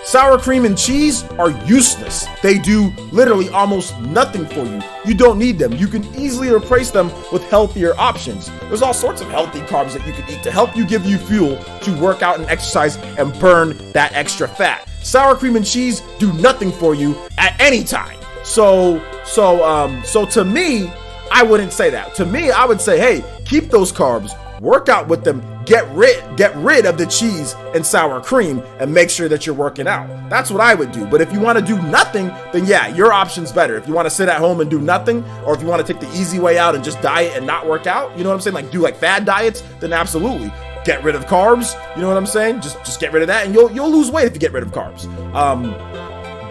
Sour cream and cheese are useless. They do literally almost nothing for you. You don't need them. You can easily replace them with healthier options. There's all sorts of healthy carbs that you can eat to help give you fuel to work out and exercise and burn that extra fat. Sour cream and cheese do nothing for you at any time. So to me, I wouldn't say that. To me, I would say, hey, keep those carbs, work out with them, get rid of the cheese and sour cream and make sure that you're working out. That's what I would do. But if you want to do nothing, then yeah, your option's better. If you want to sit at home and do nothing, or if you want to take the easy way out and just diet and not work out, you know what I'm saying? Like do like fad diets, then absolutely. Get rid of carbs, you know what I'm saying? Just get rid of that and you'll lose weight if you get rid of carbs.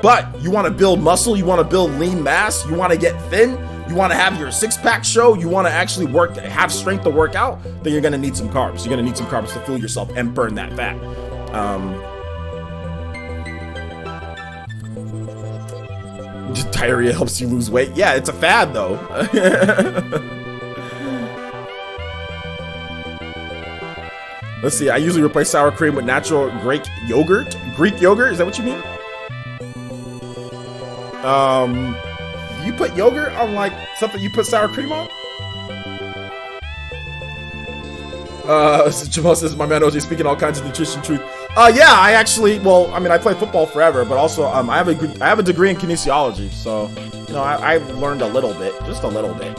But you want to build muscle, you want to build lean mass, you want to get thin, you want to have your six-pack show, you want to actually have strength to work out, then you're going to need some carbs. You're going to need some carbs to fuel yourself and burn that fat. Diarrhea helps you lose weight. Yeah, it's a fad though. Let's see, I usually replace sour cream with natural Greek yogurt. Greek yogurt, is that what you mean? You put yogurt on like something you put sour cream on? Jamal says, my man OJ speaking all kinds of nutrition truth. Yeah, I actually, well, I mean, I played football forever, but also I have a degree in kinesiology, so you know, I learned a little bit, just a little bit.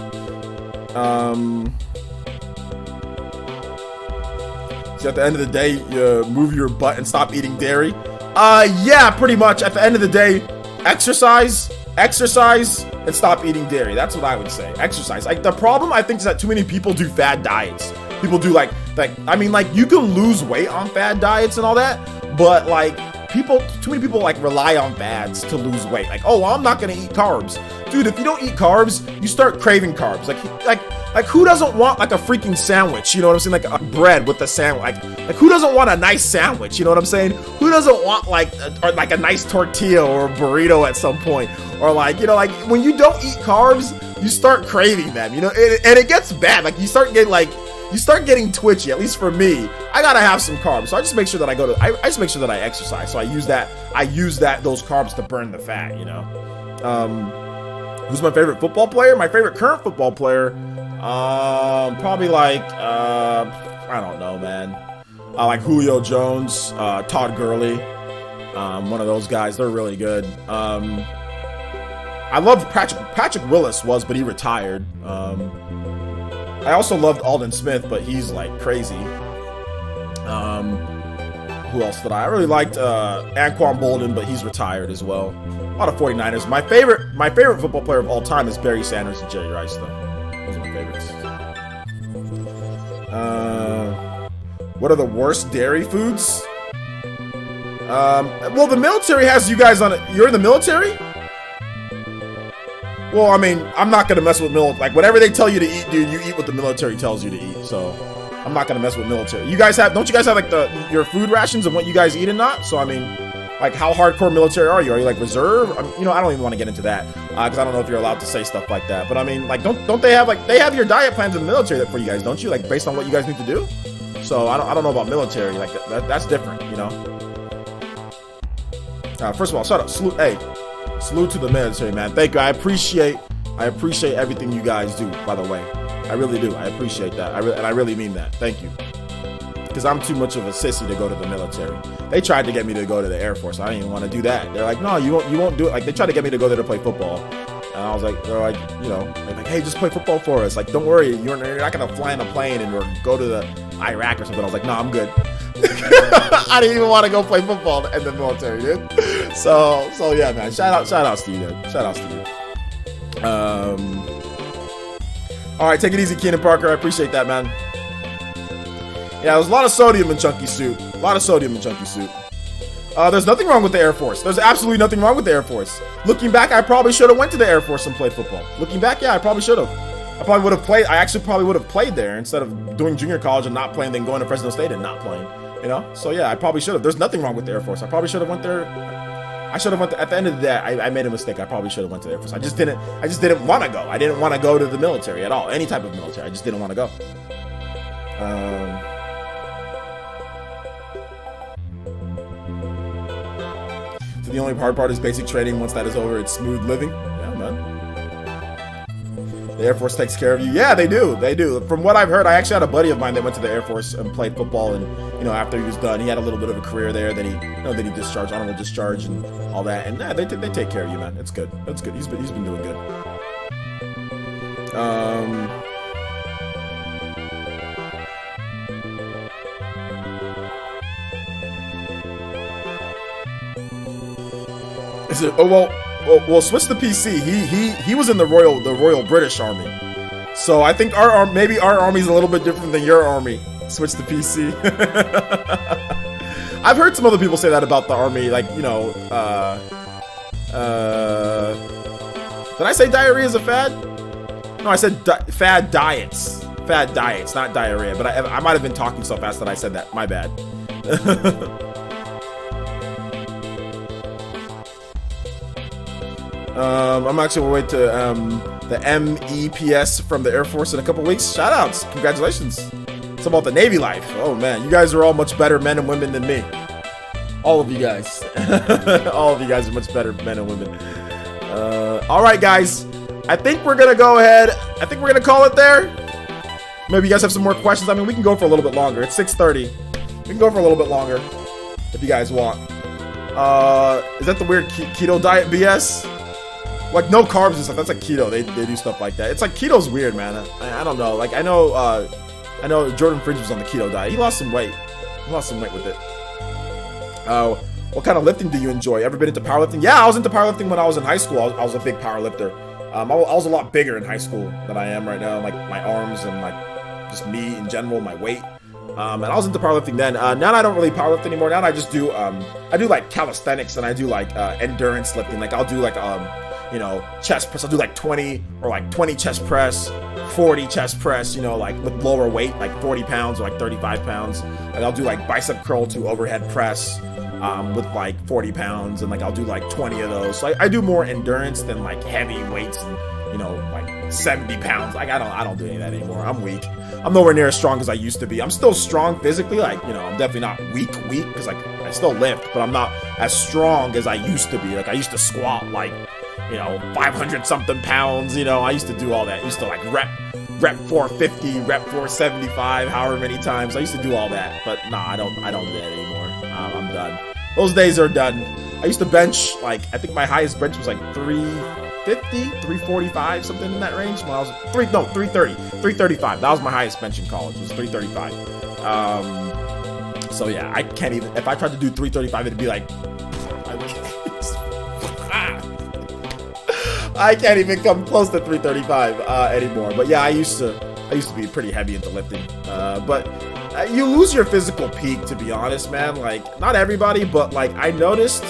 So at the end of the day, you move your butt and stop eating dairy. Yeah, pretty much. At the end of the day, exercise, and stop eating dairy. That's what I would say. Exercise. Like the problem I think is that too many people do fad diets. People do like I mean, like you can lose weight on fad diets and all that, but like too many people like rely on fads to lose weight. Like, oh, well, I'm not gonna eat carbs, dude. If you don't eat carbs, you start craving carbs. Like who doesn't want like a freaking sandwich? You know what I'm saying? Like a bread with a sandwich. Like who doesn't want a nice sandwich? You know what I'm saying? Who doesn't want like a nice tortilla or a burrito at some point? Or like, you know, like when you don't eat carbs, you start craving them. You know, and it gets bad. Like you start getting twitchy. At least for me, I gotta have some carbs. So I just make sure that I just make sure that I exercise. So I use those carbs to burn the fat. You know. Who's my favorite football player? My favorite current football player. Probably like I don't know, man. I like Julio Jones, Todd Gurley, one of those guys. They're really good. I loved Patrick Willis but he retired. I also loved Aldon Smith, but he's like crazy. Who else did I really liked? Anquan Bolden, but he's retired as well. A lot of 49ers. My favorite football player of all time is Barry Sanders and Jerry Rice, though. Those are my favorites. What are the worst dairy foods? Well, the military has you guys on it. You're in the military? Well, I mean, I'm not gonna mess with like whatever they tell you to eat, dude. You eat what the military tells you to eat. So I'm not gonna mess with military. Don't you guys have like your food rations and what you guys eat and not? So I mean, like how hardcore military are you? Are you like reserve? You know, I don't even want to get into that because I don't know if you're allowed to say stuff like that. But I mean, like don't they have they have your diet plans in the military for you guys, don't you? Like based on what you guys need to do. So I don't know about military. Like that's different, you know. First of all, shut up. Salute to the military, man. Thank you. I appreciate everything you guys do, by the way. I really do. I appreciate that. I really mean that. Thank you. Because I'm too much of a sissy to go to the military. They tried to get me to go to the Air Force. I didn't even want to do that. They're like, no, you won't do it. Like they tried to get me to go there to play football. And I was like, they're like, you know, they're like, hey, just play football for us. Like, don't worry, you're not gonna fly in a plane and or go to the Iraq or something. I was like, no, I'm good. I didn't even want to go play football in the military, dude. So yeah, man. Shout outs to you, dude. Shout outs to you. All right, take it easy, Keenan Parker. I appreciate that, man. Yeah, there's a lot of sodium in Chunky Soup. There's nothing wrong with the Air Force. There's absolutely nothing wrong with the Air Force. Looking back, I probably should have went to the Air Force and played football. Looking back, yeah, I probably should have. I actually probably would have played there instead of doing junior college and not playing, then going to Fresno State and not playing. You know? So yeah, I probably should have. There's nothing wrong with the Air Force. I probably should have went there. At the end of the day, I made a mistake. I probably should have went to the Air Force. I just didn't want to go. I didn't want to go to the military at all. Any type of military. I just didn't want to go. So the only hard part is basic training. Once that is over, it's smooth living. Yeah, man. The Air Force takes care of you. Yeah, they do. They do. From what I've heard, I actually had a buddy of mine that went to the Air Force and played football. And you know, after he was done, he had a little bit of a career there. Then he discharged, honorable discharge, and all that. And yeah, they take care of you, man. It's good. That's good. He's been doing good. Is it? Oh well, switch to PC. He was in the Royal British Army. So I think maybe our army's a little bit different than your army. Switch to PC. I've heard some other people say that about the army, like, you know, did I say diarrhea is a fad? No, I said fad diets. Fad diets, not diarrhea. But I might have been talking so fast that I said that. My bad. I'm actually on my way to the MEPS from the Air Force in a couple weeks. Shoutouts, congratulations. It's about the Navy life. Oh man, you guys are all much better men and women than me. All of you guys. All of you guys are much better men and women. All right, guys. I think we're gonna go ahead. I think we're gonna call it there. Maybe you guys have some more questions. I mean, we can go for a little bit longer. It's 6:30. We can go for a little bit longer if you guys want. Is that the weird keto diet BS? Like no carbs and stuff. That's like keto. They do stuff like that. It's like keto's weird, man. I don't know. Like I know Jordan Fridge was on the keto diet. He lost some weight. He lost some weight with it. What kind of lifting do you enjoy? Ever been into powerlifting? Yeah, I was into powerlifting when I was in high school. I was a big powerlifter. I was a lot bigger in high school than I am right now. Like my arms and like just me in general, my weight. And I was into powerlifting then. Now I don't really powerlift anymore. Now I just do I do like calisthenics and I do like endurance lifting. Like I'll do like you know, chest press. I'll do like 20 or like 20 chest press, 40 chest press, you know, like with lower weight, like 40 pounds or like 35 pounds. And I'll do like bicep curl to overhead press with like 40 pounds. And like I'll do like 20 of those. So I do more endurance than like heavy weights and, you know, like 70 pounds. Like I don't do any of that anymore. I'm weak. I'm nowhere near as strong as I used to be. I'm still strong physically. Like, you know, I'm definitely not weak because like I still lift, but I'm not as strong as I used to be. Like I used to squat like, you know, 500 something pounds, you know, I used to do all that. I used to like rep 450, rep 475, however many times. I used to do all that, but nah, I don't do that anymore. I'm done. Those days are done. I used to bench, like, I think my highest bench was like 350, 345, something in that range. When I was 330, 335. That was my highest bench in college, was 335. So yeah, I can't even, if I tried to do 335, it'd be like, I can't even come close to 335 anymore. But yeah, I used to be pretty heavy into lifting. But you lose your physical peak, to be honest, man. Like not everybody, but like I noticed,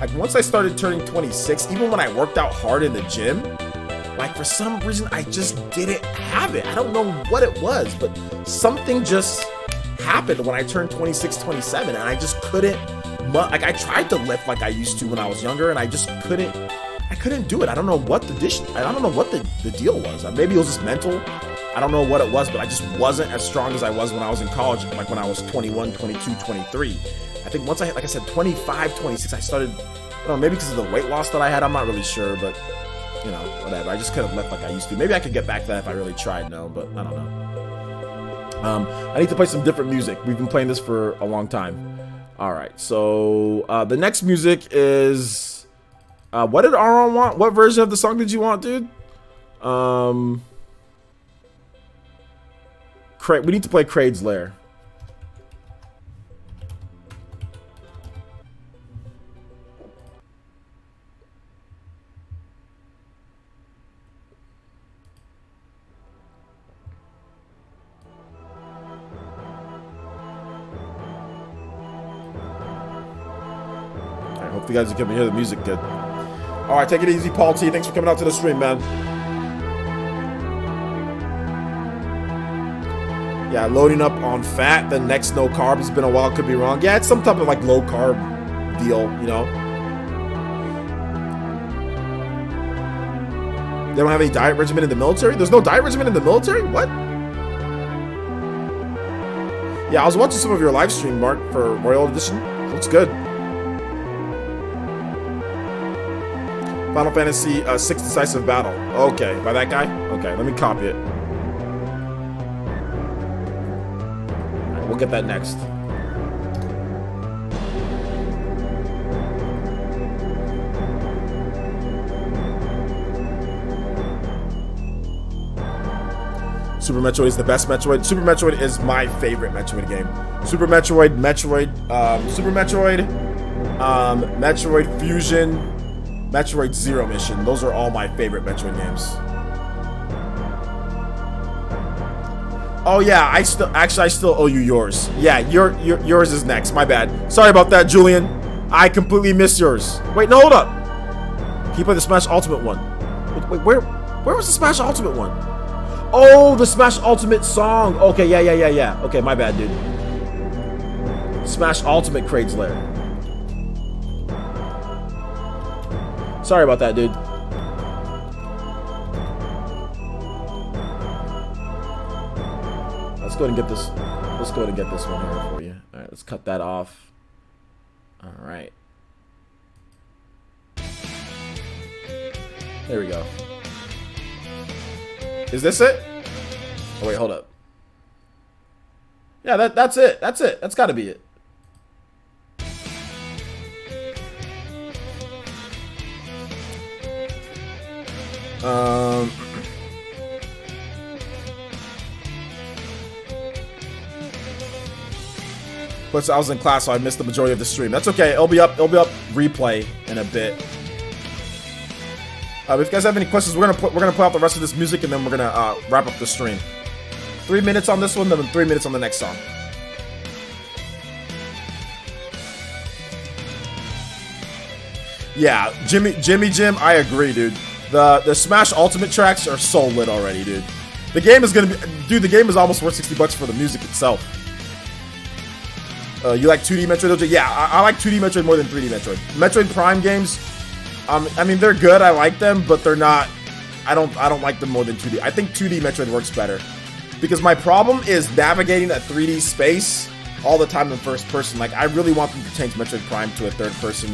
like once I started turning 26, even when I worked out hard in the gym, like for some reason I just didn't have it. I don't know what it was, but something just happened when I turned 26, 27, and I just couldn't. Like I tried to lift like I used to when I was younger, and I just couldn't. I couldn't do it. I don't know what the deal was. Maybe it was just mental. I don't know what it was, but I just wasn't as strong as I was when I was in college, like when I was 21, 22, 23. I think once I hit, like I said, 25, 26, I started, I don't know, maybe because of the weight loss that I had. I'm not really sure, but, you know, whatever. I just couldn't lift like I used to. Maybe I could get back to that if I really tried, no, but I don't know. I need to play some different music. We've been playing this for a long time. All right, so the next music is... what did Aaron want? What version of the song did you want, dude? We need to play Kraid's Lair. I hope you guys can hear the music good. All right, take it easy, Paul T. Thanks for coming out to the stream, man. Yeah, loading up on fat, then next no carb. It's been a while, could be wrong. Yeah, it's some type of like low carb deal, you know. They don't have any diet regimen in the military? There's no diet regimen in the military? What? Yeah, I was watching some of your live stream, Mark, for Royal Edition. Looks good. Final Fantasy 6 Decisive Battle. Okay, by that guy? Okay, let me copy it. Alright, we'll get that next. Super Metroid is the best Metroid. Super Metroid is my favorite Metroid game. Super Metroid, Metroid Fusion, Metroid Zero Mission. Those are all my favorite Metroid games. Oh yeah, I still owe you yours. Yeah, yours is next. My bad. Sorry about that, Julian. I completely missed yours. Wait, no, hold up. Can you play the Smash Ultimate one? Wait, where was the Smash Ultimate one? Oh, the Smash Ultimate song. Okay, yeah. Okay, my bad, dude. Smash Ultimate Kraid's Lair. Sorry about that, dude. Let's go ahead and get this. Let's go ahead and get this one here for you. All right, let's cut that off. All right. There we go. Is this it? Oh wait, hold up. Yeah, that's it. That's it. That's got to be it. Plus, I was in class, so I missed the majority of the stream. That's okay. It'll be up replay in a bit. If you guys have any questions, we're gonna put out the rest of this music, and then we're gonna wrap up the stream. 3 minutes on this one, then 3 minutes on the next song. Yeah, Jim, I agree, dude. The Smash Ultimate tracks are so lit already, dude. The game is gonna be, dude. The game is almost worth $60 for the music itself. You like 2D Metroid? Yeah, I like 2D Metroid more than 3D Metroid. Metroid Prime games, I mean they're good. I like them, but they're not. I don't like them more than 2D. I think 2D Metroid works better because my problem is navigating that 3D space all the time in first person. Like I really want them to change Metroid Prime to a third person,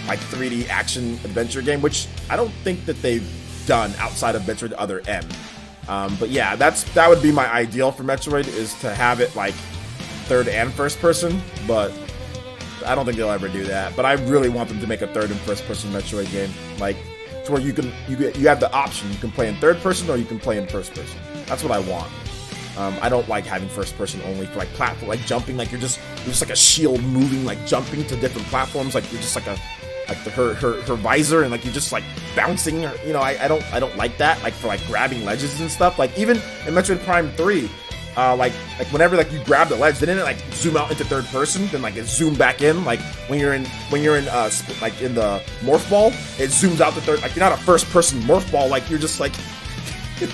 like 3D action adventure game, which I don't think that they've done outside of Metroid Other M. But yeah, that would be my ideal for Metroid, is to have it like third and first person, but I don't think they'll ever do that. But I really want them to make a third and first person Metroid game, like to where you have the option. You can play in third person or you can play in first person. That's what I want. I don't like having first person only for like platform, like jumping, like you're just like a shield moving, like jumping to different platforms, like you're just like her visor, and like you're just like bouncing, or, you know, I don't like that, like for like grabbing ledges and stuff. Like even in Metroid Prime 3, like whenever like you grab the ledge, didn't it like zoom out into third person, then like it zoomed back in, like when you're in like in the morph ball, it zooms out to third, like you're not a first person morph ball, like you're just like you're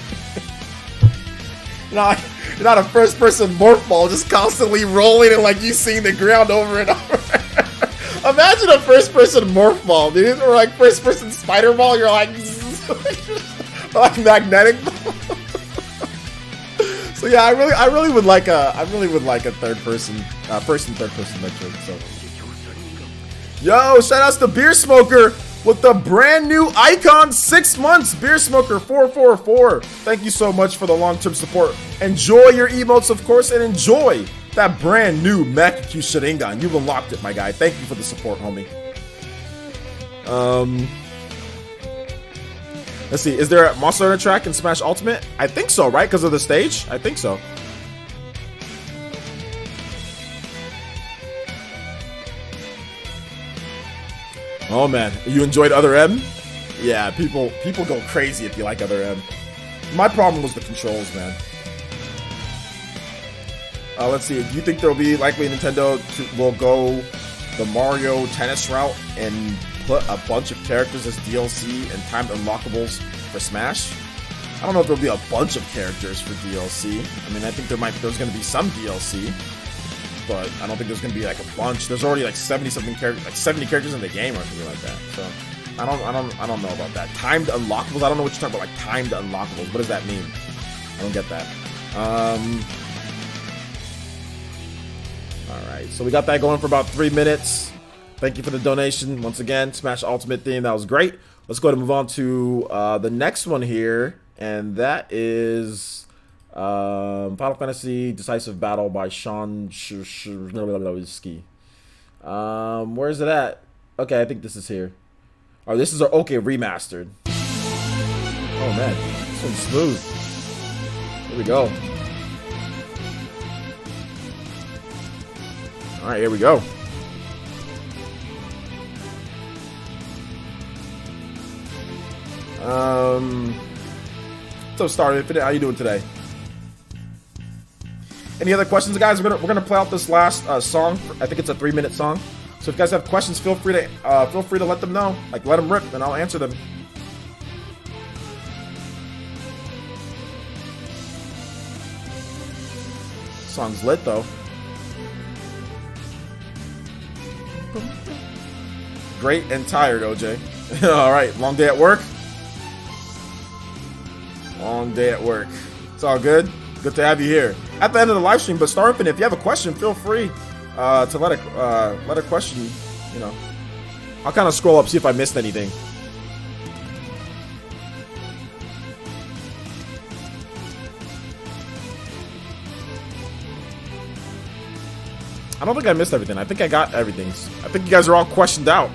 not a first person morph ball just constantly rolling and like you seeing the ground over and over. Imagine a first person morph ball, dude, or like first person spider ball. You're like like magnetic. So yeah, I really would like a third person, first and third person Metroid. So, yo, shout outs to Beer Smoker with the brand new icon, 6 months. Beer Smoker 444. Thank you so much for the long term support. Enjoy your emotes, of course, and enjoy that brand new Mekaku Sharingan. You've unlocked it, my guy. Thank you for the support, homie. Let's see. Is there a Monster Hunter track in Smash Ultimate? I think so, right? Because of the stage? I think so. Oh, man. You enjoyed Other M? Yeah, people go crazy if you like Other M. My problem was the controls, man. Let's see. Do you think there'll be likely Nintendo will go the Mario tennis route and put a bunch of characters as DLC and timed unlockables for Smash? I don't know if there'll be a bunch of characters for DLC. I mean, I think there's going to be some DLC, but I don't think there's going to be like a bunch. There's already like 70-something characters, like 70 characters in the game or something like that. So I don't know about that. Timed unlockables. I don't know what you're talking about. Like timed unlockables. What does that mean? I don't get that. Alright, so we got that going for about 3 minutes. Thank you for the donation. Once again, Smash Ultimate theme. That was great. Let's go ahead and move on to the next one here. And that is Final Fantasy Decisive Battle by Sean Ski. Where is it at? Okay, I think this is here. Oh, this is okay, remastered. Oh, man. This one's smooth. Here we go. Alright, here we go. What's up, Star Infinite? How you doing today? Any other questions, guys? We're gonna play out this last song. I think it's a 3-minute song. So if you guys have questions, feel free to let them know. Like, let them rip, and I'll answer them. Song's lit though. Great and tired, OJ. All right, long day at work. Long day at work. It's all good. Good to have you here at the end of the live stream. But Star Infinite, if you have a question, feel free to let a question. You know, I'll kind of scroll up, see if I missed anything. I don't think I missed everything. I think I got everything. I think you guys are all questioned out.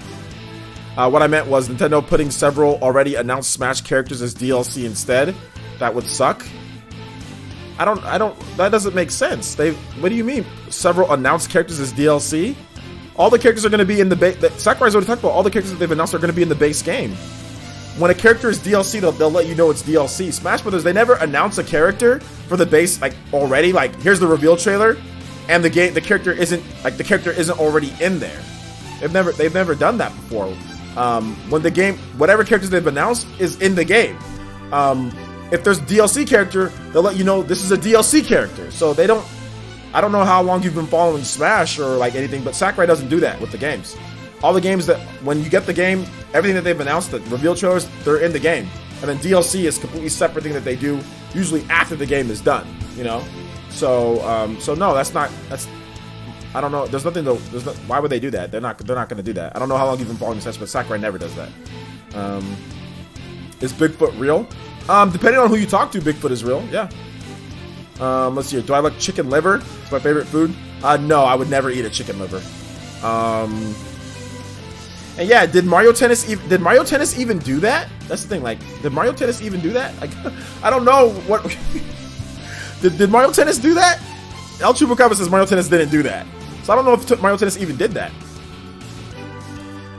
What I meant was Nintendo putting several already announced Smash characters as DLC instead. That would suck. I don't, that doesn't make sense. What do you mean? Several announced characters as DLC? All the characters are going to be in the base. Sakurai's already talked about all the characters that they've announced are going to be in the base game. When a character is DLC, they'll let you know it's DLC. Smash Brothers, they never announce a character for the base, like, already. Like, here's the reveal trailer, and the character isn't already in there. They've never done that before. When the game, whatever characters they've announced is in the game. If there's DLC character, they'll let you know this is a DLC character. So they don't. I don't know how long you've been following Smash or like anything, but Sakurai doesn't do that with the games. All the games that when you get the game, everything that they've announced, the reveal trailers, they're in the game, and then DLC is a completely separate thing that they do usually after the game is done. You know, so no, that's not. I don't know. There's nothing. Why would they do that? They're not going to do that. I don't know how long you've been following Smash, but Sakurai never does that. Is Bigfoot real? Depending on who you talk to, Bigfoot is real. Yeah. Let's see. Do I like chicken liver? It's my favorite food. No, I would never eat a chicken liver. And yeah, did Mario Tennis even do that? That's the thing. Like, did Mario Tennis even do that? Like, I don't know what. did Mario Tennis do that? El Chupacabra says Mario Tennis didn't do that. So I don't know if Mario Tennis even did that.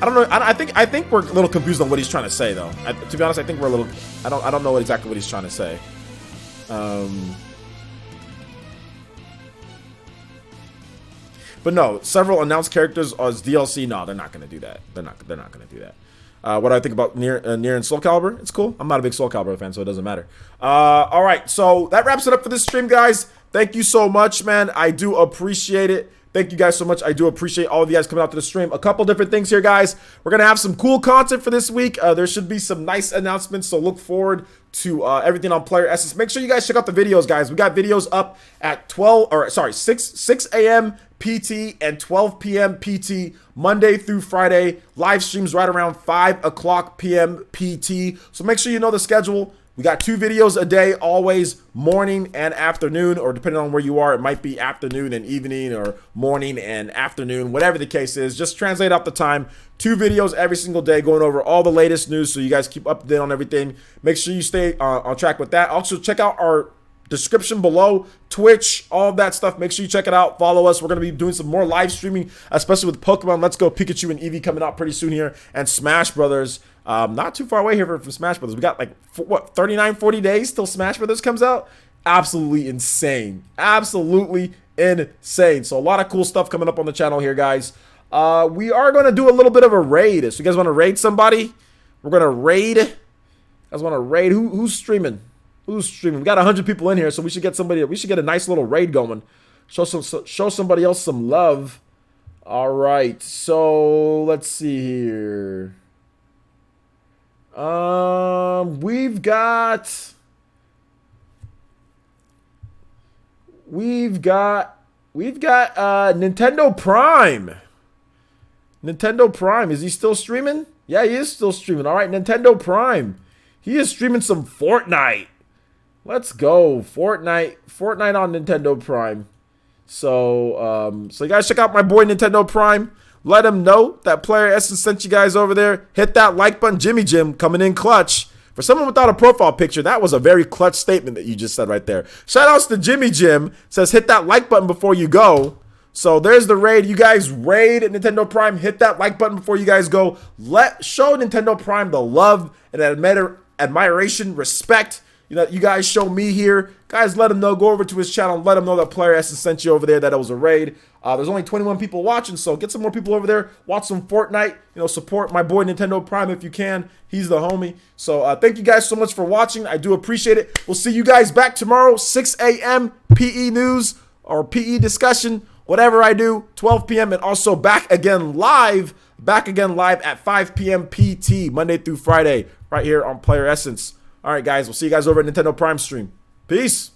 I don't know. I think we're a little confused on what he's trying to say, though. To be honest, I think we're a little. I don't know exactly what he's trying to say. But no, several announced characters as DLC. No, they're not going to do that. They're not going to do that. What do I think about Nier and Soul Calibur? It's cool. I'm not a big Soul Calibur fan, so it doesn't matter. All right, so that wraps it up for this stream, guys. Thank you so much, man. I do appreciate it. Thank you guys so much. I do appreciate all of you guys coming out to the stream. A couple different things here, guys. We're going to have some cool content for this week. There should be some nice announcements, so look forward to everything on Player Essence. Make sure you guys check out the videos, guys. We got videos up at 6 a.m. PT and 12 p.m. PT, Monday through Friday. Live streams right around 5 o'clock p.m. PT. So make sure you know the schedule. We got 2 videos a day, always morning and afternoon, or depending on where you are, it might be afternoon and evening or morning and afternoon, whatever the case is. Just translate out the time. 2 videos every single day going over all the latest news so you guys keep up to date on everything. Make sure you stay on track with that. Also, check out our description below, Twitch, all of that stuff. Make sure you check it out. Follow us. We're going to be doing some more live streaming, especially with Pokemon Let's Go Pikachu and Eevee coming out pretty soon here, and Smash Brothers. Not too far away here from Smash Brothers. We got like, 39, 40 days till Smash Brothers comes out? Absolutely insane. Absolutely insane. So a lot of cool stuff coming up on the channel here, guys. We are going to do a little bit of a raid. So you guys want to raid somebody? We're going to raid. You guys want to raid? Who's streaming? Who's streaming? We got 100 people in here, so we should get somebody. We should get a nice little raid going. Show somebody else some love. All right. So let's see here. We've got Nintendo Prime. Nintendo Prime. Is he still streaming? Yeah, he is still streaming. All right, Nintendo Prime. He is streaming some Fortnite. Let's go. Fortnite on Nintendo Prime. So you guys check out my boy Nintendo Prime. Let him know that Player Essence sent you guys over there. Hit that like button. Jimmy Jim coming in clutch. For someone without a profile picture, that was a very clutch statement that you just said right there. Shout outs to Jimmy Jim. Says hit that like button before you go. So there's the raid. You guys raid at Nintendo Prime. Hit that like button before you guys go. Show Nintendo Prime the love and admiration, respect, you guys show me here. Guys, let him know. Go over to his channel. Let him know that Player Essence sent you over there, that it was a raid. There's only 21 people watching, so get some more people over there. Watch some Fortnite. Support my boy Nintendo Prime if you can. He's the homie. So thank you guys so much for watching. I do appreciate it. We'll see you guys back tomorrow, 6 a.m. PE news or PE discussion, whatever I do, 12 p.m. and also back again live at 5 p.m. PT, Monday through Friday, right here on Player Essence. All right, guys, we'll see you guys over at Nintendo Prime stream. Peace.